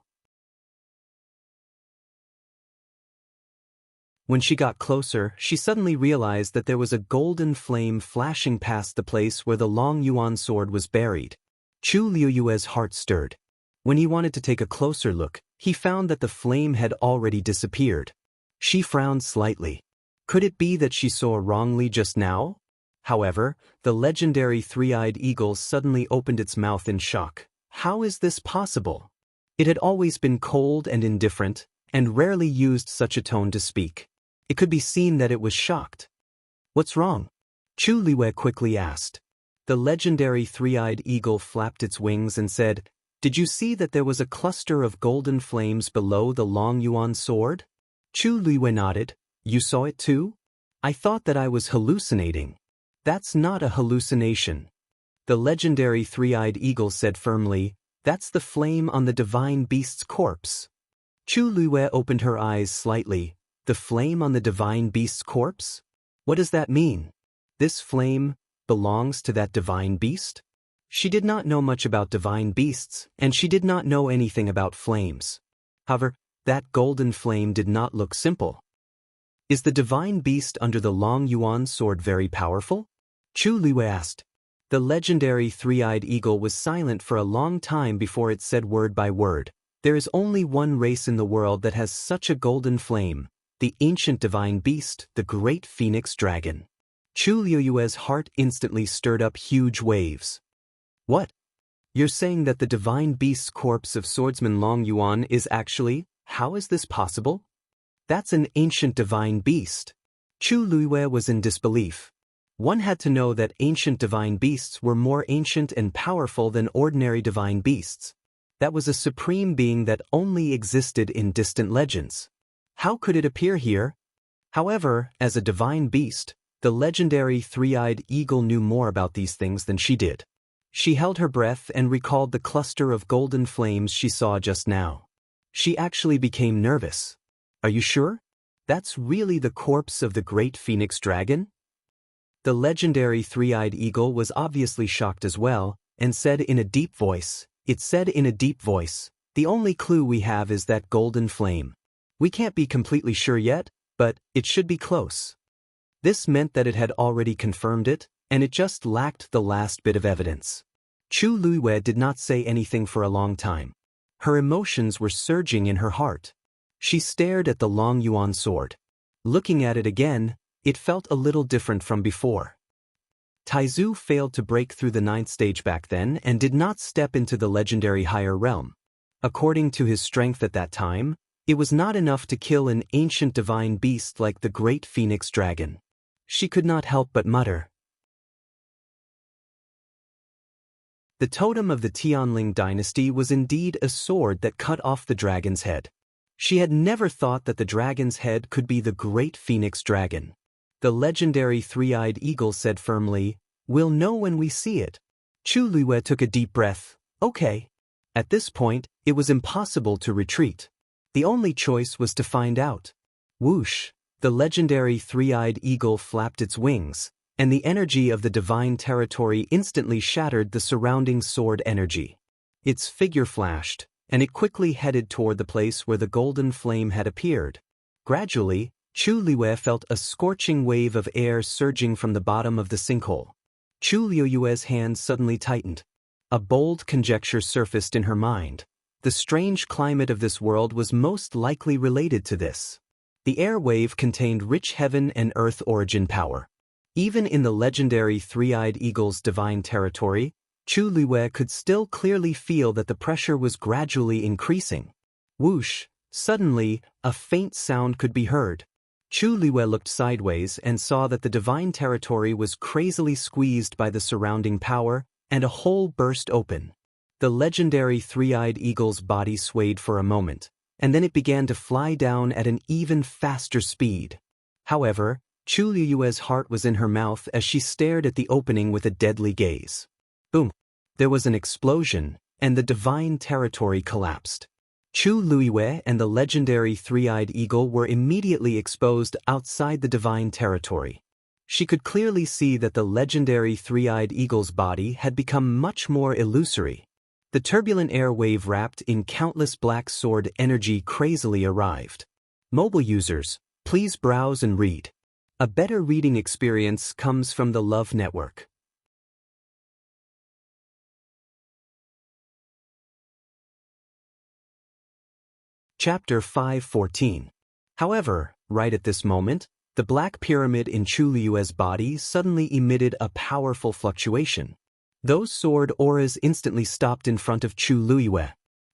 When she got closer, she suddenly realized that there was a golden flame flashing past the place where the Long Yuan sword was buried. Chu Lue's heart stirred. When he wanted to take a closer look, he found that the flame had already disappeared. She frowned slightly. Could it be that she saw wrongly just now? However, the legendary three-eyed eagle suddenly opened its mouth in shock. How is this possible? It had always been cold and indifferent, and rarely used such a tone to speak. It could be seen that it was shocked. What's wrong? Chu Lue quickly asked. The legendary three-eyed eagle flapped its wings and said, Did you see that there was a cluster of golden flames below the Long Yuan sword? Chu Luiyue nodded. You saw it too? I thought that I was hallucinating. That's not a hallucination. The legendary three-eyed eagle said firmly, that's the flame on the divine beast's corpse. Chu Luiyue opened her eyes slightly. The flame on the divine beast's corpse? What does that mean? This flame belongs to that divine beast? She did not know much about divine beasts, and she did not know anything about flames. However, that golden flame did not look simple. Is the divine beast under the Long Yuan sword very powerful? Chu Luiyue asked. The legendary three-eyed eagle was silent for a long time before it said word by word. There is only one race in the world that has such a golden flame, the ancient divine beast, the great phoenix dragon. Chu Luiyue's heart instantly stirred up huge waves. What? You're saying that the divine beast's corpse of swordsman Long Yuan is actually, how is this possible? That's an ancient divine beast. Chu Luiyue was in disbelief. One had to know that ancient divine beasts were more ancient and powerful than ordinary divine beasts. That was a supreme being that only existed in distant legends. How could it appear here? However, as a divine beast, the legendary three-eyed eagle knew more about these things than she did. She held her breath and recalled the cluster of golden flames she saw just now. She actually became nervous. Are you sure? That's really the corpse of the great phoenix dragon? The legendary three-eyed eagle was obviously shocked as well, and said in a deep voice, the only clue we have is that golden flame. We can't be completely sure yet, but it should be close. This meant that it had already confirmed it, and it just lacked the last bit of evidence. Chu Luiyue did not say anything for a long time. Her emotions were surging in her heart. She stared at the Long Yuan sword. Looking at it again, it felt a little different from before. Taizu failed to break through the 9th stage back then and did not step into the legendary higher realm. According to his strength at that time, it was not enough to kill an ancient divine beast like the great phoenix dragon. She could not help but mutter. The totem of the Tianling dynasty was indeed a sword that cut off the dragon's head. She had never thought that the dragon's head could be the great phoenix dragon. The legendary three-eyed eagle said firmly, we'll know when we see it. Chu Luiyue took a deep breath. Okay. At this point, it was impossible to retreat. The only choice was to find out. Whoosh! The legendary three-eyed eagle flapped its wings, and the energy of the divine territory instantly shattered the surrounding sword energy. Its figure flashed, and it quickly headed toward the place where the golden flame had appeared. Gradually, Chu Luiyue felt a scorching wave of air surging from the bottom of the sinkhole. Chu Luiyue's hands suddenly tightened. A bold conjecture surfaced in her mind. The strange climate of this world was most likely related to this. The air wave contained rich heaven and earth origin power. Even in the legendary three-eyed eagle's divine territory, Chu Luiyue could still clearly feel that the pressure was gradually increasing. Whoosh! Suddenly, a faint sound could be heard. Chu Luiyue looked sideways and saw that the divine territory was crazily squeezed by the surrounding power, and a hole burst open. The legendary three-eyed eagle's body swayed for a moment, and then it began to fly down at an even faster speed. However, Chu Luiyue's heart was in her mouth as she stared at the opening with a deadly gaze. Boom! There was an explosion, and the divine territory collapsed. Chu Luiyue and the legendary three-eyed eagle were immediately exposed outside the divine territory. She could clearly see that the legendary three-eyed eagle's body had become much more illusory. The turbulent air wave wrapped in countless black sword energy crazily arrived. Mobile users, please browse and read. A better reading experience comes from the Love Network. Chapter 5:14. However, right at this moment, the black pyramid in Chu Luiyue's body suddenly emitted a powerful fluctuation. Those sword auras instantly stopped in front of Chu Luiyue,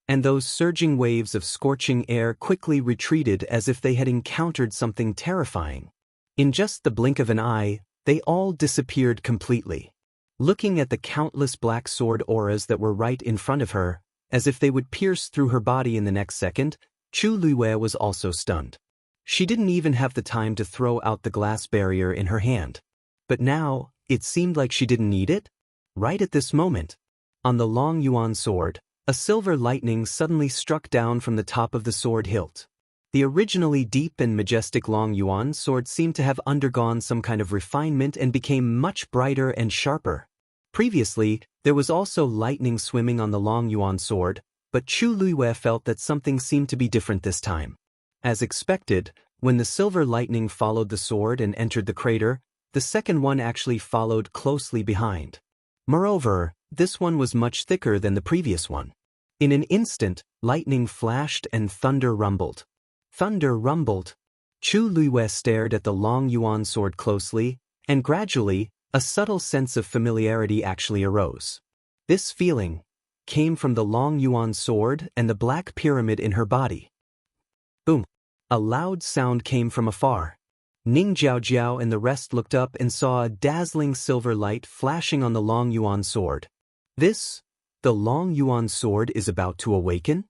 and those surging waves of scorching air quickly retreated as if they had encountered something terrifying. In just the blink of an eye, they all disappeared completely. Looking at the countless black sword auras that were right in front of her, as if they would pierce through her body in the next second. Chu Luiwei was also stunned. She didn't even have the time to throw out the glass barrier in her hand. But now, it seemed like she didn't need it. Right at this moment, on the Long Yuan sword, a silver lightning suddenly struck down from the top of the sword hilt. The originally deep and majestic Long Yuan sword seemed to have undergone some kind of refinement and became much brighter and sharper. Previously, there was also lightning swimming on the Long Yuan sword, but Chu Luiwei felt that something seemed to be different this time. As expected, when the silver lightning followed the sword and entered the crater, the second one actually followed closely behind. Moreover, this one was much thicker than the previous one. In an instant, lightning flashed and thunder rumbled. Thunder rumbled. Chu Luiwei stared at the Long Yuan sword closely, and gradually, a subtle sense of familiarity actually arose. This feeling came from the Long Yuan sword and the black pyramid in her body. Boom! A loud sound came from afar. Ning Jiaojiao and the rest looked up and saw a dazzling silver light flashing on the Long Yuan sword. The Long Yuan sword is about to awaken?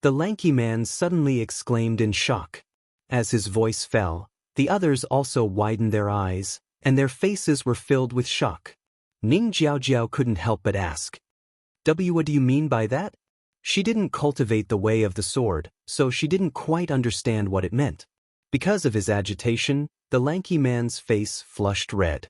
The lanky man suddenly exclaimed in shock. As his voice fell, the others also widened their eyes, and their faces were filled with shock. Ning Jiaojiao couldn't help but ask, What do you mean by that? She didn't cultivate the way of the sword, so she didn't quite understand what it meant. Because of his agitation, the lanky man's face flushed red.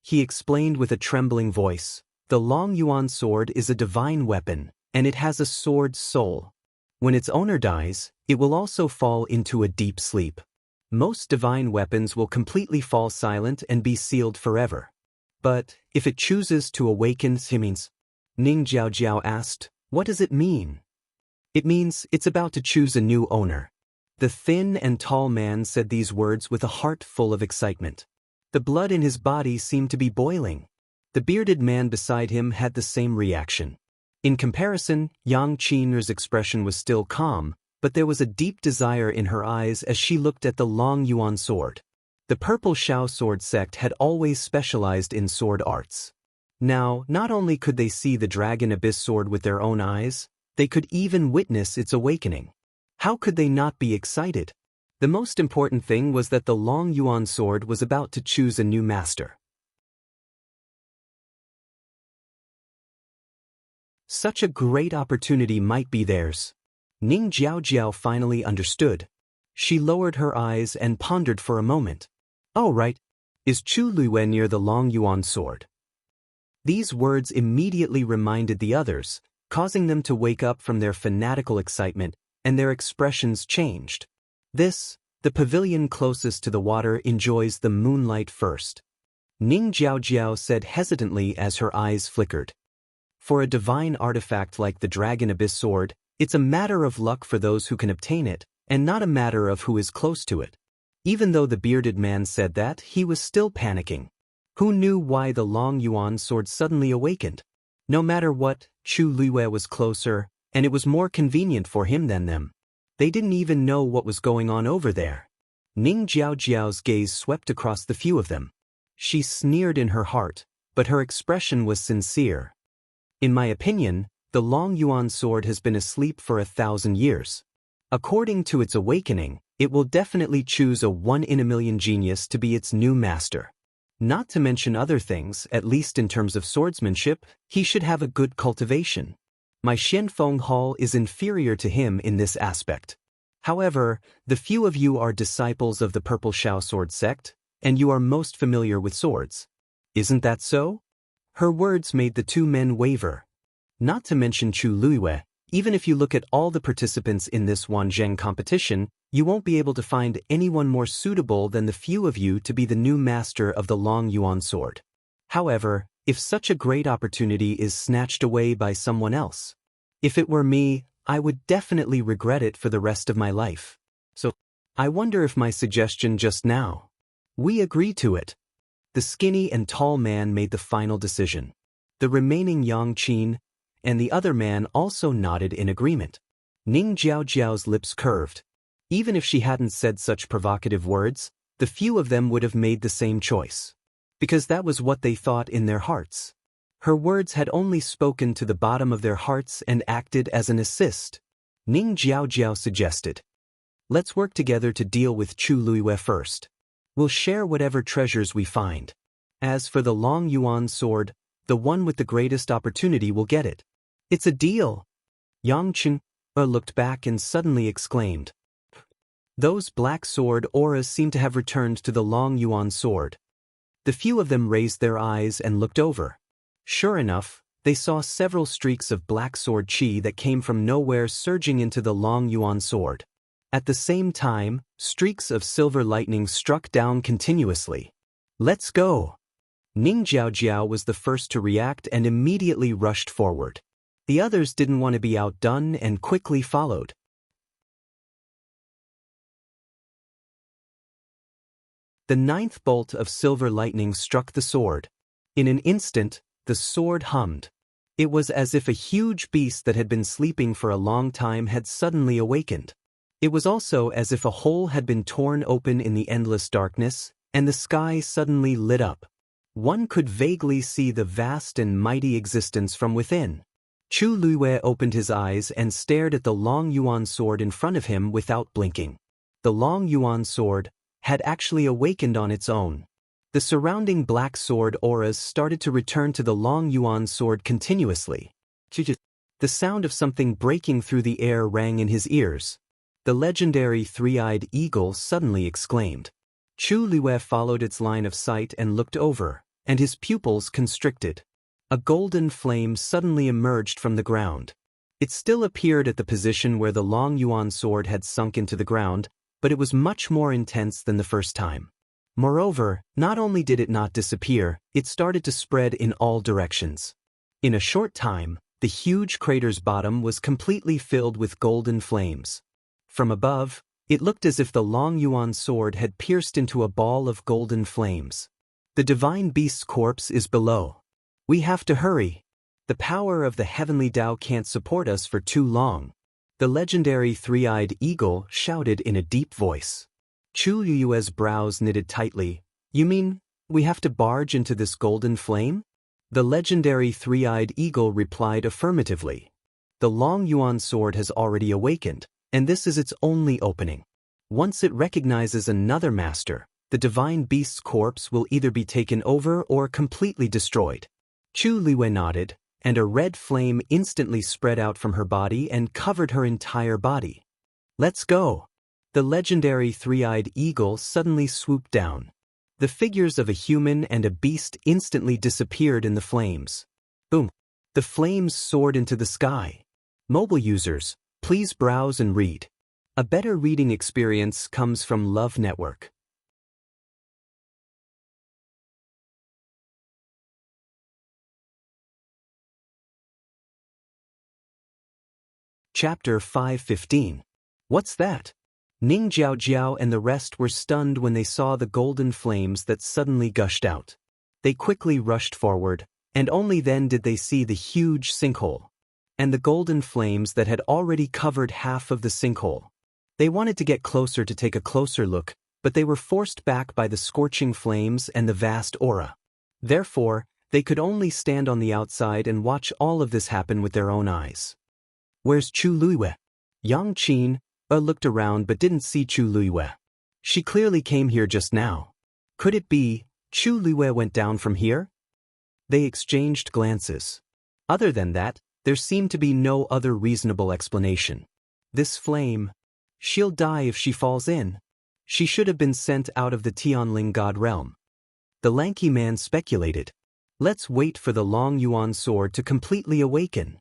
He explained with a trembling voice, the Long Yuan sword is a divine weapon, and it has a sword soul. When its owner dies, it will also fall into a deep sleep. Most divine weapons will completely fall silent and be sealed forever. But if it chooses to awaken, Ning Jiaojiao asked, what does it mean? It means it's about to choose a new owner. The thin and tall man said these words with a heart full of excitement. The blood in his body seemed to be boiling. The bearded man beside him had the same reaction. In comparison, Yang Qin's expression was still calm, but there was a deep desire in her eyes as she looked at the Long Yuan sword. The Purple Shao sword sect had always specialized in sword arts. Now, not only could they see the Dragon Abyss sword with their own eyes, they could even witness its awakening. How could they not be excited? The most important thing was that the Long Yuan sword was about to choose a new master. Such a great opportunity might be theirs. Ning Jiaojiao finally understood. She lowered her eyes and pondered for a moment. Oh right, is Chu Luiwei near the Long Yuan sword? These words immediately reminded the others, causing them to wake up from their fanatical excitement, and their expressions changed. The pavilion closest to the water enjoys the moonlight first. Ning Jiaojiao said hesitantly as her eyes flickered. For a divine artifact like the Dragon Abyss sword, it's a matter of luck for those who can obtain it, and not a matter of who is close to it. Even though the bearded man said that, he was still panicking. Who knew why the Long Yuan sword suddenly awakened? No matter what, Chu Luiwei was closer, and it was more convenient for him than them. They didn't even know what was going on over there. Ning Jiaojiao's gaze swept across the few of them. She sneered in her heart, but her expression was sincere. In my opinion, the Long Yuan sword has been asleep for 1,000 years. According to its awakening, it will definitely choose a 1-in-a-million genius to be its new master. Not to mention other things, at least in terms of swordsmanship, he should have a good cultivation. My Xianfeng Hall is inferior to him in this aspect. However, the few of you are disciples of the Purple Shao sword sect, and you are most familiar with swords. Isn't that so? Her words made the two men waver. Not to mention Chu Luiwei, even if you look at all the participants in this Wanzheng competition, you won't be able to find anyone more suitable than the few of you to be the new master of the Long Yuan sword. However, if such a great opportunity is snatched away by someone else, if it were me, I would definitely regret it for the rest of my life. So, I wonder if my suggestion just now. We agree to it. The skinny and tall man made the final decision. The remaining Yang Qin and the other man also nodded in agreement. Ning Jiaojiao's lips curved. Even if she hadn't said such provocative words, the few of them would have made the same choice. Because that was what they thought in their hearts. Her words had only spoken to the bottom of their hearts and acted as an assist. Ning Jiaojiao suggested, "Let's work together to deal with Chu Luiwei first. We'll share whatever treasures we find. As for the Long Yuan sword, the one with the greatest opportunity will get it." "It's a deal." Yang Chen looked back and suddenly exclaimed. Those black sword auras seemed to have returned to the Long Yuan sword. The few of them raised their eyes and looked over. Sure enough, they saw several streaks of black sword chi that came from nowhere surging into the Long Yuan sword. At the same time, streaks of silver lightning struck down continuously. "Let's go!" Ning Jiaojiao was the first to react and immediately rushed forward. The others didn't want to be outdone and quickly followed. The ninth bolt of silver lightning struck the sword. In an instant, the sword hummed. It was as if a huge beast that had been sleeping for a long time had suddenly awakened. It was also as if a hole had been torn open in the endless darkness, and the sky suddenly lit up. One could vaguely see the vast and mighty existence from within. Chu Luiwei opened his eyes and stared at the Long Yuan sword in front of him without blinking. The Long Yuan sword had actually awakened on its own. The surrounding black sword auras started to return to the Long Yuan sword continuously. The sound of something breaking through the air rang in his ears. The legendary three-eyed eagle suddenly exclaimed. Chu Luiwei followed its line of sight and looked over, and his pupils constricted. A golden flame suddenly emerged from the ground. It still appeared at the position where the Long Yuan sword had sunk into the ground, but it was much more intense than the first time. Moreover, not only did it not disappear, it started to spread in all directions. In a short time, the huge crater's bottom was completely filled with golden flames. From above, it looked as if the Long Yuan sword had pierced into a ball of golden flames. "The divine beast's corpse is below. We have to hurry. The power of the heavenly Tao can't support us for too long," the legendary three-eyed eagle shouted in a deep voice. Chu Luiwei's brows knitted tightly. "You mean, we have to barge into this golden flame?" The legendary three-eyed eagle replied affirmatively. "The Long Yuan sword has already awakened, and this is its only opening. Once it recognizes another master, the divine beast's corpse will either be taken over or completely destroyed." Chu Luiwei nodded, and a red flame instantly spread out from her body and covered her entire body. "Let's go!" The legendary three-eyed eagle suddenly swooped down. The figures of a human and a beast instantly disappeared in the flames. Boom! The flames soared into the sky. Mobile users, please browse and read. A better reading experience comes from Love Network. Chapter 5:15. What's that? Ning Jiaojiao and the rest were stunned when they saw the golden flames that suddenly gushed out. They quickly rushed forward, and only then did they see the huge sinkhole, and the golden flames that had already covered half of the sinkhole. They wanted to get closer to take a closer look, but they were forced back by the scorching flames and the vast aura. Therefore, they could only stand on the outside and watch all of this happen with their own eyes. "Where's Chu Luiwei?" Yang Qin looked around but didn't see Chu Luiwei. She clearly came here just now. Could it be Chu Luiwei went down from here? They exchanged glances. Other than that, there seemed to be no other reasonable explanation. This flame, she'll die if she falls in. She should have been sent out of the Tianling God realm. The lanky man speculated. Let's wait for the Long Yuan sword to completely awaken.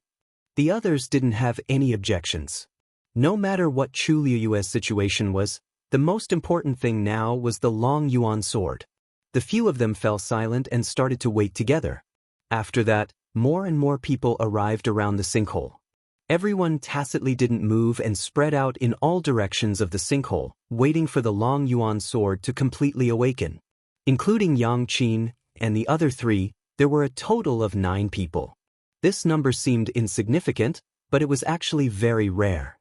The others didn't have any objections. No matter what Chu Luiwei's situation was, the most important thing now was the Long Yuan sword. The few of them fell silent and started to wait together. After that, more and more people arrived around the sinkhole. Everyone tacitly didn't move and spread out in all directions of the sinkhole, waiting for the Long Yuan sword to completely awaken. Including Yang Qin and the other three, there were a total of 9 people. This number seemed insignificant, but it was actually very rare.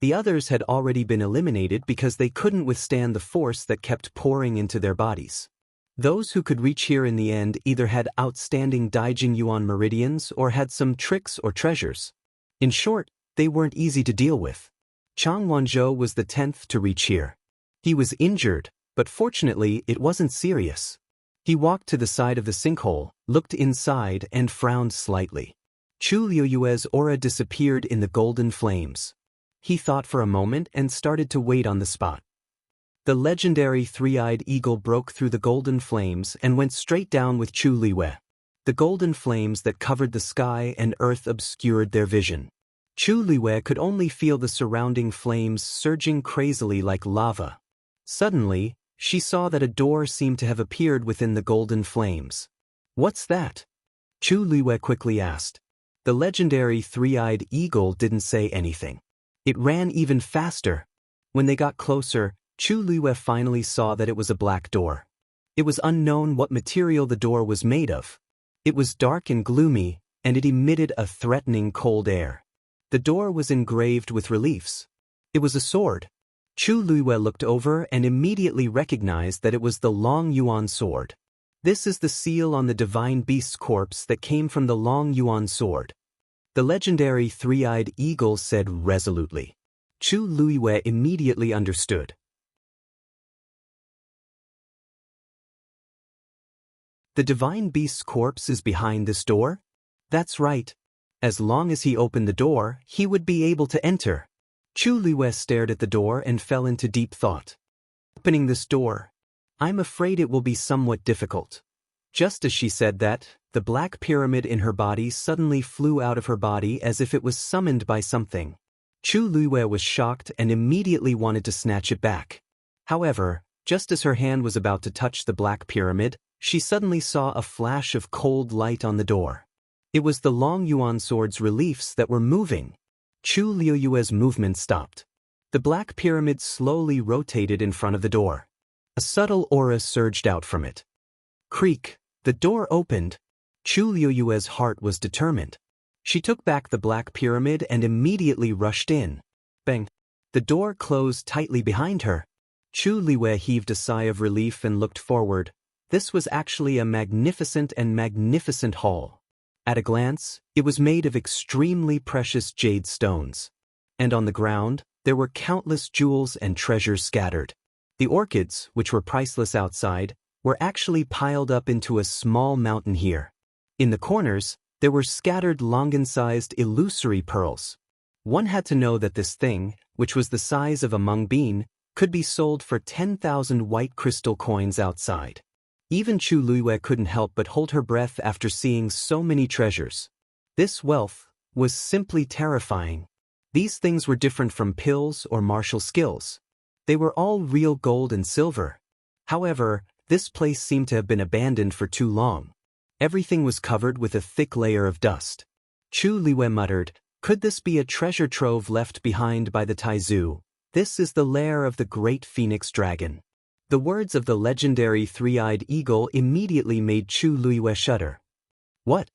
The others had already been eliminated because they couldn't withstand the force that kept pouring into their bodies. Those who could reach here in the end either had outstanding Daijing Yuan meridians or had some tricks or treasures. In short, they weren't easy to deal with. Chang Wanzhou was the 10th to reach here. He was injured, but fortunately it wasn't serious. He walked to the side of the sinkhole, looked inside and frowned slightly. Chu Liuyue's aura disappeared in the golden flames. He thought for a moment and started to wait on the spot. The legendary three-eyed eagle broke through the golden flames and went straight down with Chu Liuyue. The golden flames that covered the sky and earth obscured their vision. Chu Liuyue could only feel the surrounding flames surging crazily like lava. Suddenly, she saw that a door seemed to have appeared within the golden flames. "What's that?" Chu Liuyue quickly asked. The legendary three-eyed eagle didn't say anything. It ran even faster. When they got closer, Chu Liuyue finally saw that it was a black door. It was unknown what material the door was made of. It was dark and gloomy, and it emitted a threatening cold air. The door was engraved with reliefs. It was a sword. Chu Liuyue looked over and immediately recognized that it was the Long Yuan sword. This is the seal on the divine beast's corpse that came from the Long Yuan sword. The legendary three-eyed eagle said resolutely. Chu Liuyue immediately understood. The divine beast's corpse is behind this door? That's right. As long as he opened the door, he would be able to enter. Chu Liuyue stared at the door and fell into deep thought. Opening this door, I'm afraid it will be somewhat difficult. Just as she said that, the black pyramid in her body suddenly flew out of her body as if it was summoned by something. Chu Liuyue was shocked and immediately wanted to snatch it back. However, just as her hand was about to touch the black pyramid, she suddenly saw a flash of cold light on the door. It was the Long Yuan sword's reliefs that were moving. Chu Liuyue's movement stopped. The black pyramid slowly rotated in front of the door. A subtle aura surged out from it. Creak, the door opened. Chu Liuyue's heart was determined. She took back the black pyramid and immediately rushed in. Bang! The door closed tightly behind her. Chu Liuyue heaved a sigh of relief and looked forward. This was actually a magnificent hall. At a glance, it was made of extremely precious jade stones. And on the ground, there were countless jewels and treasures scattered. The orchids, which were priceless outside, were actually piled up into a small mountain here. In the corners, there were scattered longan-sized illusory pearls. One had to know that this thing, which was the size of a mung bean, could be sold for 10,000 white crystal coins outside. Even Chu Liuyue couldn't help but hold her breath after seeing so many treasures. This wealth was simply terrifying. These things were different from pills or martial skills. They were all real gold and silver. However, this place seemed to have been abandoned for too long. Everything was covered with a thick layer of dust. Chu Liuyue muttered, "Could this be a treasure trove left behind by the Taizu? This is the lair of the great phoenix dragon." The words of the legendary three-eyed eagle immediately made Chu Liuyue shudder. What?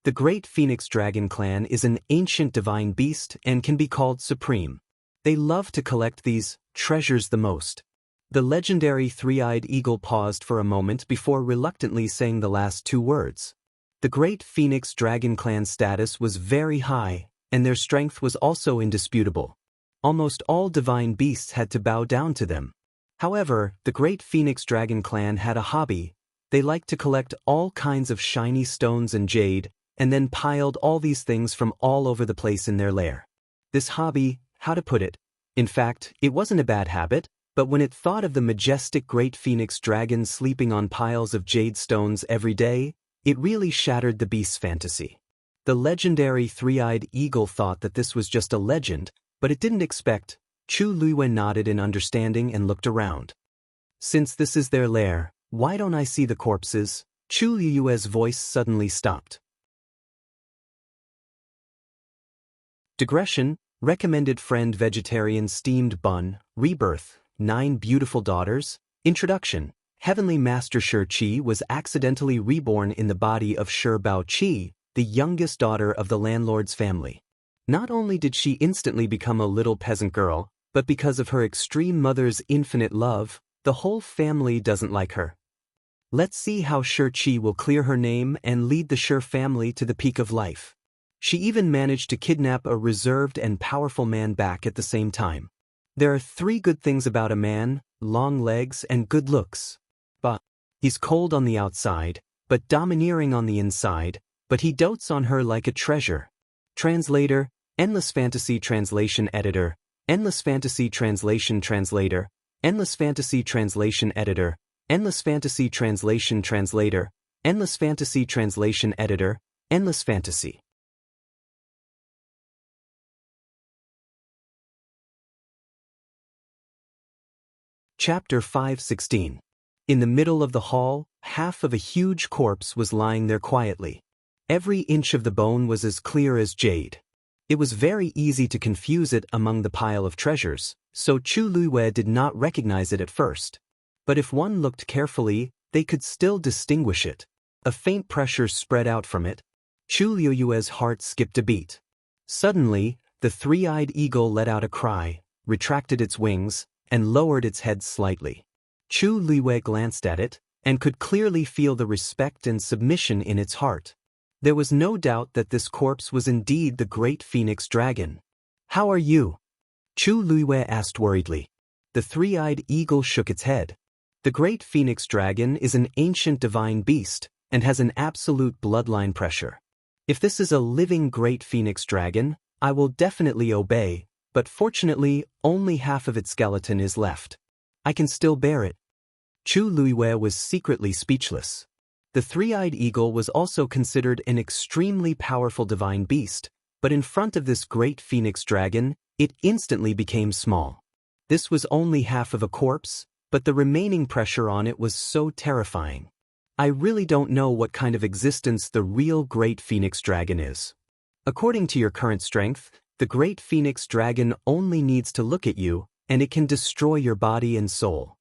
The great phoenix dragon clan is an ancient divine beast and can be called supreme. They love to collect these treasures the most. The legendary three-eyed eagle paused for a moment before reluctantly saying the last two words. The great phoenix dragon clan's status was very high, and their strength was also indisputable. Almost all divine beasts had to bow down to them. However, the great phoenix dragon clan had a hobby. They liked to collect all kinds of shiny stones and jade, and then piled all these things from all over the place in their lair. This hobby, how to put it? In fact, it wasn't a bad habit, but when it thought of the majestic great phoenix dragon sleeping on piles of jade stones every day, it really shattered the beast's fantasy. The legendary three-eyed eagle thought that this was just a legend, but it didn't expect. Chu Liuyue nodded in understanding and looked around. "Since this is their lair, why don't I see the corpses?" Chu Liuyue's voice suddenly stopped. Digression, recommended friend vegetarian steamed bun, rebirth, 9 beautiful daughters, introduction. Heavenly Master Shi Qi was accidentally reborn in the body of Shi Bao Qi, the youngest daughter of the landlord's family. Not only did she instantly become a little peasant girl, but because of her extreme mother's infinite love, the whole family doesn't like her. Let's see how Shi will clear her name and lead the Shi family to the peak of life. She even managed to kidnap a reserved and powerful man back at the same time. There are 3 good things about a man: long legs and good looks. But he's cold on the outside, but domineering on the inside, but he dotes on her like a treasure. Translator, Endless Fantasy Translation Editor, Endless Fantasy Translation Translator, Endless Fantasy Translation Editor, Endless Fantasy Translation Translator, Endless Fantasy Translation Editor, Endless Fantasy. Chapter 5:16. In the middle of the hall, half of a huge corpse was lying there quietly. Every inch of the bone was as clear as jade. It was very easy to confuse it among the pile of treasures, so Chu Luiwei did not recognize it at first. But if one looked carefully, they could still distinguish it. A faint pressure spread out from it. Chu Luiwei's heart skipped a beat. Suddenly, the 3-eyed eagle let out a cry, retracted its wings, and lowered its head slightly. Chu Luiwei glanced at it, and could clearly feel the respect and submission in its heart. There was no doubt that this corpse was indeed the great phoenix dragon. "How are you?" Chu Luiwei asked worriedly. The 3-eyed eagle shook its head. The great phoenix dragon is an ancient divine beast, and has an absolute bloodline pressure. If this is a living great phoenix dragon, I will definitely obey, but fortunately, only half of its skeleton is left. I can still bear it. Chu Luiwei was secretly speechless. The 3-eyed eagle was also considered an extremely powerful divine beast, but in front of this great phoenix dragon, it instantly became small. This was only half of a corpse, but the remaining pressure on it was so terrifying. I really don't know what kind of existence the real great phoenix dragon is. According to your current strength, the great phoenix dragon only needs to look at you, and it can destroy your body and soul.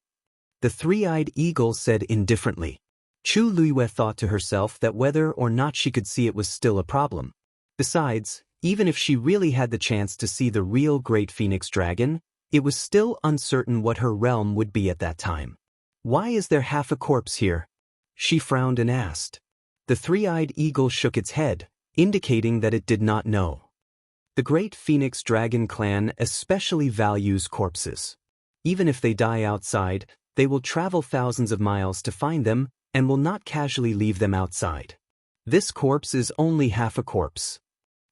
The 3-eyed eagle said indifferently. Chu Luiwei thought to herself that whether or not she could see it was still a problem. Besides, even if she really had the chance to see the real great phoenix dragon, it was still uncertain what her realm would be at that time. Why is there half a corpse here? She frowned and asked. The 3-eyed eagle shook its head, indicating that it did not know. The great phoenix dragon clan especially values corpses. Even if they die outside, they will travel thousands of miles to find them, and will not casually leave them outside. This corpse is only half a corpse.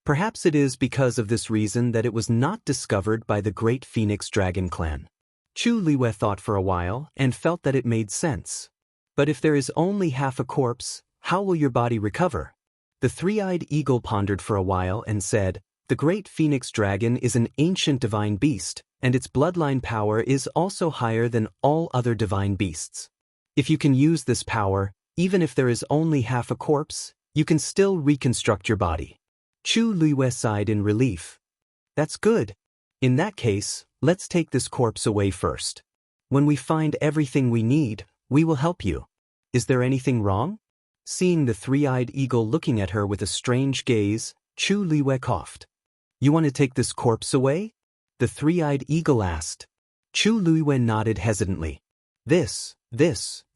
Perhaps it is because of this reason that it was not discovered by the great phoenix dragon clan. Chu Luiwei thought for a while and felt that it made sense. But if there is only half a corpse, how will your body recover? The 3-eyed eagle pondered for a while and said, "The great phoenix dragon is an ancient divine beast, and its bloodline power is also higher than all other divine beasts. If you can use this power, even if there is only half a corpse, you can still reconstruct your body." Chu Luiwei sighed in relief. "That's good. In that case, let's take this corpse away first. When we find everything we need, we will help you. Is there anything wrong?" Seeing the 3-eyed eagle looking at her with a strange gaze, Chu Luiwei coughed. "You want to take this corpse away?" the 3-eyed eagle asked. Chu Luiwei nodded hesitantly. This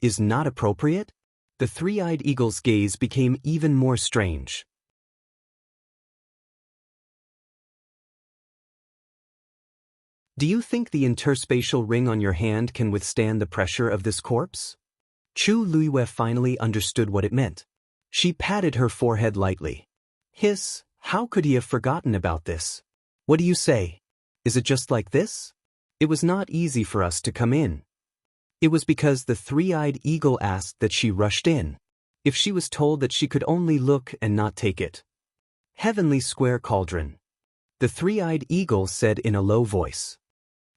is not appropriate?" The 3-eyed eagle's gaze became even more strange. "Do you think the interspatial ring on your hand can withstand the pressure of this corpse?" Chu Luiwei finally understood what it meant. She patted her forehead lightly. "Hiss, how could he have forgotten about this? What do you say? Is it just like this? It was not easy for us to come in." It was because the 3-eyed eagle asked that she rushed in. If she was told that she could only look and not take it. "Heavenly square cauldron," the 3-eyed eagle said in a low voice.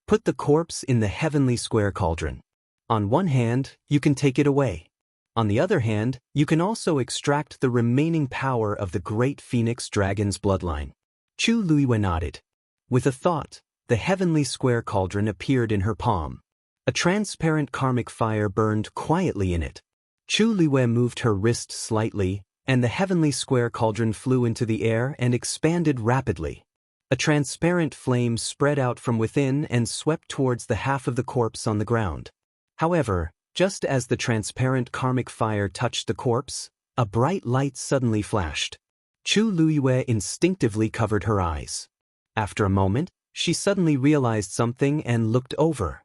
"Put the corpse in the heavenly square cauldron. On one hand, you can take it away. On the other hand, you can also extract the remaining power of the great phoenix dragon's bloodline." Chu Luiwei nodded. With a thought, the heavenly square cauldron appeared in her palm. A transparent karmic fire burned quietly in it. Chu Luiwei moved her wrist slightly, and the heavenly square cauldron flew into the air and expanded rapidly. A transparent flame spread out from within and swept towards the half of the corpse on the ground. However, Just as the transparent karmic fire touched the corpse, a bright light suddenly flashed. Chu Luyue instinctively covered her eyes. After a moment, she suddenly realized something and looked over.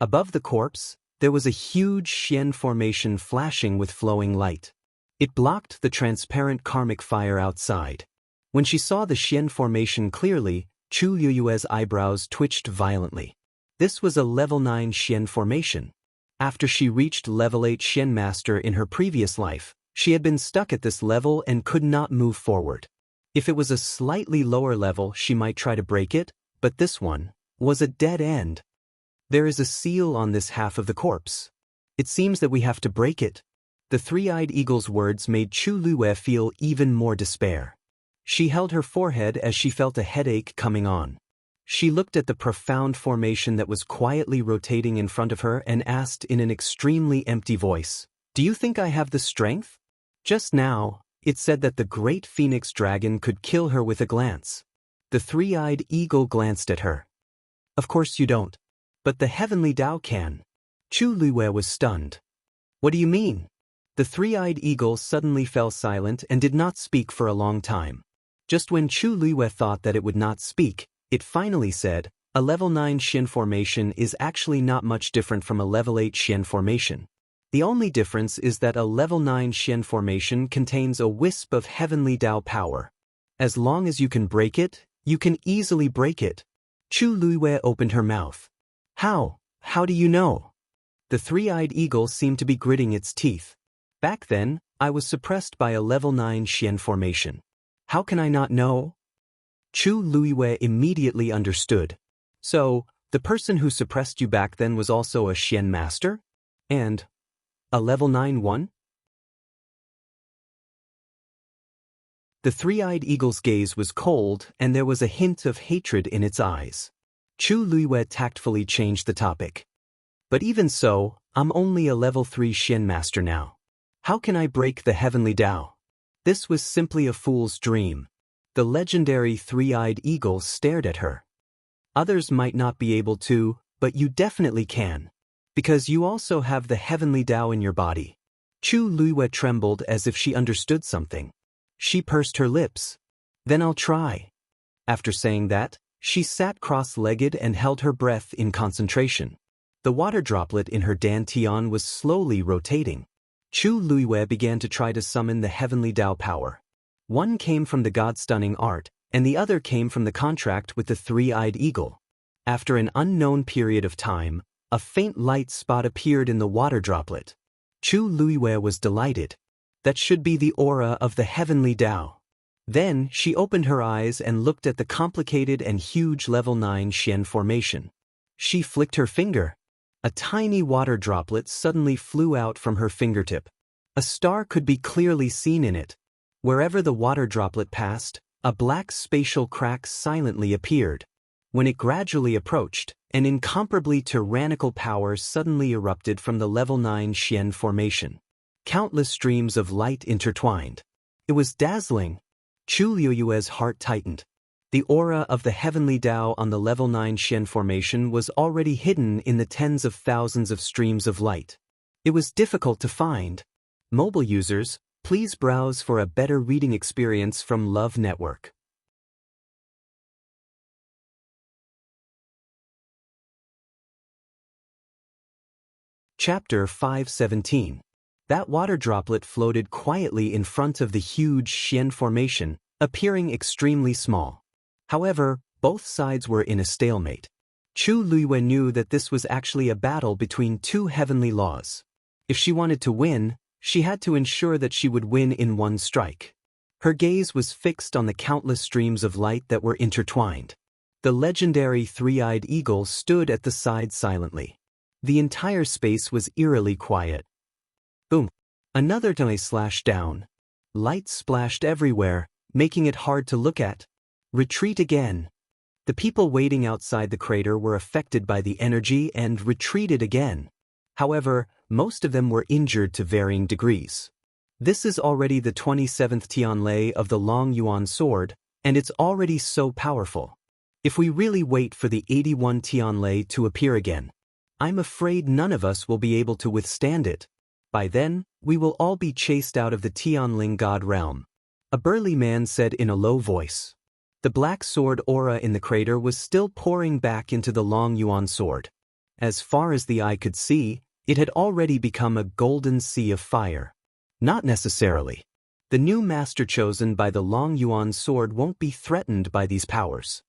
Above the corpse, there was a huge Xian formation flashing with flowing light. It blocked the transparent karmic fire outside. When she saw the Xian formation clearly, Chu Luyue's eyebrows twitched violently. This was a level 9 Xian formation. After she reached level 8 Xian Master in her previous life, she had been stuck at this level and could not move forward. If it was a slightly lower level, she might try to break it, but this one was a dead end. There is a seal on this half of the corpse. It seems that we have to break it. The three-eyed eagle's words made Chu Luyue feel even more despair. She held her forehead as she felt a headache coming on. She looked at the profound formation that was quietly rotating in front of her and asked in an extremely empty voice, "Do you think I have the strength?" Just now, it said that the great phoenix dragon could kill her with a glance. The three-eyed eagle glanced at her. "Of course you don't. But the heavenly Tao can." Chu Luyue was stunned. "What do you mean?" The three-eyed eagle suddenly fell silent and did not speak for a long time. Just when Chu Luyue thought that it would not speak, it finally said, "A level 9 Xian formation is actually not much different from a level 8 Xian formation. The only difference is that a level 9 Xian formation contains a wisp of heavenly Tao power. As long as you can break it, you can easily break it." Chu Luyue opened her mouth. How? How do you know?" The three-eyed eagle seemed to be gritting its teeth. "Back then, I was suppressed by a level 9 Xian formation. How can I not know?" Chu Luyue immediately understood. "So, the person who suppressed you back then was also a Xian master? And a level 9 one?" The three-eyed eagle's gaze was cold and there was a hint of hatred in its eyes. Chu Luyue tactfully changed the topic. "But even so, I'm only a level 3 Xian master now. How can I break the heavenly Tao?" This was simply a fool's dream. The legendary three-eyed eagle stared at her. "Others might not be able to, but you definitely can. Because you also have the heavenly Tao in your body." Chu Luyue trembled as if she understood something. She pursed her lips. "Then I'll try." After saying that, she sat cross-legged and held her breath in concentration. The water droplet in her dantian was slowly rotating. Chu Luyue began to try to summon the heavenly Tao power. One came from the God-stunning art, and the other came from the contract with the three-eyed eagle. After an unknown period of time, a faint light spot appeared in the water droplet. Chu Luyue was delighted. That should be the aura of the heavenly Tao. Then she opened her eyes and looked at the complicated and huge level 9 Xian formation. She flicked her finger. A tiny water droplet suddenly flew out from her fingertip. A star could be clearly seen in it. Wherever the water droplet passed, a black spatial crack silently appeared. When it gradually approached, an incomparably tyrannical power suddenly erupted from the level 9 Xian formation. Countless streams of light intertwined. It was dazzling. Chu Luyue's heart tightened. The aura of the heavenly Tao on the level 9 Xian formation was already hidden in the tens of thousands of streams of light. It was difficult to find. Mobile users, please browse for a better reading experience from Love Network. Chapter 517. That water droplet floated quietly in front of the huge Xian formation, appearing extremely small. However, both sides were in a stalemate. Chu Luyue knew that this was actually a battle between two heavenly laws. If she wanted to win, she had to ensure that she would win in one strike. Her gaze was fixed on the countless streams of light that were intertwined. The legendary three-eyed eagle stood at the side silently. The entire space was eerily quiet. Boom! Another tiny slash down. Light splashed everywhere, making it hard to look at. Retreat again. The people waiting outside the crater were affected by the energy and retreated again. However, most of them were injured to varying degrees. This is already the 27th Tianlei of the Long Yuan sword, and it's already so powerful. If we really wait for the 81 Tianlei to appear again, I'm afraid none of us will be able to withstand it. By then, we will all be chased out of the Tianling god realm. A burly man said in a low voice. The black sword aura in the crater was still pouring back into the Long Yuan sword. As far as the eye could see, it had already become a golden sea of fire. Not necessarily. The new master chosen by the Long Yuan sword won't be threatened by these powers.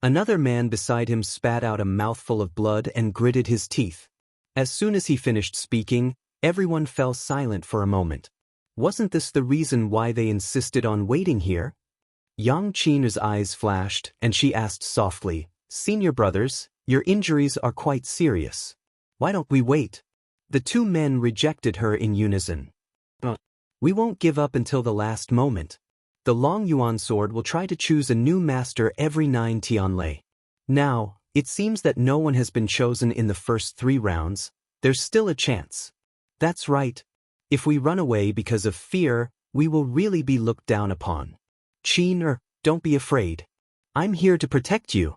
Another man beside him spat out a mouthful of blood and gritted his teeth. As soon as he finished speaking, everyone fell silent for a moment. Wasn't this the reason why they insisted on waiting here? Yang Qin's eyes flashed, and she asked softly, "Senior brothers, your injuries are quite serious. Why don't we wait?" The two men rejected her in unison. We won't give up until the last moment. The Long Yuan sword will try to choose a new master every 9 Tianlei. Now, it seems that no one has been chosen in the first 3 rounds. There's still a chance. That's right. If we run away because of fear, we will really be looked down upon. Qin, don't be afraid. I'm here to protect you.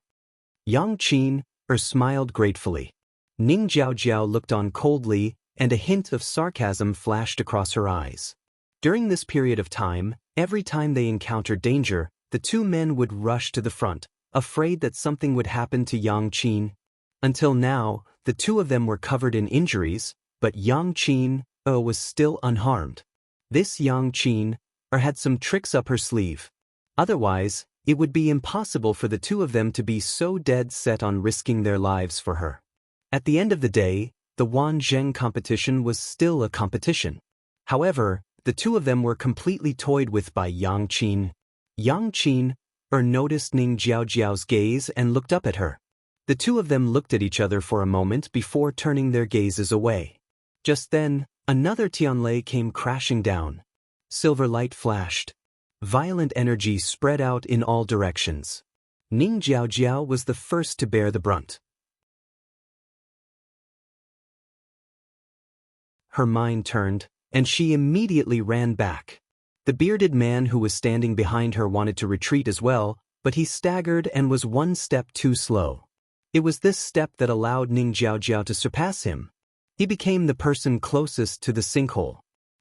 Yang Qin smiled gratefully. Ning Jiaojiao looked on coldly, and a hint of sarcasm flashed across her eyes. During this period of time, every time they encountered danger, the two men would rush to the front, afraid that something would happen to Yang Qin. Until now, the two of them were covered in injuries, but Yang Qin was still unharmed. This Yang Qin had some tricks up her sleeve. Otherwise, it would be impossible for the two of them to be so dead set on risking their lives for her. At the end of the day, the Wanzheng competition was still a competition. However, the two of them were completely toyed with by Yang Qin. Yang Qin noticed Ning Jiaojiao's gaze and looked up at her. The two of them looked at each other for a moment before turning their gazes away. Just then, another Tianlei came crashing down. Silver light flashed. Violent energy spread out in all directions. Ning Jiaojiao was the first to bear the brunt. Her mind turned, and she immediately ran back. The bearded man who was standing behind her wanted to retreat as well, but he staggered and was one step too slow. It was this step that allowed Ning Jiaojiao to surpass him. He became the person closest to the sinkhole.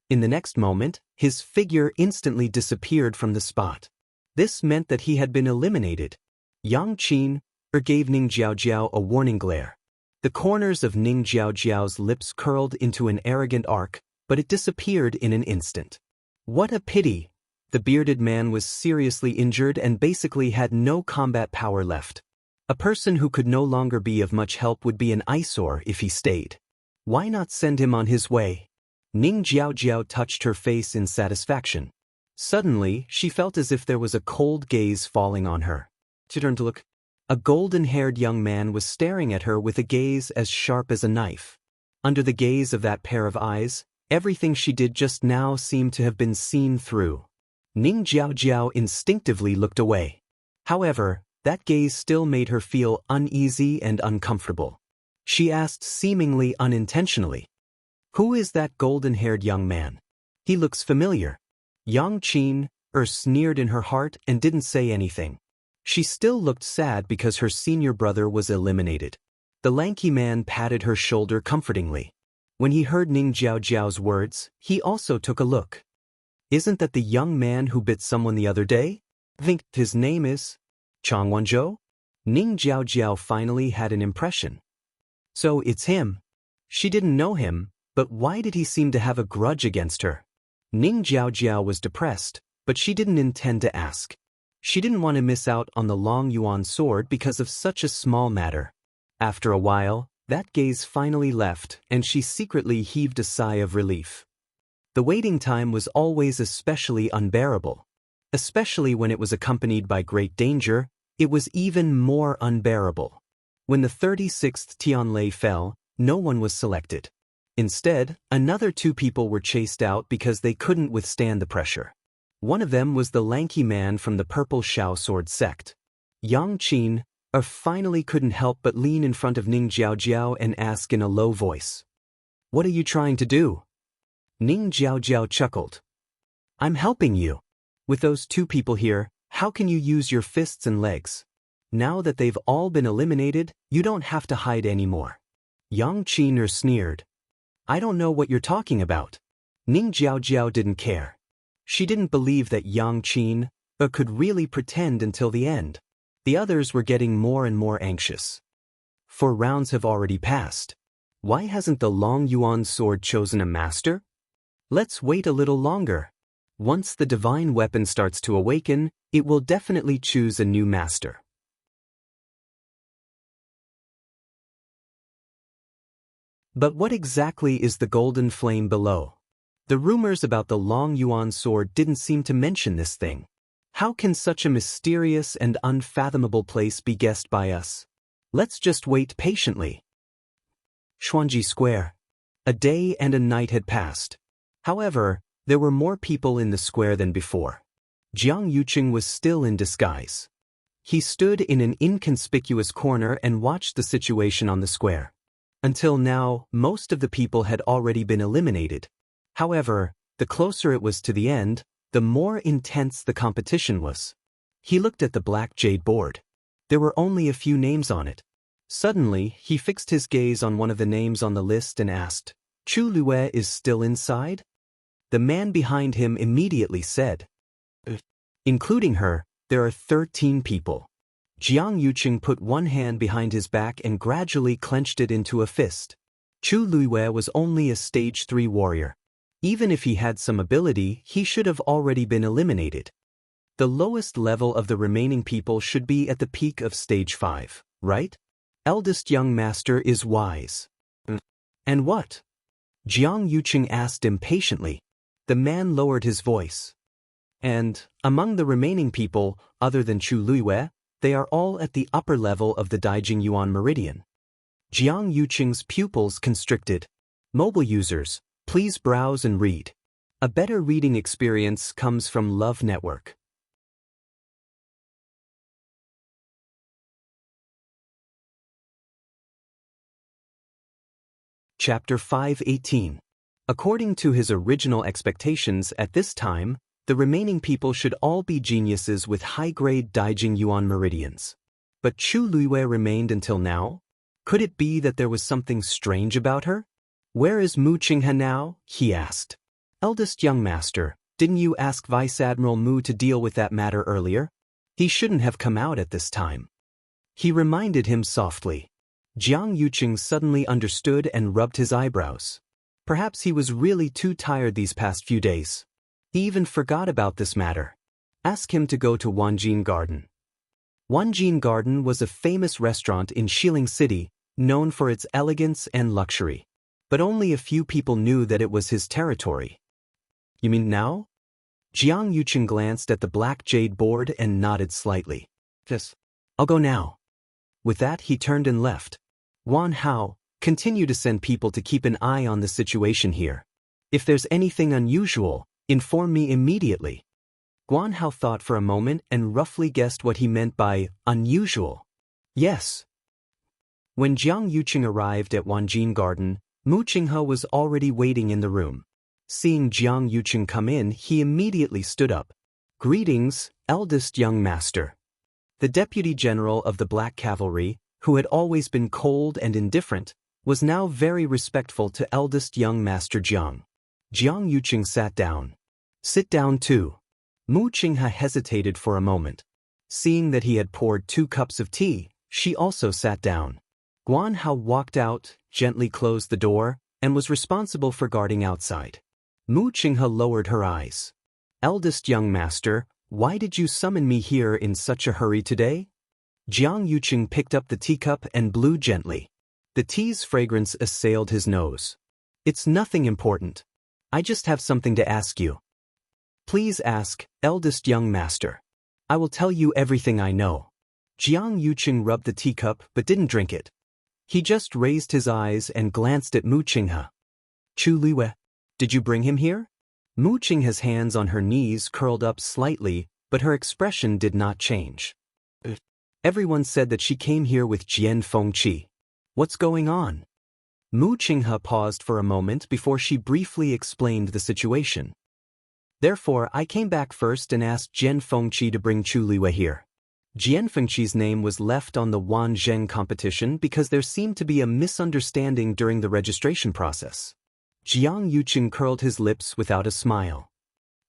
In the next moment, his figure instantly disappeared from the spot. This meant that he had been eliminated. Yang Qin gave Ning Jiaojiao a warning glare. The corners of Ning Jiaojiao's lips curled into an arrogant arc, but it disappeared in an instant. What a pity! The bearded man was seriously injured and basically had no combat power left. A person who could no longer be of much help would be an eyesore if he stayed. Why not send him on his way? Ning Jiaojiao touched her face in satisfaction. Suddenly, she felt as if there was a cold gaze falling on her. She turned to look. A golden-haired young man was staring at her with a gaze as sharp as a knife. Under the gaze of that pair of eyes, everything she did just now seemed to have been seen through. Ning Jiaojiao instinctively looked away. However, that gaze still made her feel uneasy and uncomfortable. She asked seemingly unintentionally, "Who is that golden-haired young man? He looks familiar." Yang Qin sneered in her heart and didn't say anything. She still looked sad because her senior brother was eliminated. The lanky man patted her shoulder comfortingly. When he heard Ning Jiaojiao's words, he also took a look. "Isn't that the young man who bit someone the other day? Think his name is Chang Wanzhou?" Ning Jiaojiao finally had an impression. So it's him. She didn't know him, but why did he seem to have a grudge against her? Ning Jiaojiao was depressed, but she didn't intend to ask. She didn't want to miss out on the Long Yuan sword because of such a small matter. After a while, that gaze finally left, and she secretly heaved a sigh of relief. The waiting time was always especially unbearable. Especially when it was accompanied by great danger, it was even more unbearable. When the 36th Tianlei fell, no one was selected. Instead, another 2 people were chased out because they couldn't withstand the pressure. One of them was the lanky man from the Purple Shao Sword sect. Yang Qin finally couldn't help but lean in front of Ning Jiaojiao and ask in a low voice, "What are you trying to do?" Ning Jiaojiao chuckled. "I'm helping you. With those 2 people here, how can you use your fists and legs? Now that they've all been eliminated, you don't have to hide anymore." Yang Qin sneered. I don't know what you're talking about. Ning Jiaojiao didn't care. She didn't believe that Yang Qin could really pretend until the end. The others were getting more and more anxious. 4 rounds have already passed. Why hasn't the Long Yuan sword chosen a master? Let's wait a little longer. Once the divine weapon starts to awaken, it will definitely choose a new master. But what exactly is the golden flame below? The rumors about the Long Yuan sword didn't seem to mention this thing. How can such a mysterious and unfathomable place be guessed by us? Let's just wait patiently. Xuanji Square. A day and a night had passed. However, there were more people in the square than before. Jiang Yuqing was still in disguise. He stood in an inconspicuous corner and watched the situation on the square. Until now, most of the people had already been eliminated. However, the closer it was to the end, the more intense the competition was. He looked at the black jade board. There were only a few names on it. Suddenly, he fixed his gaze on one of the names on the list and asked, Chu Lue is still inside? The man behind him immediately said, Including her, there are 13 people. Jiang Yuqing put one hand behind his back and gradually clenched it into a fist. Chu Lue was only a stage 3 warrior. Even if he had some ability, he should have already been eliminated. The lowest level of the remaining people should be at the peak of stage 5, right? Eldest young master is wise. And what? Jiang Yuqing asked impatiently. The man lowered his voice. And, among the remaining people, other than Chu Lue, they are all at the upper level of the Daijing Yuan Meridian. Jiang Yuqing's pupils constricted. Mobile users, please browse and read. A better reading experience comes from Love Network. Chapter 518. According to his original expectations at this time, the remaining people should all be geniuses with high-grade Daijing Yuan meridians. But Chu Lue remained until now? Could it be that there was something strange about her? Where is Mu Qinghe now? He asked. Eldest young master, didn't you ask Vice Admiral Mu to deal with that matter earlier? He shouldn't have come out at this time. He reminded him softly. Jiang Yuqing suddenly understood and rubbed his eyebrows. Perhaps he was really too tired these past few days. He even forgot about this matter. Ask him to go to Wanjin Garden. Wanjin Garden was a famous restaurant in Xiling City, known for its elegance and luxury. But only a few people knew that it was his territory. You mean now? Jiang Yuqing glanced at the black jade board and nodded slightly. Yes, I'll go now. With that, he turned and left. Wan Hao, continue to send people to keep an eye on the situation here. If there's anything unusual, inform me immediately. Guan Hao thought for a moment and roughly guessed what he meant by unusual. Yes. When Jiang Yuqing arrived at Wanjin Garden, Mu Qinghe was already waiting in the room. Seeing Jiang Yuqing come in, he immediately stood up. Greetings, eldest young master. The deputy general of the Black Cavalry, who had always been cold and indifferent, was now very respectful to eldest young master Jiang. Jiang Yuqing sat down. Sit down too. Mu Qinghe hesitated for a moment. Seeing that he had poured 2 cups of tea, she also sat down. Guan Hao walked out, gently closed the door, and was responsible for guarding outside. Mu Qinghe lowered her eyes. Eldest young master, why did you summon me here in such a hurry today? Jiang Yuqing picked up the teacup and blew gently. The tea's fragrance assailed his nose. It's nothing important. I just have something to ask you. Please ask, eldest young master. I will tell you everything I know. Jiang Yuqing rubbed the teacup but didn't drink it. He just raised his eyes and glanced at Mu Qinghe. Chu Lue, did you bring him here? Mu Qinghe's hands on her knees curled up slightly, but her expression did not change. Everyone said that she came here with Jian Fengqi. What's going on? Mu Qinghe paused for a moment before she briefly explained the situation. Therefore, I came back first and asked Jian Fengqi to bring Chu Lue here. Jian Fengqi's name was left on the Wan Zheng competition because there seemed to be a misunderstanding during the registration process. Jiang Yuqing curled his lips without a smile.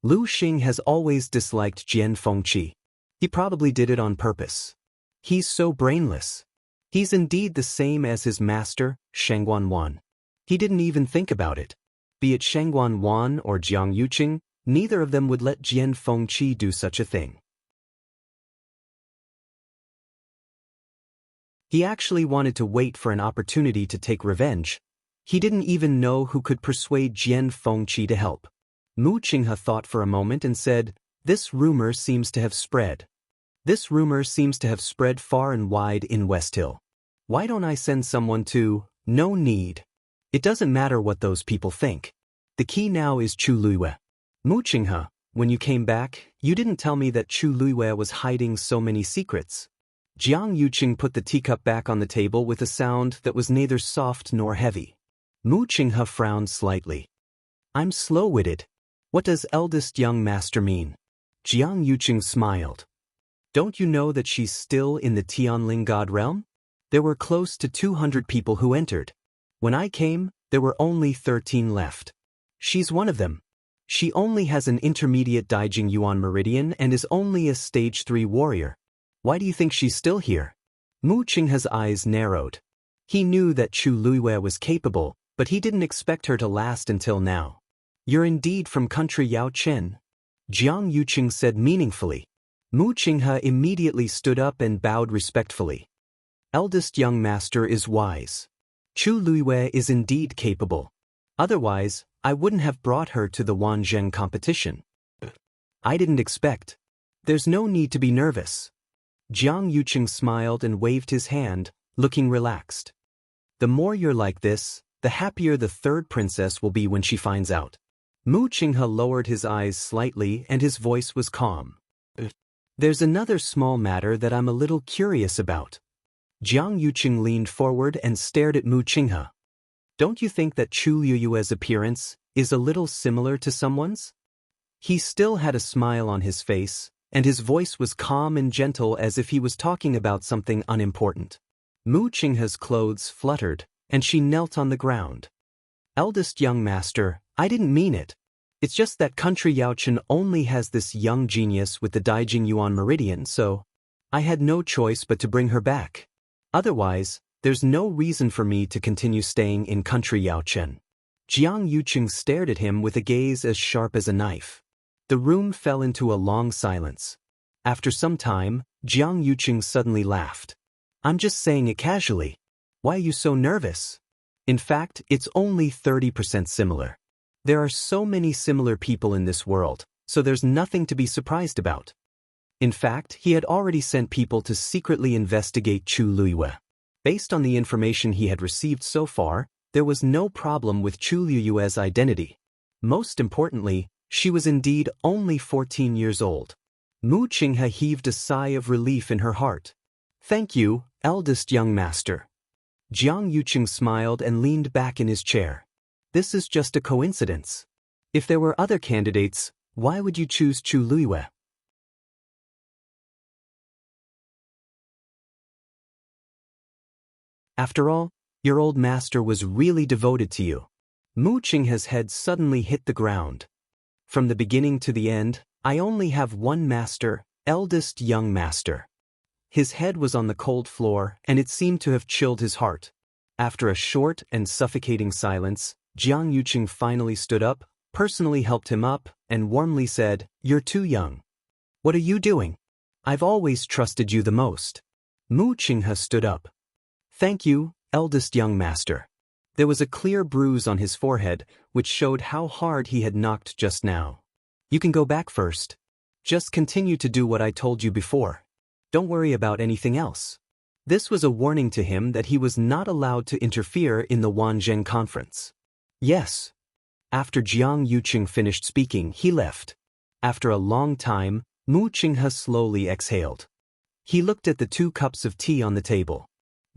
Lu Xing has always disliked Jian Fengqi. He probably did it on purpose. He's so brainless. He's indeed the same as his master, Shangguan Wan. He didn't even think about it. Be it Shangguan Wan or Jiang Yuqing, neither of them would let Jian Fengqi do such a thing. He actually wanted to wait for an opportunity to take revenge. He didn't even know who could persuade Jian Fengqi to help. Mu Qinghe thought for a moment and said, "This rumor seems to have spread. This rumor seems to have spread far and wide in West Hill. Why don't I send someone to? No need. It doesn't matter what those people think. The key now is Chu Luiyue. Mu Qinghe, when you came back, you didn't tell me that Chu Luiyue was hiding so many secrets." Jiang Yuqing put the teacup back on the table with a sound that was neither soft nor heavy. Mu Qinghe frowned slightly. "I'm slow-witted. What does eldest young master mean?" Jiang Yuqing smiled. "Don't you know that she's still in the Tianling God realm? There were close to 200 people who entered. When I came, there were only 13 left. She's one of them. She only has an intermediate Daijing Yuan meridian and is only a stage 3 warrior. Why do you think she's still here?" Mu Qinghe's eyes narrowed. He knew that Chu Luiyue was capable, but he didn't expect her to last until now. "You're indeed from country Yao Chen," Jiang Yuqing said meaningfully. Mu Qinghe immediately stood up and bowed respectfully. "Eldest young master is wise. Chu Luiyue is indeed capable. Otherwise, I wouldn't have brought her to the Wanzheng competition. I didn't expect. There's no need to be nervous." Jiang Yuqing smiled and waved his hand, looking relaxed. "The more you're like this, the happier the third princess will be when she finds out." Mu Qinghe lowered his eyes slightly and his voice was calm. "There's another small matter that I'm a little curious about." Jiang Yuqing leaned forward and stared at Mu Qinghe. "Don't you think that Chu Luiyue's appearance is a little similar to someone's?" He still had a smile on his face, and his voice was calm and gentle as if he was talking about something unimportant. Mu Qinghe's clothes fluttered, and she knelt on the ground. "Eldest young master, I didn't mean it. It's just that country Yaochen only has this young genius with the Daijing Yuan meridian, so I had no choice but to bring her back. Otherwise, there's no reason for me to continue staying in country Yaochen." Jiang Yuqing stared at him with a gaze as sharp as a knife. The room fell into a long silence. After some time, Jiang Yuqing suddenly laughed. "I'm just saying it casually. Why are you so nervous? In fact, it's only 30% similar. There are so many similar people in this world, so there's nothing to be surprised about." In fact, he had already sent people to secretly investigate Chu Luiyue. Based on the information he had received so far, there was no problem with Chu Luiyue's identity. Most importantly, she was indeed only 14 years old. Mu Qinghe heaved a sigh of relief in her heart. "Thank you, eldest young master." Jiang Yuqing smiled and leaned back in his chair. "This is just a coincidence. If there were other candidates, why would you choose Chu Luiyue?" "After all, your old master was really devoted to you." Mu Qinghe's head suddenly hit the ground. "From the beginning to the end, I only have one master, eldest young master." His head was on the cold floor, and it seemed to have chilled his heart. After a short and suffocating silence, Jiang Yuqing finally stood up, personally helped him up, and warmly said, "You're too young. What are you doing? I've always trusted you the most." Mu Qinghe stood up. "Thank you, eldest young master." There was a clear bruise on his forehead, which showed how hard he had knocked just now. "You can go back first. Just continue to do what I told you before. Don't worry about anything else." This was a warning to him that he was not allowed to interfere in the Wanzheng conference. "Yes." After Jiang Yuqing finished speaking, he left. After a long time, Mu Qinghe slowly exhaled. He looked at the 2 cups of tea on the table.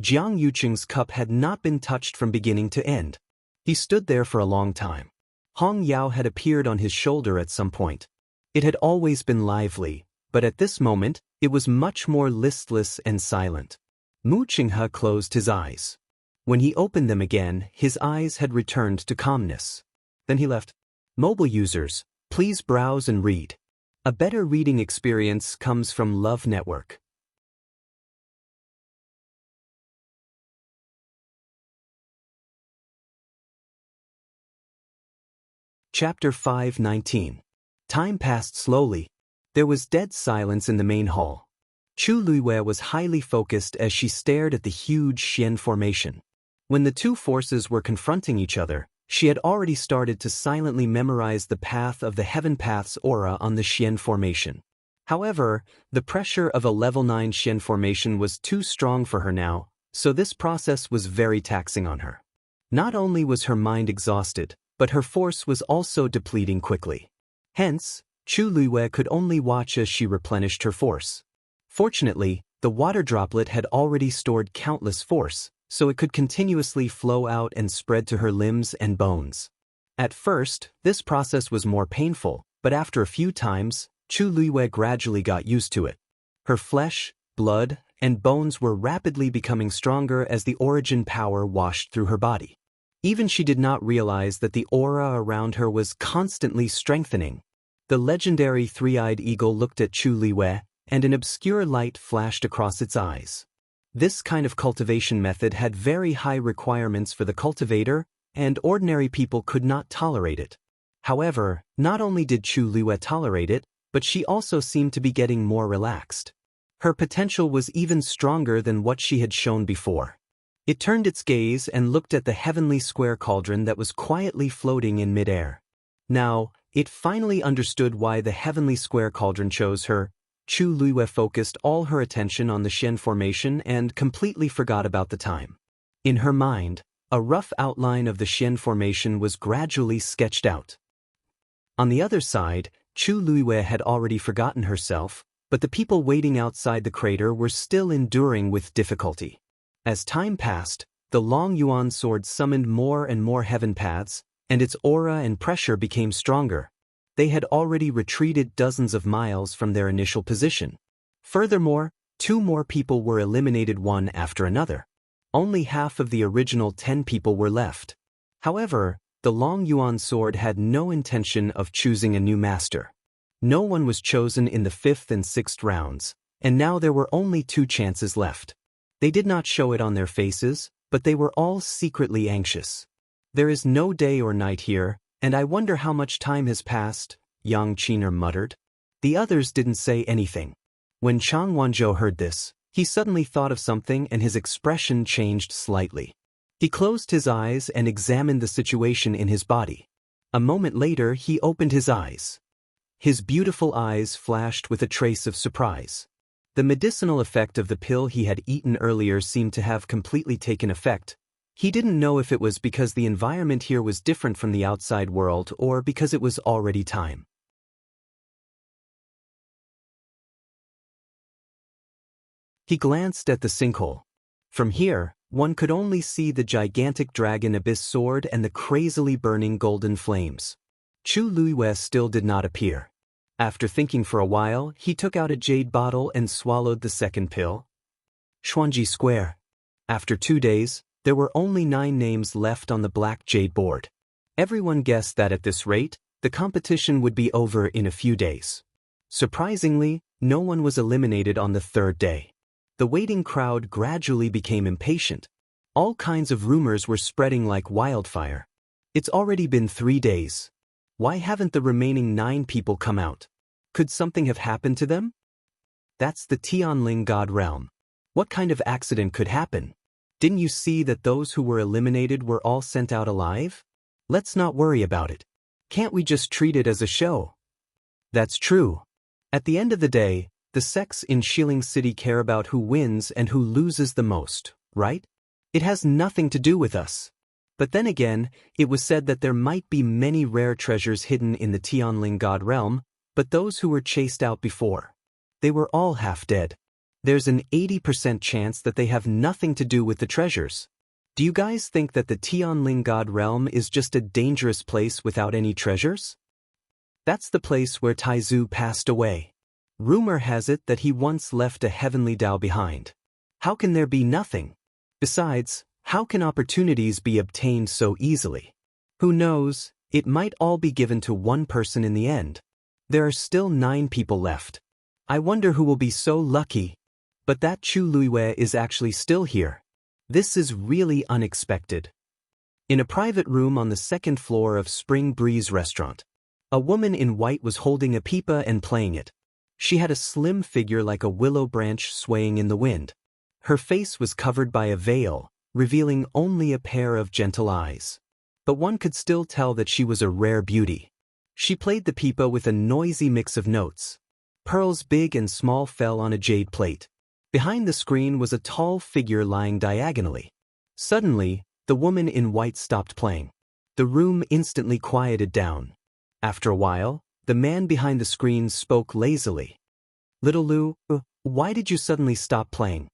Jiang Yuqing's cup had not been touched from beginning to end. He stood there for a long time. Hong Yao had appeared on his shoulder at some point. It had always been lively, but at this moment, it was much more listless and silent. Mu Qinghe closed his eyes. When he opened them again, his eyes had returned to calmness. Then he left. Mobile users, please browse and read. A better reading experience comes from Love Network. Chapter 5:19. Time passed slowly. There was dead silence in the main hall. Chu Luiwei was highly focused as she stared at the huge Xian formation. When the two forces were confronting each other, she had already started to silently memorize the path of the Heaven Path's aura on the Xian formation. However, the pressure of a level 9 Xian formation was too strong for her now, so this process was very taxing on her. Not only was her mind exhausted, but her force was also depleting quickly. Hence, Chu Luiwei could only watch as she replenished her force. Fortunately, the water droplet had already stored countless force, so it could continuously flow out and spread to her limbs and bones. At first, this process was more painful, but after a few times, Chu Luiwei gradually got used to it. Her flesh, blood, and bones were rapidly becoming stronger as the origin power washed through her body. Even she did not realize that the aura around her was constantly strengthening. The legendary three-eyed eagle looked at Chu Luiwei, and an obscure light flashed across its eyes. This kind of cultivation method had very high requirements for the cultivator, and ordinary people could not tolerate it. However, not only did Chu Luiwei tolerate it, but she also seemed to be getting more relaxed. Her potential was even stronger than what she had shown before. It turned its gaze and looked at the heavenly square cauldron that was quietly floating in midair. Now, it finally understood why the heavenly square cauldron chose her. Chu Luiwei focused all her attention on the Xian formation and completely forgot about the time. In her mind, a rough outline of the Xian formation was gradually sketched out. On the other side, Chu Luiwei had already forgotten herself, but the people waiting outside the crater were still enduring with difficulty. As time passed, the Long Yuan sword summoned more and more heaven paths, and its aura and pressure became stronger. They had already retreated dozens of miles from their initial position. Furthermore, 2 more people were eliminated one after another. Only half of the original 10 people were left. However, the Long Yuan sword had no intention of choosing a new master. No one was chosen in the 5th and 6th rounds, and now there were only 2 chances left. They did not show it on their faces, but they were all secretly anxious. There is no day or night here, and I wonder how much time has passed, Yang Qiner muttered. The others didn't say anything. When Chang Wanzhou heard this, he suddenly thought of something and his expression changed slightly. He closed his eyes and examined the situation in his body. A moment later, he opened his eyes. His beautiful eyes flashed with a trace of surprise. The medicinal effect of the pill he had eaten earlier seemed to have completely taken effect. He didn't know if it was because the environment here was different from the outside world or because it was already time. He glanced at the sinkhole. From here, one could only see the gigantic dragon abyss sword and the crazily burning golden flames. Chu Luiwei still did not appear. After thinking for a while, he took out a jade bottle and swallowed the second pill. Xuanji Square. After 2 days, there were only 9 names left on the black jade board. Everyone guessed that at this rate, the competition would be over in a few days. Surprisingly, no one was eliminated on the 3rd day. The waiting crowd gradually became impatient. All kinds of rumors were spreading like wildfire. It's already been 3 days. Why haven't the remaining 9 people come out? Could something have happened to them? That's the Tianling God realm. What kind of accident could happen? Didn't you see that those who were eliminated were all sent out alive? Let's not worry about it. Can't we just treat it as a show? That's true. At the end of the day, the sects in Xiling City care about who wins and who loses the most, right? It has nothing to do with us. But then again, it was said that there might be many rare treasures hidden in the Tianling God realm, but those who were chased out before, they were all half dead. There's an 80% chance that they have nothing to do with the treasures. Do you guys think that the Tianling God realm is just a dangerous place without any treasures? That's the place where Taizu passed away. Rumor has it that he once left a heavenly Dao behind. How can there be nothing? Besides, how can opportunities be obtained so easily? Who knows, it might all be given to one person in the end. There are still 9 people left. I wonder who will be so lucky. But that Chu Luiwei is actually still here. This is really unexpected. In a private room on the 2nd floor of Spring Breeze Restaurant, a woman in white was holding a pipa and playing it. She had a slim figure like a willow branch swaying in the wind. Her face was covered by a veil, revealing only a pair of gentle eyes. But one could still tell that she was a rare beauty. She played the pipa with a noisy mix of notes. Pearls big and small fell on a jade plate. Behind the screen was a tall figure lying diagonally. Suddenly, the woman in white stopped playing. The room instantly quieted down. After a while, the man behind the screen spoke lazily. "Little Lu, why did you suddenly stop playing?"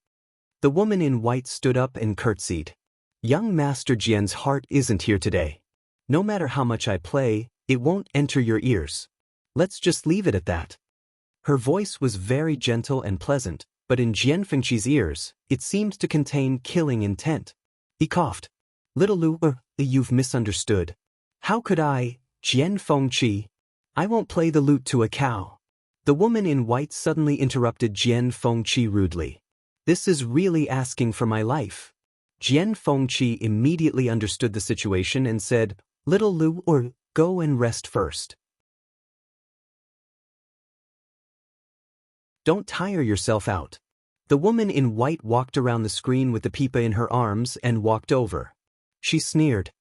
The woman in white stood up and curtsied. "Young Master Jian's heart isn't here today. No matter how much I play, it won't enter your ears. Let's just leave it at that." Her voice was very gentle and pleasant, but in Jian Fengqi's ears, it seemed to contain killing intent. He coughed. "Little Lu, you've misunderstood. How could I, Jian Fengqi? I won't play the lute to a cow." The woman in white suddenly interrupted Jian Fengqi rudely. "This is really asking for my life." Jian Fengqi immediately understood the situation and said, "Little Lu, go and rest first. Don't tire yourself out." The woman in white walked around the screen with the pipa in her arms and walked over. She sneered.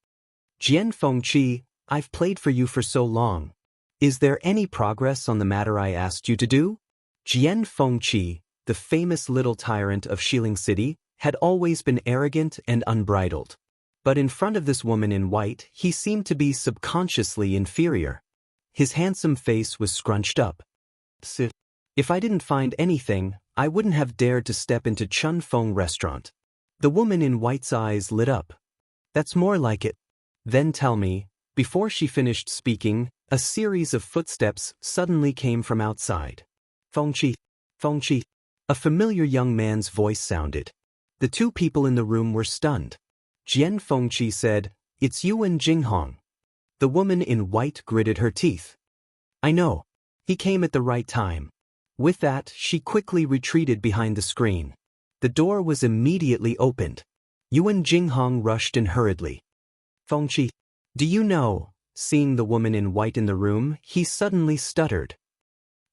"Jian Fengqi, I've played for you for so long. Is there any progress on the matter I asked you to do?" Jian Fengqi, the famous little tyrant of Xiling City, had always been arrogant and unbridled. But in front of this woman in white, he seemed to be subconsciously inferior. His handsome face was scrunched up. "If I didn't find anything, I wouldn't have dared to step into Chun Feng restaurant." The woman in white's eyes lit up. "That's more like it. Then tell me." Before she finished speaking, a series of footsteps suddenly came from outside. "Fengqi, Fengqi." A familiar young man's voice sounded. The 2 people in the room were stunned. Jian Fengqi said, "It's Yuan Jinghong." The woman in white gritted her teeth. "I know. He came at the right time." With that, she quickly retreated behind the screen. The door was immediately opened. Yuan Jinghong rushed in hurriedly. "Fengqi, do you know?" Seeing the woman in white in the room, he suddenly stuttered.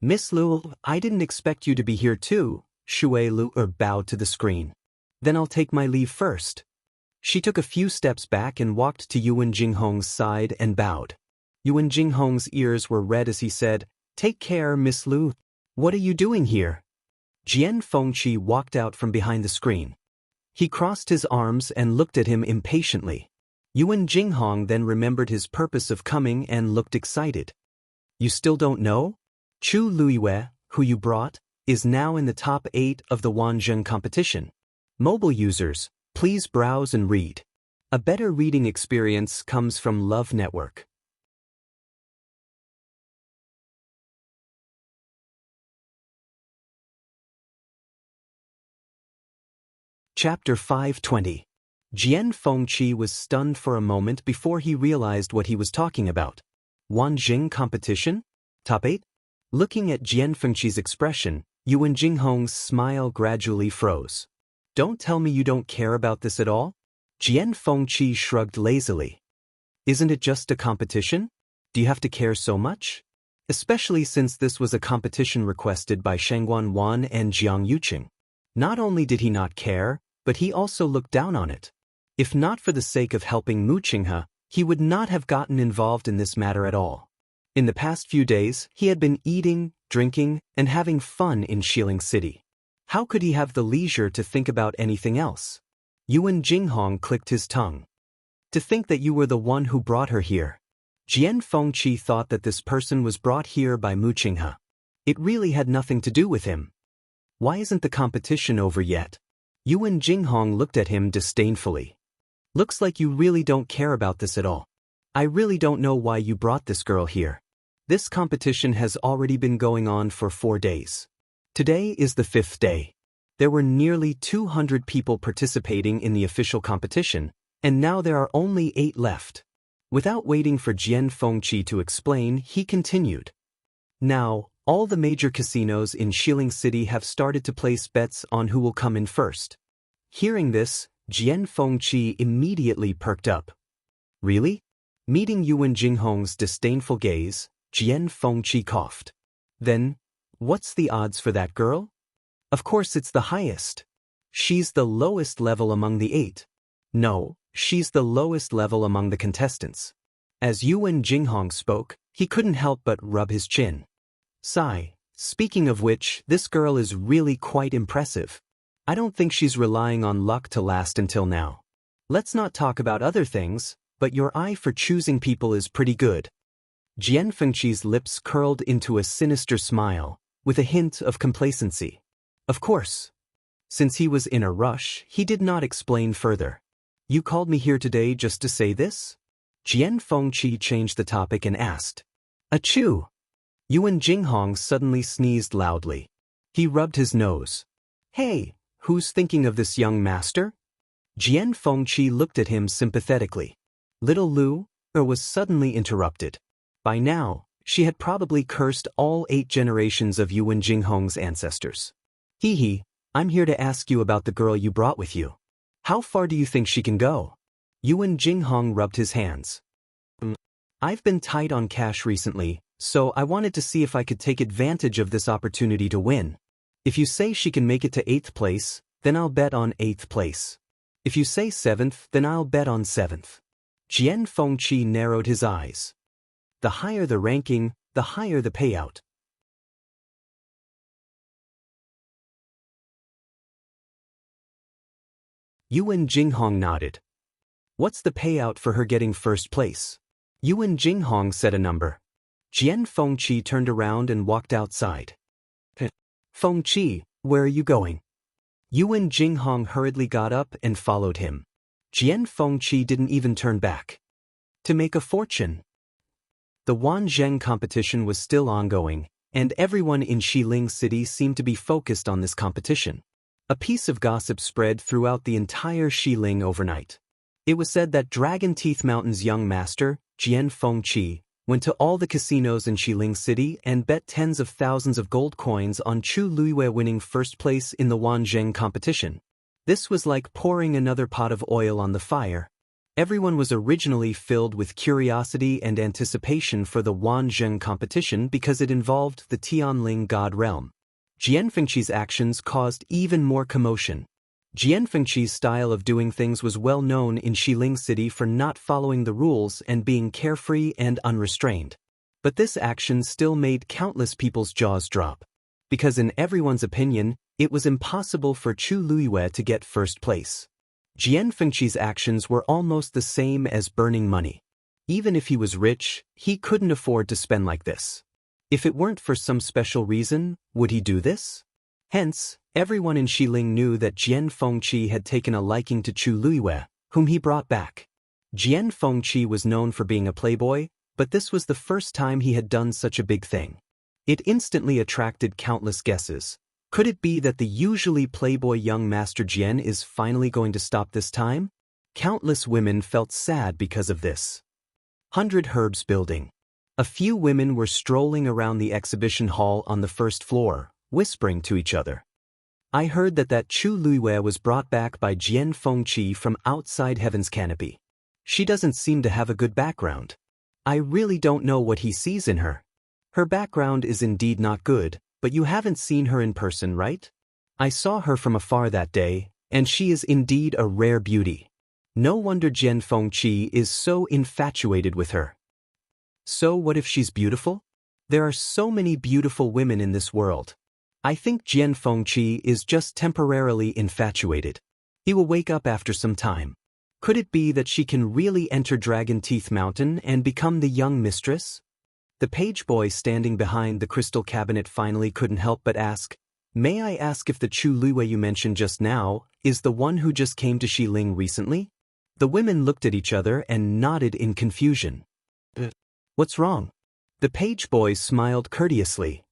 "Miss Lu, I didn't expect you to be here too." Shui Lu bowed to the screen. "Then I'll take my leave first." She took a few steps back and walked to Yuan Jinghong's side and bowed. Yuan Jinghong's ears were red as he said, "Take care, Miss Lu. What are you doing here?" Jian Fengqi walked out from behind the screen. He crossed his arms and looked at him impatiently. Yuan Jinghong then remembered his purpose of coming and looked excited. "You still don't know? Chu Luiwei, who you brought, is now in the top 8 of the Wanzheng competition. Mobile users, please browse and read. A better reading experience comes from Love Network." Chapter 520. Jian Fengqi was stunned for a moment before he realized what he was talking about. Wanzheng competition? Top 8? Looking at Jian Fengqi's expression, Yuan Jinghong's smile gradually froze. "Don't tell me you don't care about this at all?" Jian Fengqi shrugged lazily. "Isn't it just a competition? Do you have to care so much? Especially since this was a competition requested by Shangguan Wan and Jiang Yuqing." Not only did he not care, but he also looked down on it. If not for the sake of helping Mu Qinghe, he would not have gotten involved in this matter at all. In the past few days, he had been eating, drinking, and having fun in Xiling City. How could he have the leisure to think about anything else? Yuan Jinghong clicked his tongue. "To think that you were the one who brought her here." Jian Fengqi thought that this person was brought here by Mu Qinghe. It really had nothing to do with him. "Why isn't the competition over yet?" Yuan Jinghong looked at him disdainfully. "Looks like you really don't care about this at all. I really don't know why you brought this girl here. This competition has already been going on for 4 days. Today is the 5th day. There were nearly 200 people participating in the official competition, and now there are only 8 left. Without waiting for Jian Fengqi to explain, he continued. Now, all the major casinos in Xiling City have started to place bets on who will come in first. Hearing this, Jian Fengqi immediately perked up. Really? Meeting Yuan Jinghong's disdainful gaze, Jian Fengqi coughed. Then, what's the odds for that girl? Of course it's the highest. She's the lowest level among the 8. No, she's the lowest level among the contestants. As Yuan Jinghong spoke, he couldn't help but rub his chin. Sigh, speaking of which, this girl is really quite impressive. I don't think she's relying on luck to last until now. Let's not talk about other things, but your eye for choosing people is pretty good. Jian Fengqi's lips curled into a sinister smile, with a hint of complacency. Of course. Since he was in a rush, he did not explain further. You called me here today just to say this? Jian Fengqi changed the topic and asked. Achoo! Yuan Jinghong suddenly sneezed loudly. He rubbed his nose. Hey, who's thinking of this young master? Jian Fengqi looked at him sympathetically. Little Lu was suddenly interrupted. By now, she had probably cursed all 8 generations of Yuan Jinghong's ancestors. Hee, I'm here to ask you about the girl you brought with you. How far do you think she can go? Yuan Jinghong rubbed his hands. I've been tight on cash recently, so I wanted to see if I could take advantage of this opportunity to win. If you say she can make it to 8th place, then I'll bet on 8th place. If you say 7th, then I'll bet on 7th. Jian Fengqi narrowed his eyes. The higher the ranking, the higher the payout. Yuan Jinghong nodded. What's the payout for her getting first place? Yuan Jinghong said a number. Jian Fengqi turned around and walked outside. Fengqi, where are you going? Yuan Jinghong hurriedly got up and followed him. Jian Fengqi didn't even turn back. To make a fortune. The Wanzheng competition was still ongoing, and everyone in Xiling City seemed to be focused on this competition. A piece of gossip spread throughout the entire Xiling overnight. It was said that Dragon Teeth Mountain's young master, Jian Fengqi, went to all the casinos in Xiling City and bet tens of thousands of gold coins on Chu Luiwei winning first place in the Wanzheng competition. This was like pouring another pot of oil on the fire. Everyone was originally filled with curiosity and anticipation for the Wanzheng competition because it involved the Tianling God realm. Jian Fengqi's actions caused even more commotion. Jian Fengqi's style of doing things was well known in Xiling City for not following the rules and being carefree and unrestrained. But this action still made countless people's jaws drop. Because in everyone's opinion, it was impossible for Chu Luiwei to get first place. Jian Fengqi's actions were almost the same as burning money. Even if he was rich, he couldn't afford to spend like this. If it weren't for some special reason, would he do this? Hence, everyone in Xiling knew that Jian Fengqi had taken a liking to Chu Luiwei, whom he brought back. Jian Fengqi was known for being a playboy, but this was the first time he had done such a big thing. It instantly attracted countless guesses. Could it be that the usually playboy young Master Jian is finally going to stop this time? Countless women felt sad because of this. 100 Herbs Building. A few women were strolling around the exhibition hall on the first floor, whispering to each other. I heard that Chu Luiwei was brought back by Jian Fengqi from outside Heaven's Canopy. She doesn't seem to have a good background. I really don't know what he sees in her. Her background is indeed not good, but you haven't seen her in person, right? I saw her from afar that day, and she is indeed a rare beauty. No wonder Jian Fengqi is so infatuated with her. So what if she's beautiful? There are so many beautiful women in this world. I think Jian Fengqi is just temporarily infatuated. He will wake up after some time. Could it be that she can really enter Dragon Teeth Mountain and become the young mistress? The page boy standing behind the crystal cabinet finally couldn't help but ask, May I ask if the Chu Luiwei you mentioned just now is the one who just came to Xiling recently? The women looked at each other and nodded in confusion. What's wrong? The page boy smiled courteously.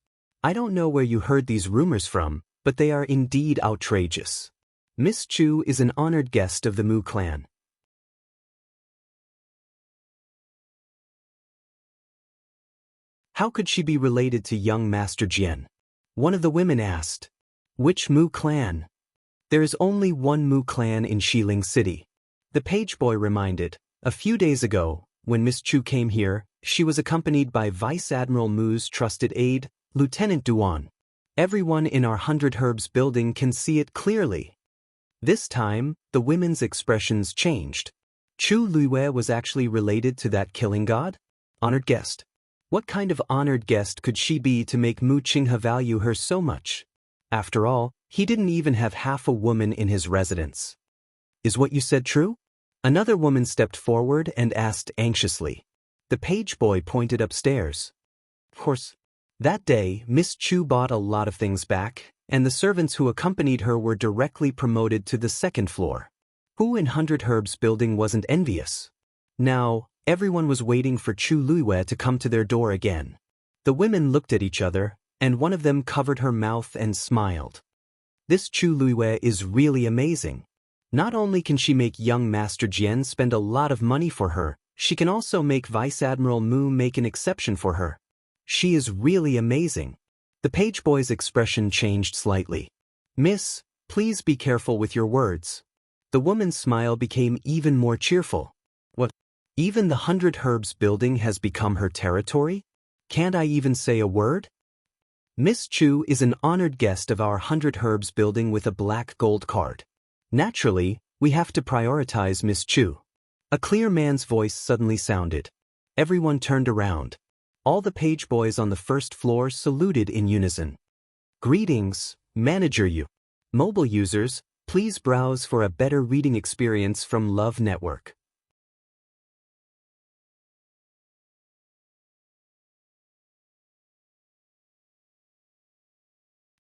I don't know where you heard these rumors from, but they are indeed outrageous. Miss Chu is an honored guest of the Mu clan. How could she be related to young Master Jian? One of the women asked. Which Mu clan? There is only one Mu clan in Xiling City. The page boy reminded. A few days ago, when Miss Chu came here, she was accompanied by Vice Admiral Mu's trusted aide, Lieutenant Duan. Everyone in our 100 Herbs building can see it clearly. This time, the women's expressions changed. Chu Luiwei was actually related to that killing god? Honored guest. What kind of honored guest could she be to make Mu Qinghe value her so much? After all, he didn't even have half a woman in his residence. Is what you said true? Another woman stepped forward and asked anxiously. The page boy pointed upstairs. Of course. That day, Miss Chu bought a lot of things back, and the servants who accompanied her were directly promoted to the second floor. Who in 100 Herbs building wasn't envious? Now, everyone was waiting for Chu Luiwei to come to their door again. The women looked at each other, and one of them covered her mouth and smiled. This Chu Luiwei is really amazing. Not only can she make young Master Jian spend a lot of money for her, she can also make Vice Admiral Mu make an exception for her. She is really amazing. The page boy's expression changed slightly. Miss, please be careful with your words. The woman's smile became even more cheerful. What? Even the 100 Herbs building has become her territory? Can't I even say a word? Miss Chu is an honored guest of our 100 Herbs building with a black gold card. Naturally, we have to prioritize Miss Chu. A clear man's voice suddenly sounded. Everyone turned around. All the page boys on the first floor saluted in unison. Greetings, Manager Yu. Mobile users, please browse for a better reading experience from Love Network.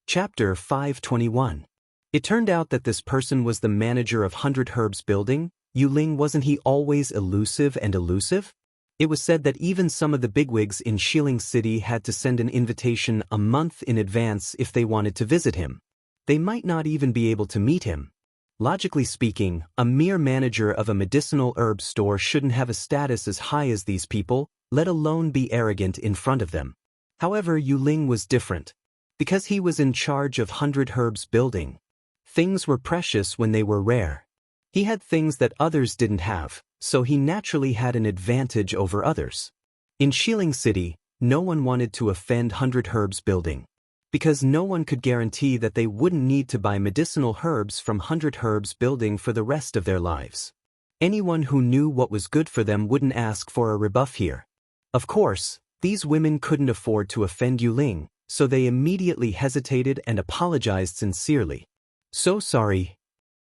Chapter 521. It turned out that this person was the manager of 100 Herbs building. Yu Ling, wasn't he always elusive and elusive? It was said that even some of the bigwigs in Xiling City had to send an invitation a month in advance if they wanted to visit him. They might not even be able to meet him. Logically speaking, a mere manager of a medicinal herb store shouldn't have a status as high as these people, let alone be arrogant in front of them. However, Yu Ling was different. Because he was in charge of 100 Herbs building. Things were precious when they were rare. He had things that others didn't have, so he naturally had an advantage over others. In Xiling City, no one wanted to offend 100 Herbs building. Because no one could guarantee that they wouldn't need to buy medicinal herbs from 100 Herbs building for the rest of their lives. Anyone who knew what was good for them wouldn't ask for a rebuff here. Of course, these women couldn't afford to offend Yu Ling, so they immediately hesitated and apologized sincerely. So sorry.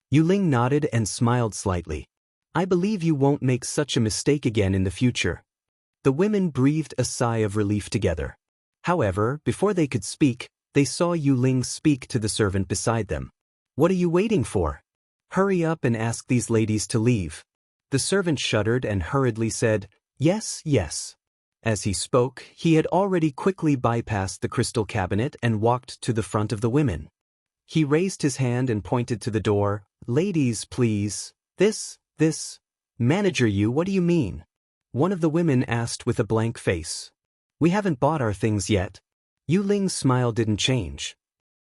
Yu Ling nodded and smiled slightly. I believe you won't make such a mistake again in the future. The women breathed a sigh of relief together. However, before they could speak, they saw Yu Ling speak to the servant beside them. What are you waiting for? Hurry up and ask these ladies to leave. The servant shuddered and hurriedly said, Yes, yes. As he spoke, he had already quickly bypassed the crystal cabinet and walked to the front of the women. He raised his hand and pointed to the door. Ladies, please. This. Manager Yu, what do you mean? One of the women asked with a blank face. We haven't bought our things yet. Yu Ling's smile didn't change.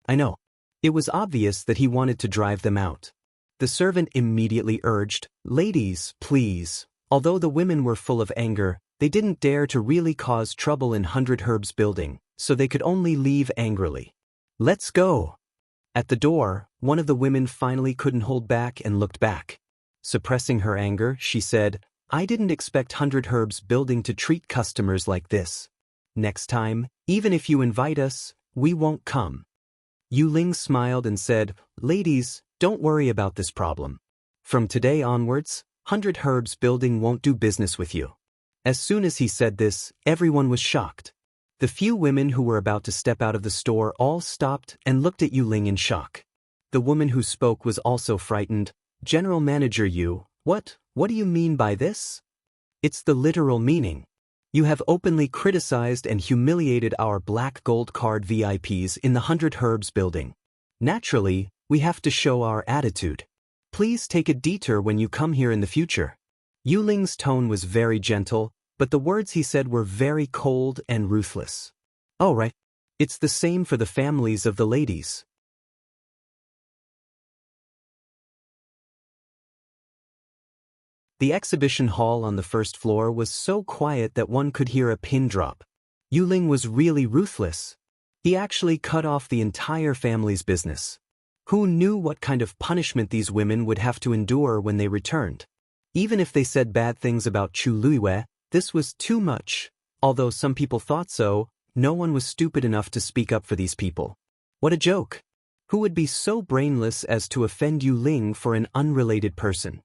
I know. It was obvious that he wanted to drive them out. The servant immediately urged, Ladies, please. Although the women were full of anger, they didn't dare to really cause trouble in 100 Herbs building, so they could only leave angrily. Let's go. At the door, one of the women finally couldn't hold back and looked back. Suppressing her anger, she said, I didn't expect 100 Herbs building to treat customers like this. Next time, even if you invite us, we won't come. Yu Ling smiled and said, Ladies, don't worry about this problem. From today onwards, 100 Herbs building won't do business with you. As soon as he said this, everyone was shocked. The few women who were about to step out of the store all stopped and looked at Yu Ling in shock. The woman who spoke was also frightened. General Manager Yu, what do you mean by this? It's the literal meaning. You have openly criticized and humiliated our black gold card VIPs in the 100 Herbs building. Naturally, we have to show our attitude. Please take a detour when you come here in the future. Yu Ling's tone was very gentle, but the words he said were very cold and ruthless. All right. It's the same for the families of the ladies. The exhibition hall on the first floor was so quiet that one could hear a pin drop. Yu Ling was really ruthless. He actually cut off the entire family's business. Who knew what kind of punishment these women would have to endure when they returned? Even if they said bad things about Chu Luiwei, this was too much. Although some people thought so, no one was stupid enough to speak up for these people. What a joke! Who would be so brainless as to offend Yu Ling for an unrelated person?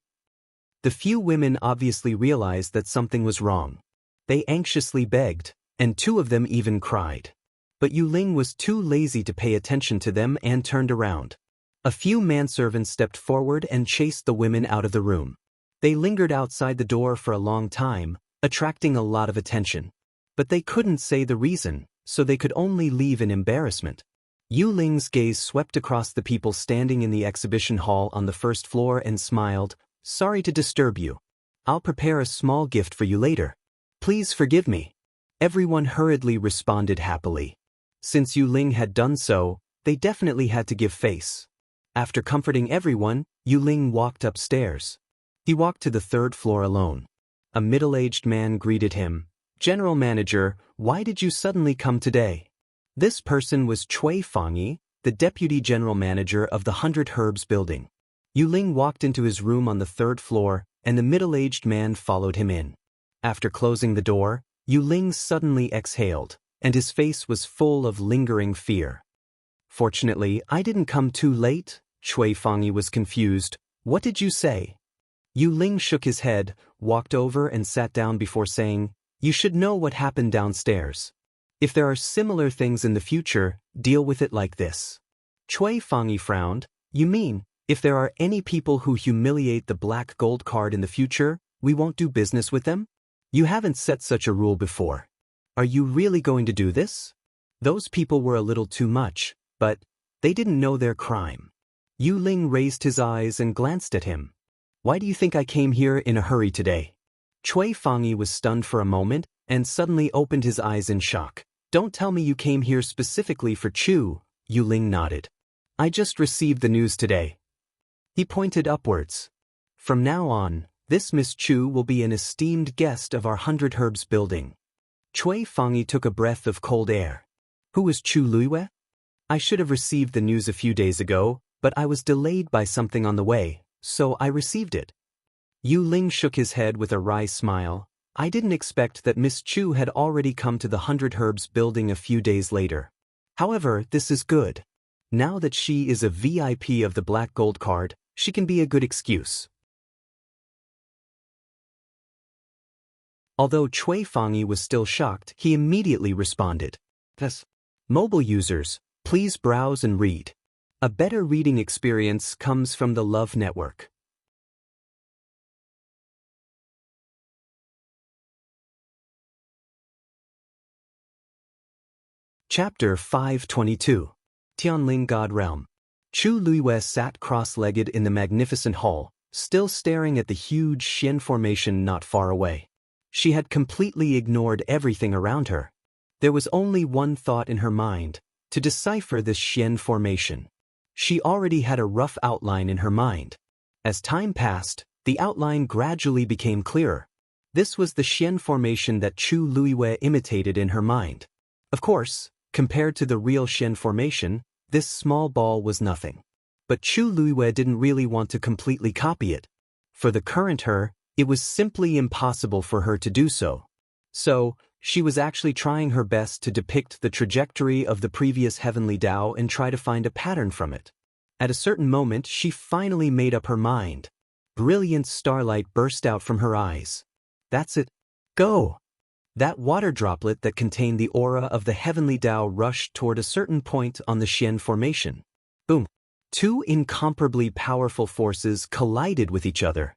The few women obviously realized that something was wrong. They anxiously begged, and 2 of them even cried. But Yu Ling was too lazy to pay attention to them and turned around. A few manservants stepped forward and chased the women out of the room. They lingered outside the door for a long time, attracting a lot of attention. But they couldn't say the reason, so they could only leave in embarrassment. Yu Ling's gaze swept across the people standing in the exhibition hall on the first floor and smiled. Sorry to disturb you. I'll prepare a small gift for you later. Please forgive me. Everyone hurriedly responded happily. Since Yu Ling had done so, they definitely had to give face. After comforting everyone, Yu Ling walked upstairs. He walked to the 3rd floor alone. A middle-aged man greeted him. General Manager, why did you suddenly come today? This person was Cui Fangyi, the Deputy General Manager of the 100 Herbs building. Yu Ling walked into his room on the 3rd floor, and the middle-aged man followed him in. After closing the door, Yu Ling suddenly exhaled, and his face was full of lingering fear. Fortunately, I didn't come too late. Cui Fangyi was confused. What did you say? Yu Ling shook his head, walked over and sat down before saying, You should know what happened downstairs. If there are similar things in the future, deal with it like this. Cui Fangyi frowned. You mean, if there are any people who humiliate the black gold card in the future, we won't do business with them? You haven't set such a rule before. Are you really going to do this? Those people were a little too much, but they didn't know their crime. Yu Ling raised his eyes and glanced at him. Why do you think I came here in a hurry today? Cui Fangyi was stunned for a moment and suddenly opened his eyes in shock. Don't tell me you came here specifically for Chu. Yu Ling nodded. I just received the news today. He pointed upwards. From now on, this Miss Chu will be an esteemed guest of our 100 Herbs building. Cui Fangyi took a breath of cold air. Who is Chu Luiwei? I should have received the news a few days ago, but I was delayed by something on the way, so I received it. Yu Ling shook his head with a wry smile. I didn't expect that Miss Chu had already come to the 100 Herbs building a few days later. However, this is good. Now that she is a VIP of the Black Gold Card, she can be a good excuse. Although Cui Fangyi was still shocked, he immediately responded. Yes. Mobile users, please browse and read. A better reading experience comes from the Love Network. Chapter 522. Tianling God Realm. Chu Luiwei sat cross-legged in the magnificent hall, still staring at the huge Xian formation not far away. She had completely ignored everything around her. There was only one thought in her mind, to decipher this Xian formation. She already had a rough outline in her mind. As time passed, the outline gradually became clearer. This was the Xian formation that Chu Luiwei imitated in her mind. Of course, compared to the real Xian formation, this small ball was nothing. But Chu Luiwei didn't really want to completely copy it. For the current her, it was simply impossible for her to do so. So, she was actually trying her best to depict the trajectory of the previous heavenly Tao and try to find a pattern from it. At a certain moment, she finally made up her mind. Brilliant starlight burst out from her eyes. That's it. Go! That water droplet that contained the aura of the heavenly Tao rushed toward a certain point on the Xian formation. Boom! 2 incomparably powerful forces collided with each other.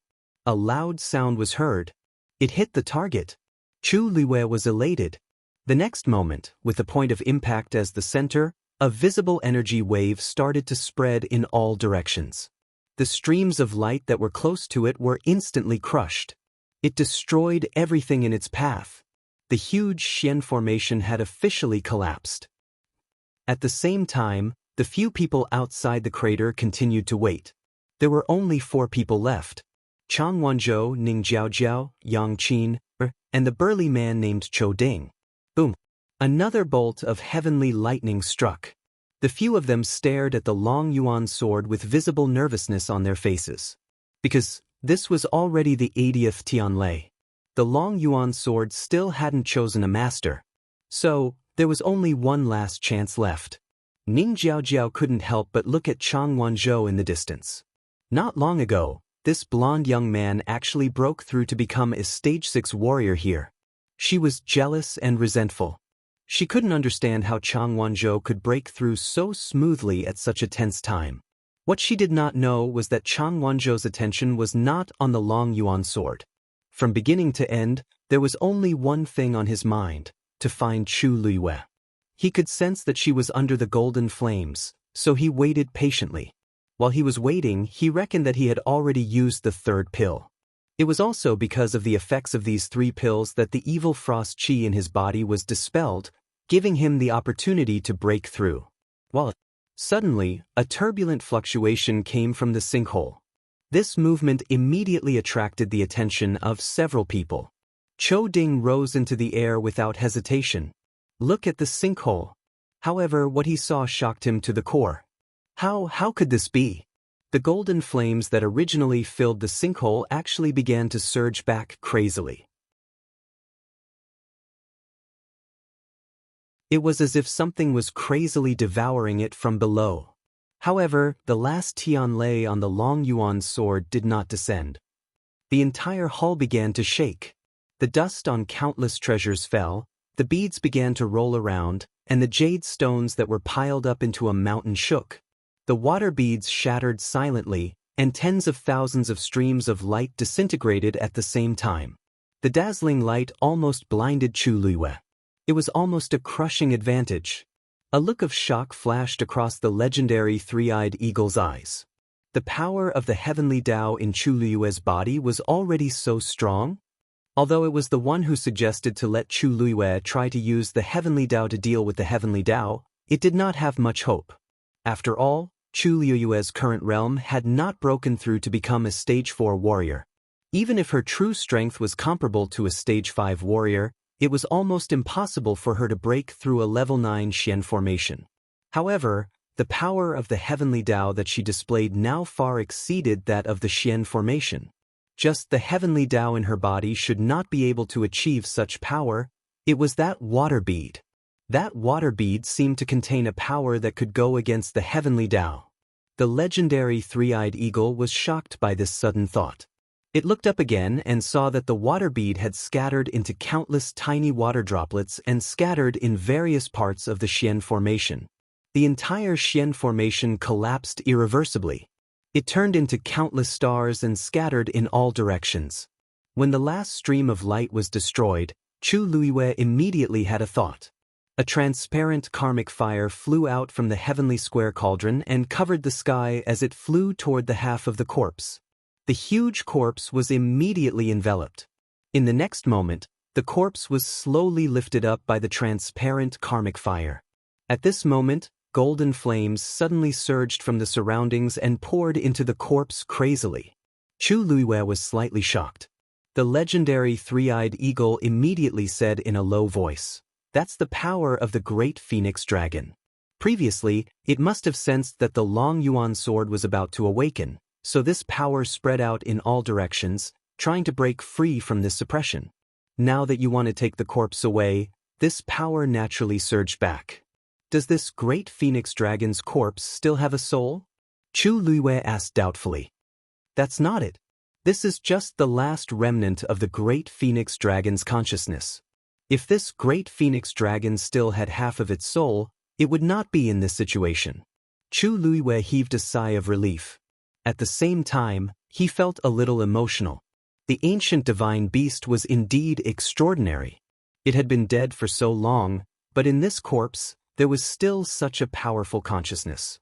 A loud sound was heard. It hit the target. Chu Luiyue was elated. The next moment, with the point of impact as the center, a visible energy wave started to spread in all directions. The streams of light that were close to it were instantly crushed. It destroyed everything in its path. The huge Xian formation had officially collapsed. At the same time, the few people outside the crater continued to wait. There were only 4 people left: Chang Wanzhou, Ning Jiaojiao, Yang Qin, and the burly man named Chou Ding. Boom! Another bolt of heavenly lightning struck. The few of them stared at the Long Yuan sword with visible nervousness on their faces. Because this was already the 80th Tianlei. The Long Yuan sword still hadn't chosen a master. So, there was only one last chance left. Ning Jiaojiao couldn't help but look at Chang Wanzhou in the distance. Not long ago, this blonde young man actually broke through to become a stage 6 warrior here. She was jealous and resentful. She couldn't understand how Chang Wanzhou could break through so smoothly at such a tense time. What she did not know was that Chang Wanzhou's attention was not on the Long Yuan sword. From beginning to end, there was only one thing on his mind: to find Chu Luiyue. He could sense that she was under the golden flames, so he waited patiently. While he was waiting, he reckoned that he had already used the 3rd pill. It was also because of the effects of these 3 pills that the evil frost chi in his body was dispelled, giving him the opportunity to break through. Suddenly, a turbulent fluctuation came from the sinkhole. This movement immediately attracted the attention of several people. Chou Ding rose into the air without hesitation. Look at the sinkhole. However, what he saw shocked him to the core. How could this be? The golden flames that originally filled the sinkhole actually began to surge back crazily. It was as if something was crazily devouring it from below. However, the last Tianlei on the Long Yuan sword did not descend. The entire hull began to shake. The dust on countless treasures fell, the beads began to roll around, and the jade stones that were piled up into a mountain shook. The water beads shattered silently, and tens of thousands of streams of light disintegrated at the same time. The dazzling light almost blinded Chu Luiyue. It was almost a crushing advantage. A look of shock flashed across the legendary three-eyed eagle's eyes. The power of the heavenly Dao in Chu Luiyue's body was already so strong. Although it was the one who suggested to let Chu Luiyue try to use the heavenly Dao to deal with the heavenly Dao, it did not have much hope. After all, Chu Luiyue's current realm had not broken through to become a stage 4 warrior. Even if her true strength was comparable to a stage 5 warrior, it was almost impossible for her to break through a level 9 Xian formation. However, the power of the heavenly Dao that she displayed now far exceeded that of the Xian formation. Just the heavenly Dao in her body should not be able to achieve such power. It was that water bead. That water bead seemed to contain a power that could go against the heavenly Dao. The legendary three-eyed eagle was shocked by this sudden thought. It looked up again and saw that the water bead had scattered into countless tiny water droplets and scattered in various parts of the Xian formation. The entire Xian formation collapsed irreversibly. It turned into countless stars and scattered in all directions. When the last stream of light was destroyed, Chu Luiyue immediately had a thought. A transparent karmic fire flew out from the heavenly square cauldron and covered the sky as it flew toward the half of the corpse. The huge corpse was immediately enveloped. In the next moment, the corpse was slowly lifted up by the transparent karmic fire. At this moment, golden flames suddenly surged from the surroundings and poured into the corpse crazily. Chu Luiyue was slightly shocked. The legendary three-eyed eagle immediately said in a low voice, "That's the power of the great phoenix dragon." Previously, it must have sensed that the Long Yuan sword was about to awaken, so this power spread out in all directions, trying to break free from this suppression. Now that you want to take the corpse away, this power naturally surged back. Does this great phoenix dragon's corpse still have a soul? Chu Luiyue asked doubtfully. That's not it. This is just the last remnant of the great phoenix dragon's consciousness. If this great phoenix dragon still had half of its soul, it would not be in this situation. Chu Luiyue heaved a sigh of relief. At the same time, he felt a little emotional. The ancient divine beast was indeed extraordinary. It had been dead for so long, but in this corpse, there was still such a powerful consciousness.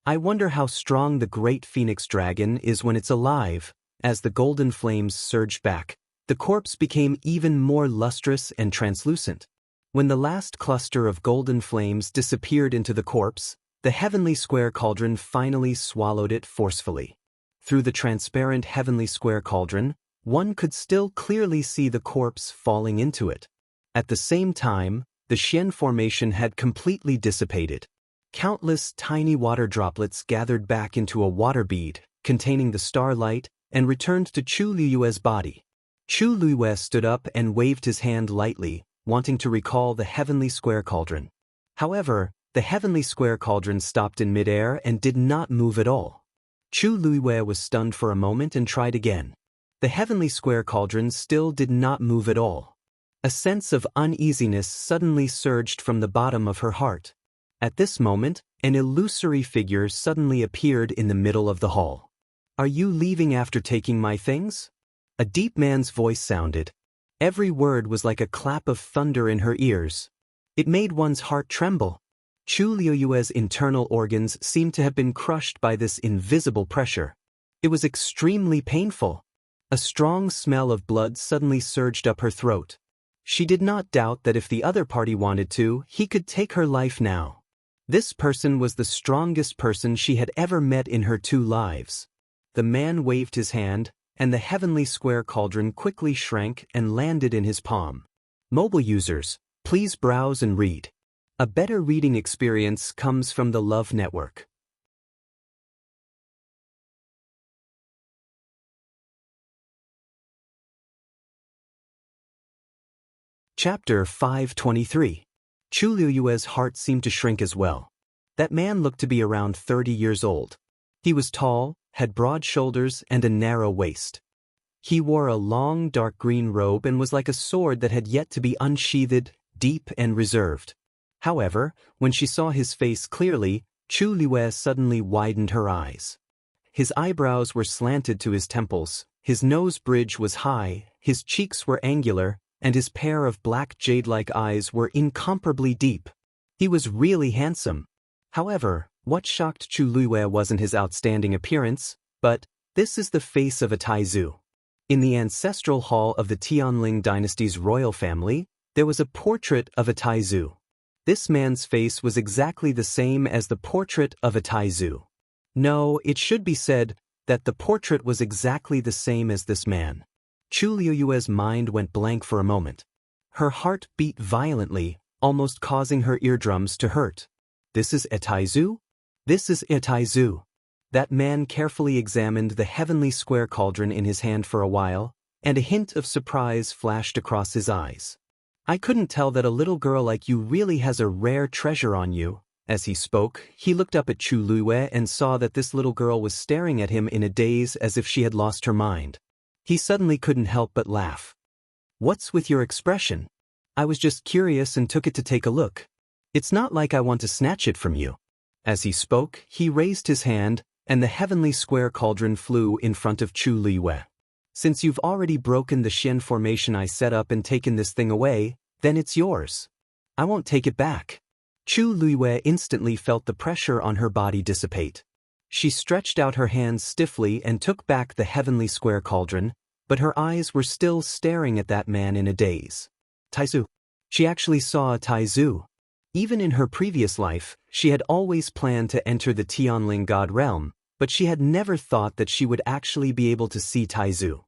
I wonder how strong the great phoenix dragon is when it's alive. As the golden flames surged back, the corpse became even more lustrous and translucent. When the last cluster of golden flames disappeared into the corpse, the heavenly square cauldron finally swallowed it forcefully. Through the transparent heavenly square cauldron, one could still clearly see the corpse falling into it. At the same time, the Xian formation had completely dissipated. Countless tiny water droplets gathered back into a water bead, containing the starlight, and returned to Chu Liyue's body. Chu Liyue stood up and waved his hand lightly, wanting to recall the heavenly square cauldron. However, the heavenly square cauldron stopped in midair and did not move at all. Chu Liyue was stunned for a moment and tried again. The heavenly square cauldron still did not move at all. A sense of uneasiness suddenly surged from the bottom of her heart. At this moment, an illusory figure suddenly appeared in the middle of the hall. "Are you leaving after taking my things?" A deep man's voice sounded. Every word was like a clap of thunder in her ears. It made one's heart tremble. Chu Liyue's internal organs seemed to have been crushed by this invisible pressure. It was extremely painful. A strong smell of blood suddenly surged up her throat. She did not doubt that if the other party wanted to, he could take her life now. This person was the strongest person she had ever met in her 2 lives. The man waved his hand, and the heavenly square cauldron quickly shrank and landed in his palm. Mobile users, please browse and read. A better reading experience comes from the Love Network. Chapter 523. Chu Liyue's heart seemed to shrink as well. That man looked to be around 30 years old. He was tall, had broad shoulders and a narrow waist. He wore a long dark green robe and was like a sword that had yet to be unsheathed, deep and reserved. However, when she saw his face clearly, Chu Liyue suddenly widened her eyes. His eyebrows were slanted to his temples, his nose bridge was high, his cheeks were angular, and his pair of black jade-like eyes were incomparably deep. He was really handsome. However, what shocked Chu Liyue wasn't his outstanding appearance, but this is the face of a Taizu. In the ancestral hall of the Tianling dynasty's royal family, there was a portrait of a Taizu. This man's face was exactly the same as the portrait of a Taizu. No, it should be said that the portrait was exactly the same as this man. Chu Liyue's mind went blank for a moment. Her heart beat violently, almost causing her eardrums to hurt. This is a Taizu? This is a Taizu. That man carefully examined the heavenly square cauldron in his hand for a while, and a hint of surprise flashed across his eyes. "I couldn't tell that a little girl like you really has a rare treasure on you." As he spoke, he looked up at Chu Liyue and saw that this little girl was staring at him in a daze as if she had lost her mind. He suddenly couldn't help but laugh. "What's with your expression? I was just curious and took it to take a look. It's not like I want to snatch it from you." As he spoke, he raised his hand, and the heavenly square cauldron flew in front of Chu Liyue. "Since you've already broken the Xian formation I set up and taken this thing away, then it's yours. I won't take it back." Chu Liyue instantly felt the pressure on her body dissipate. She stretched out her hands stiffly and took back the heavenly square cauldron, but her eyes were still staring at that man in a daze. Taizu. She actually saw a Taizu. Even in her previous life, she had always planned to enter the Tianling god realm, but she had never thought that she would actually be able to see Taizu.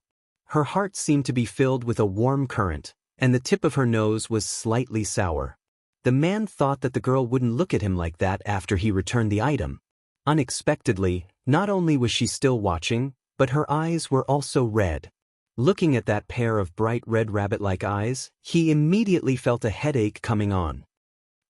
Her heart seemed to be filled with a warm current, and the tip of her nose was slightly sour. The man thought that the girl wouldn't look at him like that after he returned the item. Unexpectedly, not only was she still watching, but her eyes were also red. Looking at that pair of bright red rabbit-like eyes, he immediately felt a headache coming on.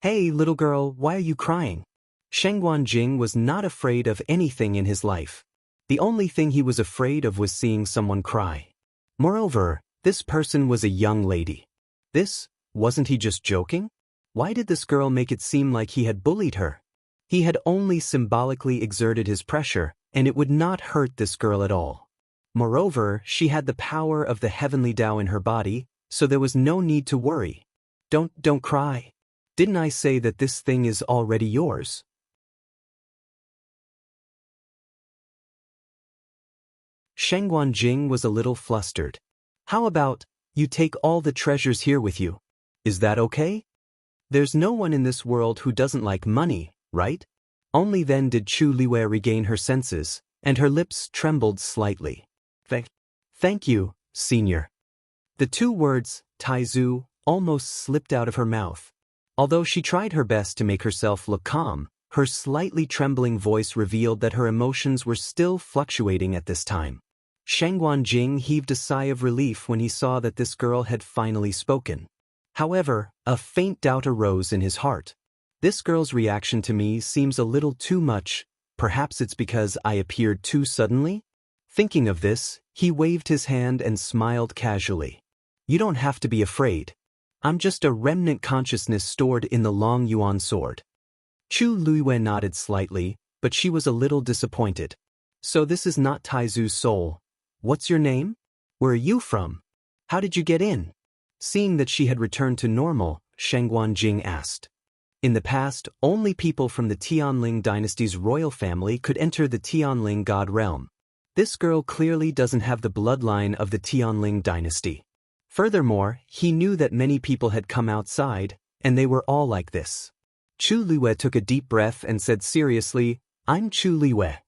"Hey, little girl, why are you crying?" Shengguan Jing was not afraid of anything in his life. The only thing he was afraid of was seeing someone cry. Moreover, this person was a young lady. Wasn't he just joking? Why did this girl make it seem like he had bullied her? He had only symbolically exerted his pressure, and it would not hurt this girl at all. Moreover, she had the power of the heavenly Tao in her body, so there was no need to worry. Don't cry. Didn't I say that this thing is already yours? Shengguan Jing was a little flustered. How about, you take all the treasures here with you? Is that okay? There's no one in this world who doesn't like money, right? Only then did Chu Liwei regain her senses, and her lips trembled slightly. Thank you, senior. The two words, Taizu, almost slipped out of her mouth. Although she tried her best to make herself look calm, her slightly trembling voice revealed that her emotions were still fluctuating at this time. Shengguan Jing heaved a sigh of relief when he saw that this girl had finally spoken. However, a faint doubt arose in his heart. This girl's reaction to me seems a little too much. Perhaps it's because I appeared too suddenly? Thinking of this, he waved his hand and smiled casually. You don't have to be afraid. I'm just a remnant consciousness stored in the Long Yuan sword. Chu Liwei nodded slightly, but she was a little disappointed. So this is not Taizu's soul. What's your name? Where are you from? How did you get in? Seeing that she had returned to normal, Shengguan Jing asked. In the past, only people from the Tianling dynasty's royal family could enter the Tianling god realm. This girl clearly doesn't have the bloodline of the Tianling dynasty. Furthermore, he knew that many people had come outside, and they were all like this. Chu Liwei took a deep breath and said seriously, I'm Chu Liwei.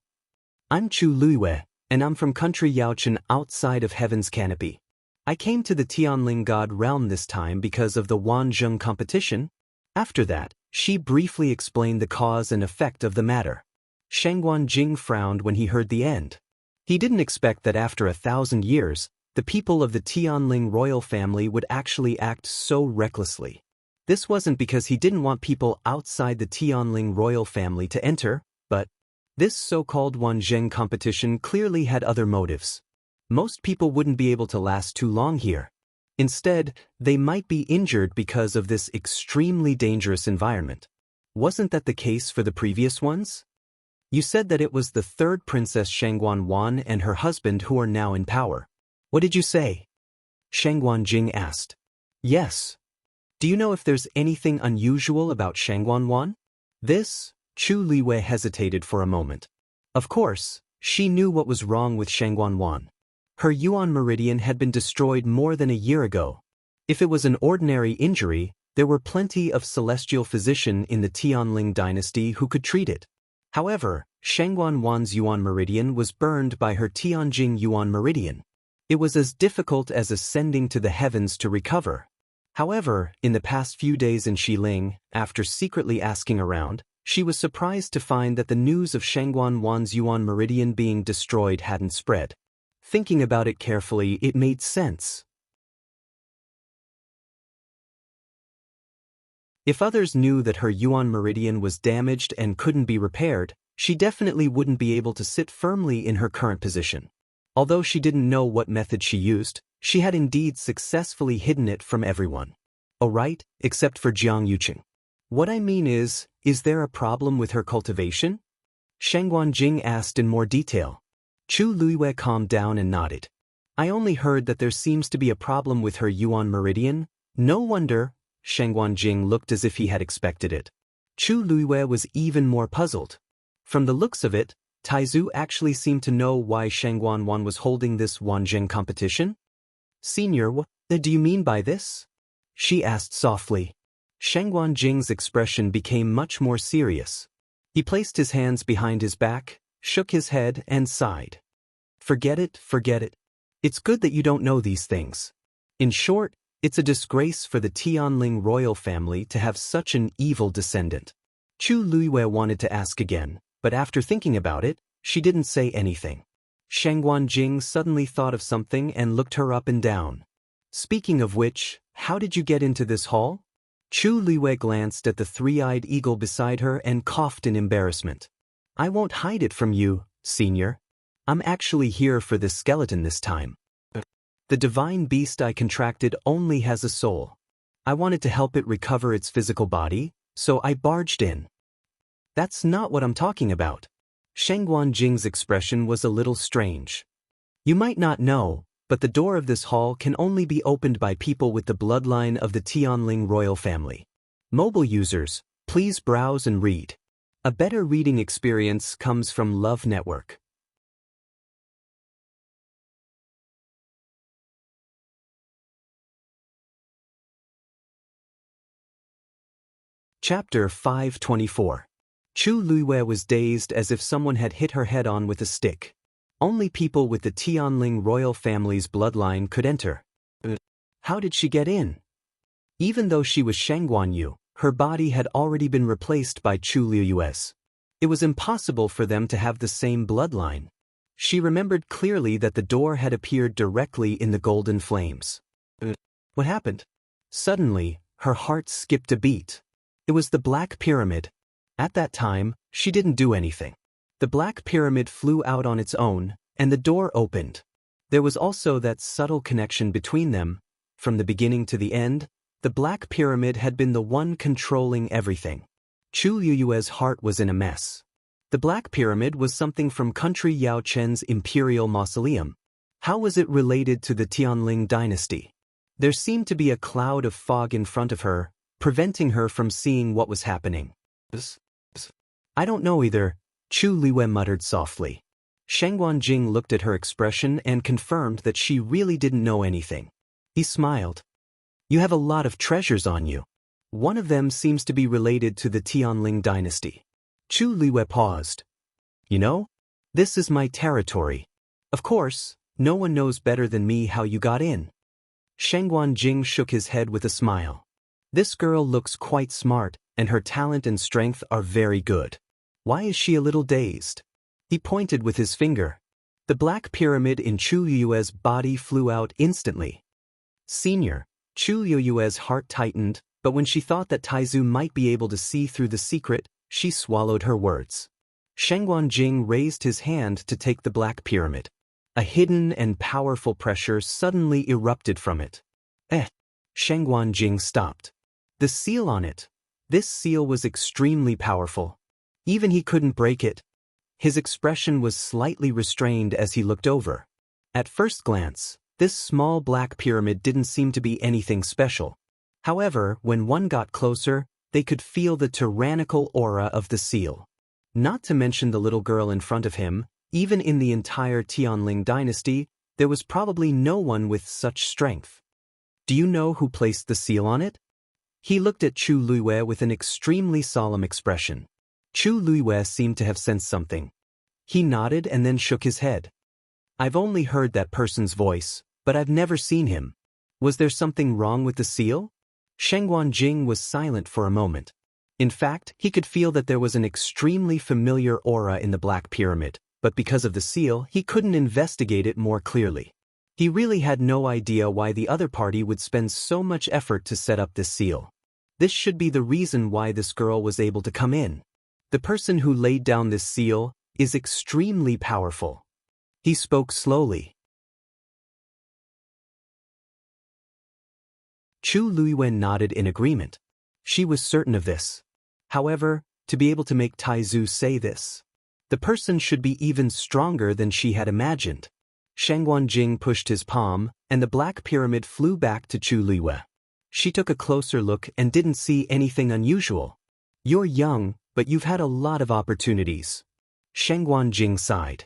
I'm Chu Liwei, and I'm from country Yaochen outside of Heaven's Canopy. I came to the Tianling god realm this time because of the Wanzheng competition. After that, she briefly explained the cause and effect of the matter. Shengguan Jing frowned when he heard the end. He didn't expect that after 1,000 years, the people of the Tianling royal family would actually act so recklessly. This wasn't because he didn't want people outside the Tianling royal family to enter, but this so-called Wanzheng competition clearly had other motives. Most people wouldn't be able to last too long here. Instead, they might be injured because of this extremely dangerous environment. Wasn't that the case for the previous ones? You said that it was the third Princess Shengguan Wan and her husband who are now in power. What did you say? Shengguan Jing asked. Yes. Do you know if there's anything unusual about Shengguan Wan? Chu Liwei hesitated for a moment. Of course, she knew what was wrong with Shengguan Wan. Her Yuan meridian had been destroyed more than a year ago. If it was an ordinary injury, there were plenty of celestial physicians in the Tianling dynasty who could treat it. However, Shengguan Wan's Yuan meridian was burned by her Tianjing Yuan meridian. It was as difficult as ascending to the heavens to recover. However, in the past few days in Xiling, after secretly asking around, she was surprised to find that the news of Shengguan Wan's Yuan meridian being destroyed hadn't spread. Thinking about it carefully, it made sense. If others knew that her Yuan meridian was damaged and couldn't be repaired, she definitely wouldn't be able to sit firmly in her current position. Although she didn't know what method she used, she had indeed successfully hidden it from everyone. Oh right, except for Jiang Yuqing. What I mean is there a problem with her cultivation? Shengguan Jing asked in more detail. Chu Liwei calmed down and nodded. I only heard that there seems to be a problem with her Yuan meridian. No wonder. Shengguan Jing looked as if he had expected it. Chu Liwei was even more puzzled. From the looks of it, Taizu actually seemed to know why Shengguan Wan was holding this Wanzheng competition. Senior, what do you mean by this? She asked softly. Shengguan Jing's expression became much more serious. He placed his hands behind his back, shook his head, and sighed. Forget it. It's good that you don't know these things. In short, it's a disgrace for the Tianling royal family to have such an evil descendant. Chu Liwei wanted to ask again, but after thinking about it, she didn't say anything. Shengguan Jing suddenly thought of something and looked her up and down. Speaking of which, how did you get into this hall? Chu Liwei glanced at the three-eyed eagle beside her and coughed in embarrassment. I won't hide it from you, senior. I'm actually here for this skeleton this time. The divine beast I contracted only has a soul. I wanted to help it recover its physical body, so I barged in. That's not what I'm talking about. Shengguan Jing's expression was a little strange. You might not know, but the door of this hall can only be opened by people with the bloodline of the Tianling royal family. Mobile users, please browse and read. A better reading experience comes from Love Network. Chapter 524. Chu Luiwei was dazed as if someone had hit her head on with a stick. Only people with the Tianling royal family's bloodline could enter. How did she get in? Even though she was Shengguan Yu, her body had already been replaced by Chu Luiwei's. It was impossible for them to have the same bloodline. She remembered clearly that the door had appeared directly in the golden flames. What happened? Suddenly, her heart skipped a beat. It was the Black Pyramid. At that time, she didn't do anything. The Black Pyramid flew out on its own, and the door opened. There was also that subtle connection between them. From the beginning to the end, the Black Pyramid had been the one controlling everything. Chu Luiwei's heart was in a mess. The Black Pyramid was something from country Yao Chen's imperial mausoleum. How was it related to the Tianling dynasty? There seemed to be a cloud of fog in front of her, preventing her from seeing what was happening. I don't know either, Chu Luiwei muttered softly. Shengguan Jing looked at her expression and confirmed that she really didn't know anything. He smiled. You have a lot of treasures on you. One of them seems to be related to the Tianling dynasty. Chu Luiwei paused. You know, this is my territory. Of course, no one knows better than me how you got in. Shengguan Jing shook his head with a smile. This girl looks quite smart, and her talent and strength are very good. Why is she a little dazed? He pointed with his finger. The Black Pyramid in Chu Luiwei's body flew out instantly. Senior, Chu Luiwei's heart tightened, but when she thought that Taizu might be able to see through the secret, she swallowed her words. Shengguan Jing raised his hand to take the Black Pyramid. A hidden and powerful pressure suddenly erupted from it. Shengguan Jing stopped. The seal on it. This seal was extremely powerful. Even he couldn't break it. His expression was slightly restrained as he looked over. At first glance, this small Black Pyramid didn't seem to be anything special. However, when one got closer, they could feel the tyrannical aura of the seal. Not to mention the little girl in front of him, even in the entire Tianling dynasty, there was probably no one with such strength. Do you know who placed the seal on it? He looked at Chu Luiwei with an extremely solemn expression. Chu Luiwei seemed to have sensed something. He nodded and then shook his head. I've only heard that person's voice, but I've never seen him. Was there something wrong with the seal? Shengguan Jing was silent for a moment. In fact, he could feel that there was an extremely familiar aura in the Black Pyramid, but because of the seal, he couldn't investigate it more clearly. He really had no idea why the other party would spend so much effort to set up this seal. This should be the reason why this girl was able to come in. The person who laid down this seal is extremely powerful. He spoke slowly. Chu Luiwei nodded in agreement. She was certain of this. However, to be able to make Taizu say this, the person should be even stronger than she had imagined. Shengguan Jing pushed his palm, and the Black Pyramid flew back to Chu Luiwei. She took a closer look and didn't see anything unusual. You're young, but you've had a lot of opportunities. Shengguan Jing sighed.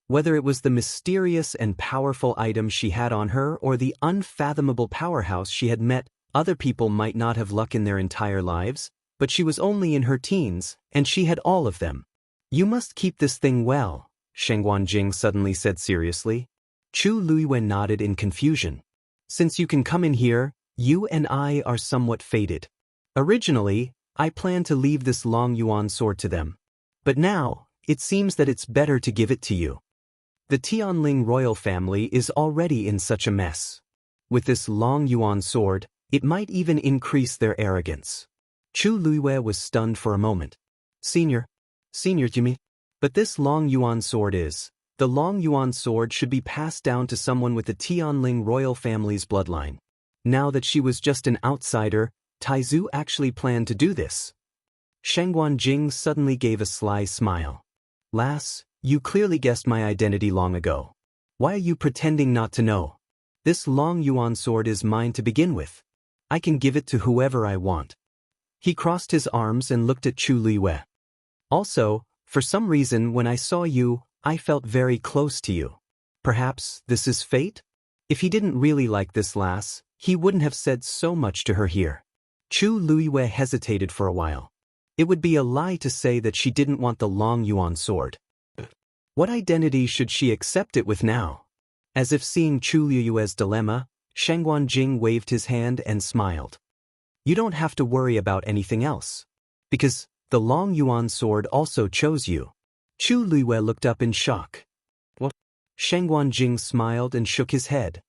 Whether it was the mysterious and powerful item she had on her or the unfathomable powerhouse she had met, other people might not have luck in their entire lives, but she was only in her teens, and she had all of them. You must keep this thing well, Shengguan Jing suddenly said seriously. Chu Luiwei nodded in confusion. Since you can come in here, you and I are somewhat fated. Originally, I planned to leave this Long Yuan sword to them. But now, it seems that it's better to give it to you. The Tianling royal family is already in such a mess. With this Long Yuan sword, it might even increase their arrogance. Chu Luiwei was stunned for a moment. Senior to me? But this Long Yuan sword is. The Long Yuan sword should be passed down to someone with the Tianling royal family's bloodline. Now that she was just an outsider, Taizu actually planned to do this. Shangguan suddenly gave a sly smile. Lass, you clearly guessed my identity long ago. Why are you pretending not to know? This long yuan sword is mine to begin with. I can give it to whoever I want. He crossed his arms and looked at Chu Liwei. Also, for some reason when I saw you, I felt very close to you. Perhaps this is fate? If he didn't really like this lass, he wouldn't have said so much to her here. Chu Liwei hesitated for a while. It would be a lie to say that she didn't want the long yuan sword. What identity should she accept it with now? As if seeing Chu Liu's dilemma, Shangguan waved his hand and smiled. You don't have to worry about anything else. Because the long yuan sword also chose you. Chu Liwei looked up in shock. What? Shangguan smiled and shook his head.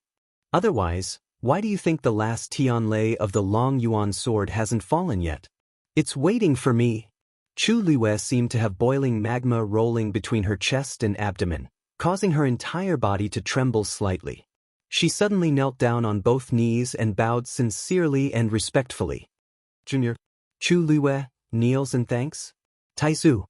Otherwise, why do you think the last tianlei of the long yuan sword hasn't fallen yet? It's waiting for me. Chu Liwei seemed to have boiling magma rolling between her chest and abdomen, causing her entire body to tremble slightly. She suddenly knelt down on both knees and bowed sincerely and respectfully. Junior. Chu Liwei kneels and thanks. Taizu.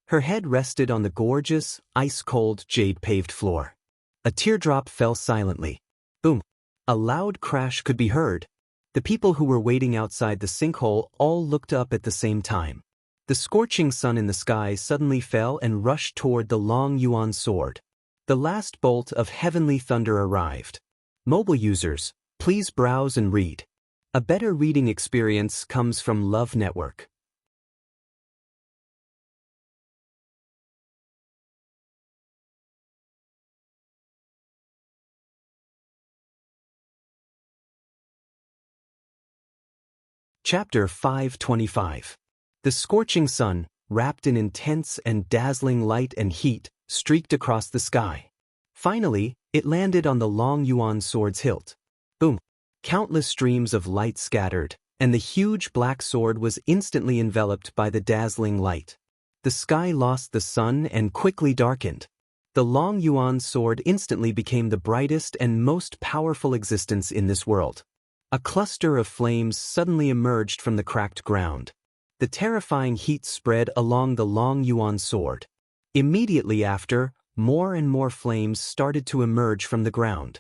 Her head rested on the gorgeous, ice-cold, jade-paved floor. A teardrop fell silently. Boom. A loud crash could be heard. The people who were waiting outside the sinkhole all looked up at the same time. The scorching sun in the sky suddenly fell and rushed toward the long yuan sword. The last bolt of heavenly thunder arrived. Mobile users, please browse and read. A better reading experience comes from Love Network. Chapter 525. The scorching sun, wrapped in intense and dazzling light and heat, streaked across the sky. Finally, it landed on the long yuan sword's hilt. Boom! Countless streams of light scattered, and the huge black sword was instantly enveloped by the dazzling light. The sky lost the sun and quickly darkened. The long yuan sword instantly became the brightest and most powerful existence in this world. A cluster of flames suddenly emerged from the cracked ground. The terrifying heat spread along the long yuan sword. Immediately after, more and more flames started to emerge from the ground.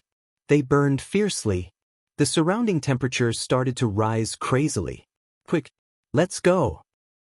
They burned fiercely. The surrounding temperatures started to rise crazily. Quick, let's go.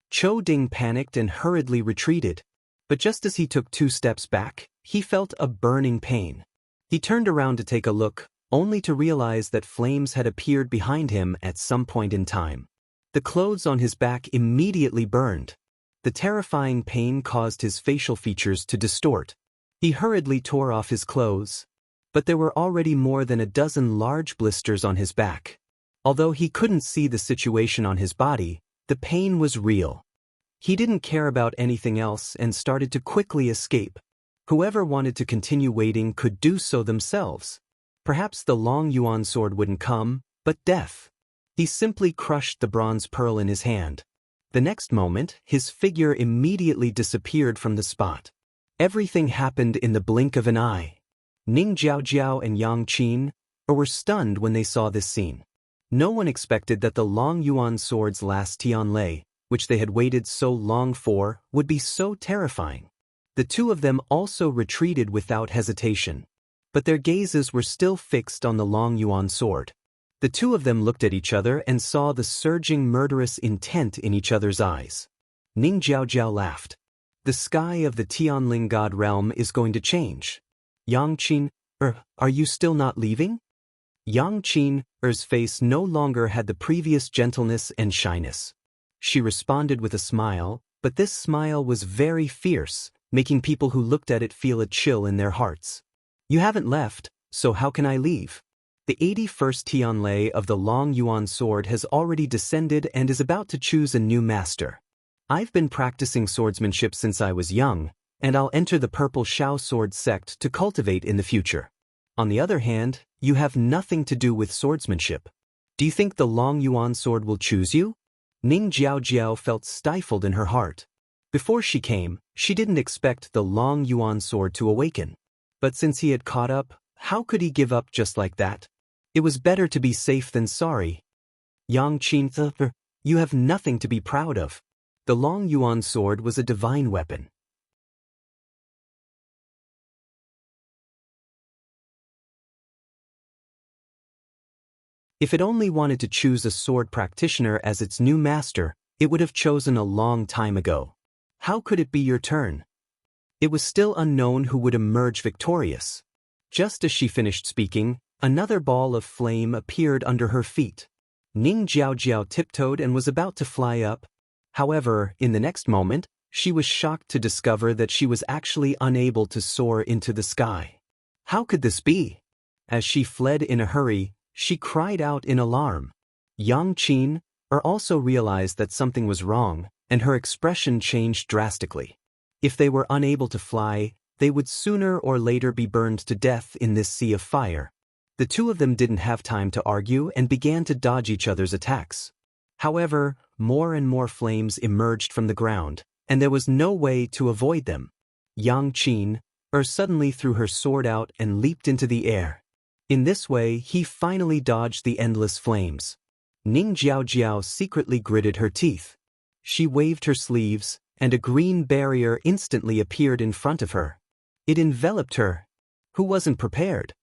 Cho Ding panicked and hurriedly retreated. But just as he took 2 steps back, he felt a burning pain. He turned around to take a look, only to realize that flames had appeared behind him at some point in time. The clothes on his back immediately burned. The terrifying pain caused his facial features to distort. He hurriedly tore off his clothes. But there were already more than a dozen large blisters on his back. Although he couldn't see the situation on his body, the pain was real. He didn't care about anything else and started to quickly escape. Whoever wanted to continue waiting could do so themselves. Perhaps the long yuan sword wouldn't come, but death. He simply crushed the bronze pearl in his hand. The next moment, his figure immediately disappeared from the spot. Everything happened in the blink of an eye. Ning Jiaojiao and Yang Qin were stunned when they saw this scene. No one expected that the long yuan sword's last tianlei, which they had waited so long for, would be so terrifying. The two of them also retreated without hesitation. But their gazes were still fixed on the long yuan sword. The two of them looked at each other and saw the surging murderous intent in each other's eyes. Ning Jiaojiao laughed. The sky of the Tianling God realm is going to change. Yang Qin, are you still not leaving? Yang Qin's face no longer had the previous gentleness and shyness. She responded with a smile, but this smile was very fierce, making people who looked at it feel a chill in their hearts. You haven't left, so how can I leave? The 81st tianlei of the long yuan sword has already descended and is about to choose a new master. I've been practicing swordsmanship since I was young, and I'll enter the purple Shao sword sect to cultivate in the future. On the other hand, you have nothing to do with swordsmanship. Do you think the long yuan sword will choose you? Ning Jiaojiao felt stifled in her heart. Before she came, she didn't expect the long yuan sword to awaken. But since he had caught up, how could he give up just like that? It was better to be safe than sorry. Yang Qin, you have nothing to be proud of. The long yuan sword was a divine weapon. If it only wanted to choose a sword practitioner as its new master, it would have chosen a long time ago. How could it be your turn? It was still unknown who would emerge victorious. Just as she finished speaking, another ball of flame appeared under her feet. Ning Jiaojiao tiptoed and was about to fly up. However, in the next moment, she was shocked to discover that she was actually unable to soar into the sky. How could this be? As she fled in a hurry, she cried out in alarm. Yang Qin also realized that something was wrong, and her expression changed drastically. If they were unable to fly, they would sooner or later be burned to death in this sea of fire. The two of them didn't have time to argue and began to dodge each other's attacks. However, more and more flames emerged from the ground, and there was no way to avoid them. Yang Qin suddenly threw her sword out and leaped into the air. In this way, he finally dodged the endless flames. Ning Jiaojiao secretly gritted her teeth. She waved her sleeves, and a green barrier instantly appeared in front of her. It enveloped her. Who wasn't prepared?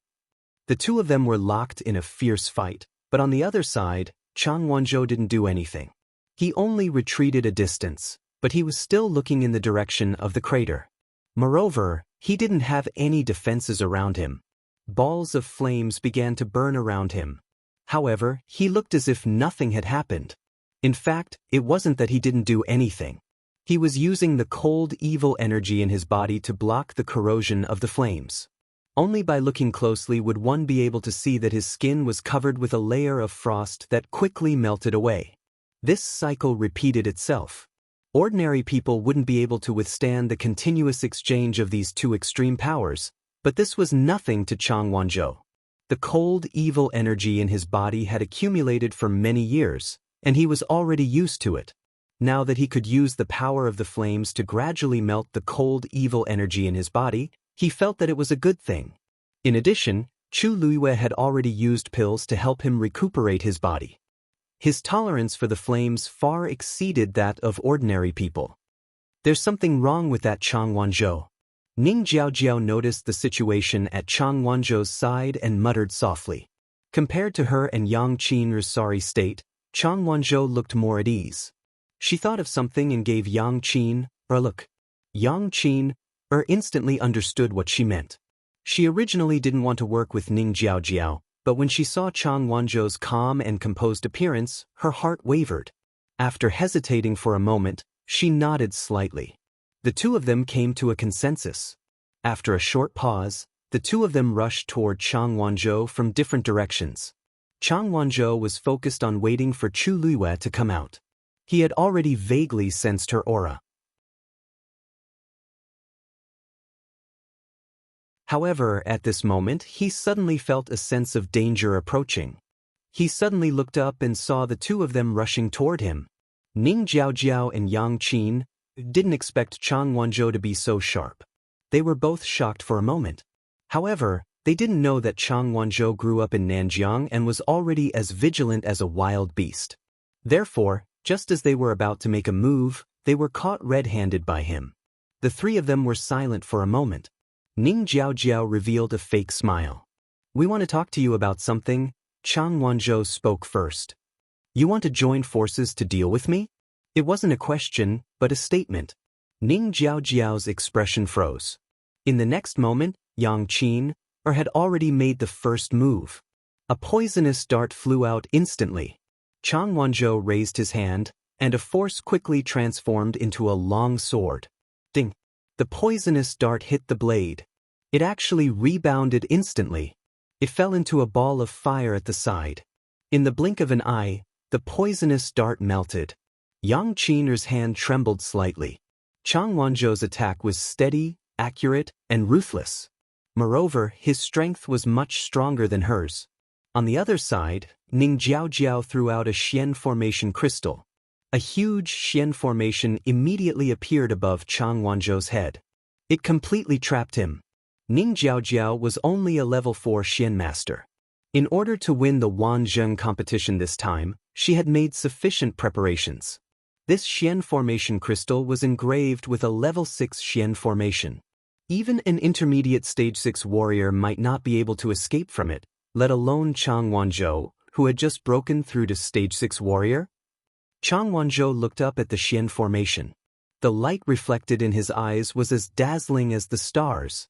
The two of them were locked in a fierce fight, but on the other side, Chang Wanzhou didn't do anything. He only retreated a distance, but he was still looking in the direction of the crater. Moreover, he didn't have any defenses around him. Balls of flames began to burn around him. However, he looked as if nothing had happened. In fact, it wasn't that he didn't do anything. He was using the cold, evil energy in his body to block the corrosion of the flames. Only by looking closely would one be able to see that his skin was covered with a layer of frost that quickly melted away. This cycle repeated itself. Ordinary people wouldn't be able to withstand the continuous exchange of these two extreme powers, but this was nothing to Chang Wanzhou. The cold, evil energy in his body had accumulated for many years, and he was already used to it. Now that he could use the power of the flames to gradually melt the cold, evil energy in his body, he felt that it was a good thing. In addition, Chu Luiyue had already used pills to help him recuperate his body. His tolerance for the flames far exceeded that of ordinary people. There's something wrong with that Chang Wanzhou. Ning Jiaojiao noticed the situation at Chang Wanzhou's side and muttered softly. Compared to her and Yang Qin's sorry state, Chang Wanzhou looked more at ease. She thought of something and gave Yang Qin a look. Yang Qin instantly understood what she meant. She originally didn't want to work with Ning Jiaojiao, but when she saw Chang Wanzhou's calm and composed appearance, her heart wavered. After hesitating for a moment, she nodded slightly. The two of them came to a consensus. After a short pause, the two of them rushed toward Chang Wanzhou from different directions. Chang Wanzhou was focused on waiting for Chu Luiyue to come out. He had already vaguely sensed her aura. However, at this moment, he suddenly felt a sense of danger approaching. He suddenly looked up and saw the two of them rushing toward him. Ning Jiaojiao and Yang Qin didn't expect Chang Wanzhou to be so sharp. They were both shocked for a moment. However, they didn't know that Chang Wanzhou grew up in Nanjiang and was already as vigilant as a wild beast. Therefore, just as they were about to make a move, they were caught red-handed by him. The three of them were silent for a moment. Ning Jiaojiao revealed a fake smile. "We want to talk to you about something," Chang Wanzhou spoke first. "You want to join forces to deal with me?" It wasn't a question, but a statement. Ning Jiaojiao's expression froze. In the next moment, Yang Qin had already made the first move. A poisonous dart flew out instantly. Chang Wanzhou raised his hand, and a force quickly transformed into a long sword. Ding! The poisonous dart hit the blade. It actually rebounded instantly. It fell into a ball of fire at the side. In the blink of an eye, the poisonous dart melted. Yang Qin's hand trembled slightly. Chang Wanzhou's attack was steady, accurate, and ruthless. Moreover, his strength was much stronger than hers. On the other side, Ning Jiaojiao threw out a Xian formation crystal. A huge Xian formation immediately appeared above Chang Wanzhou's head. It completely trapped him. Ning Jiaojiao was only a level 4 Xian master. In order to win the Wanzheng competition this time, she had made sufficient preparations. This Xian formation crystal was engraved with a level 6 Xian formation. Even an intermediate stage 6 warrior might not be able to escape from it, let alone Chang Wanzhou, who had just broken through to stage 6 warrior. Chang Wanzhou looked up at the Xian formation. The light reflected in his eyes was as dazzling as the stars.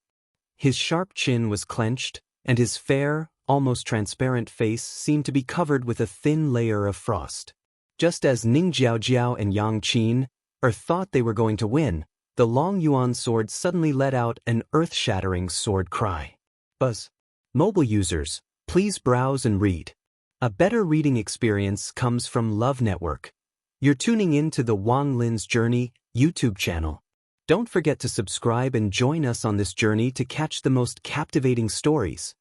His sharp chin was clenched, and his fair, almost transparent face seemed to be covered with a thin layer of frost. Just as Ning Jiaojiao and Yang Qin thought they were going to win, the Long Yuan sword suddenly let out an earth-shattering sword cry. Buzz. Mobile users, please browse and read. A better reading experience comes from Love Network. You're tuning in to the Wang Lin's Journey YouTube channel. Don't forget to subscribe and join us on this journey to catch the most captivating stories.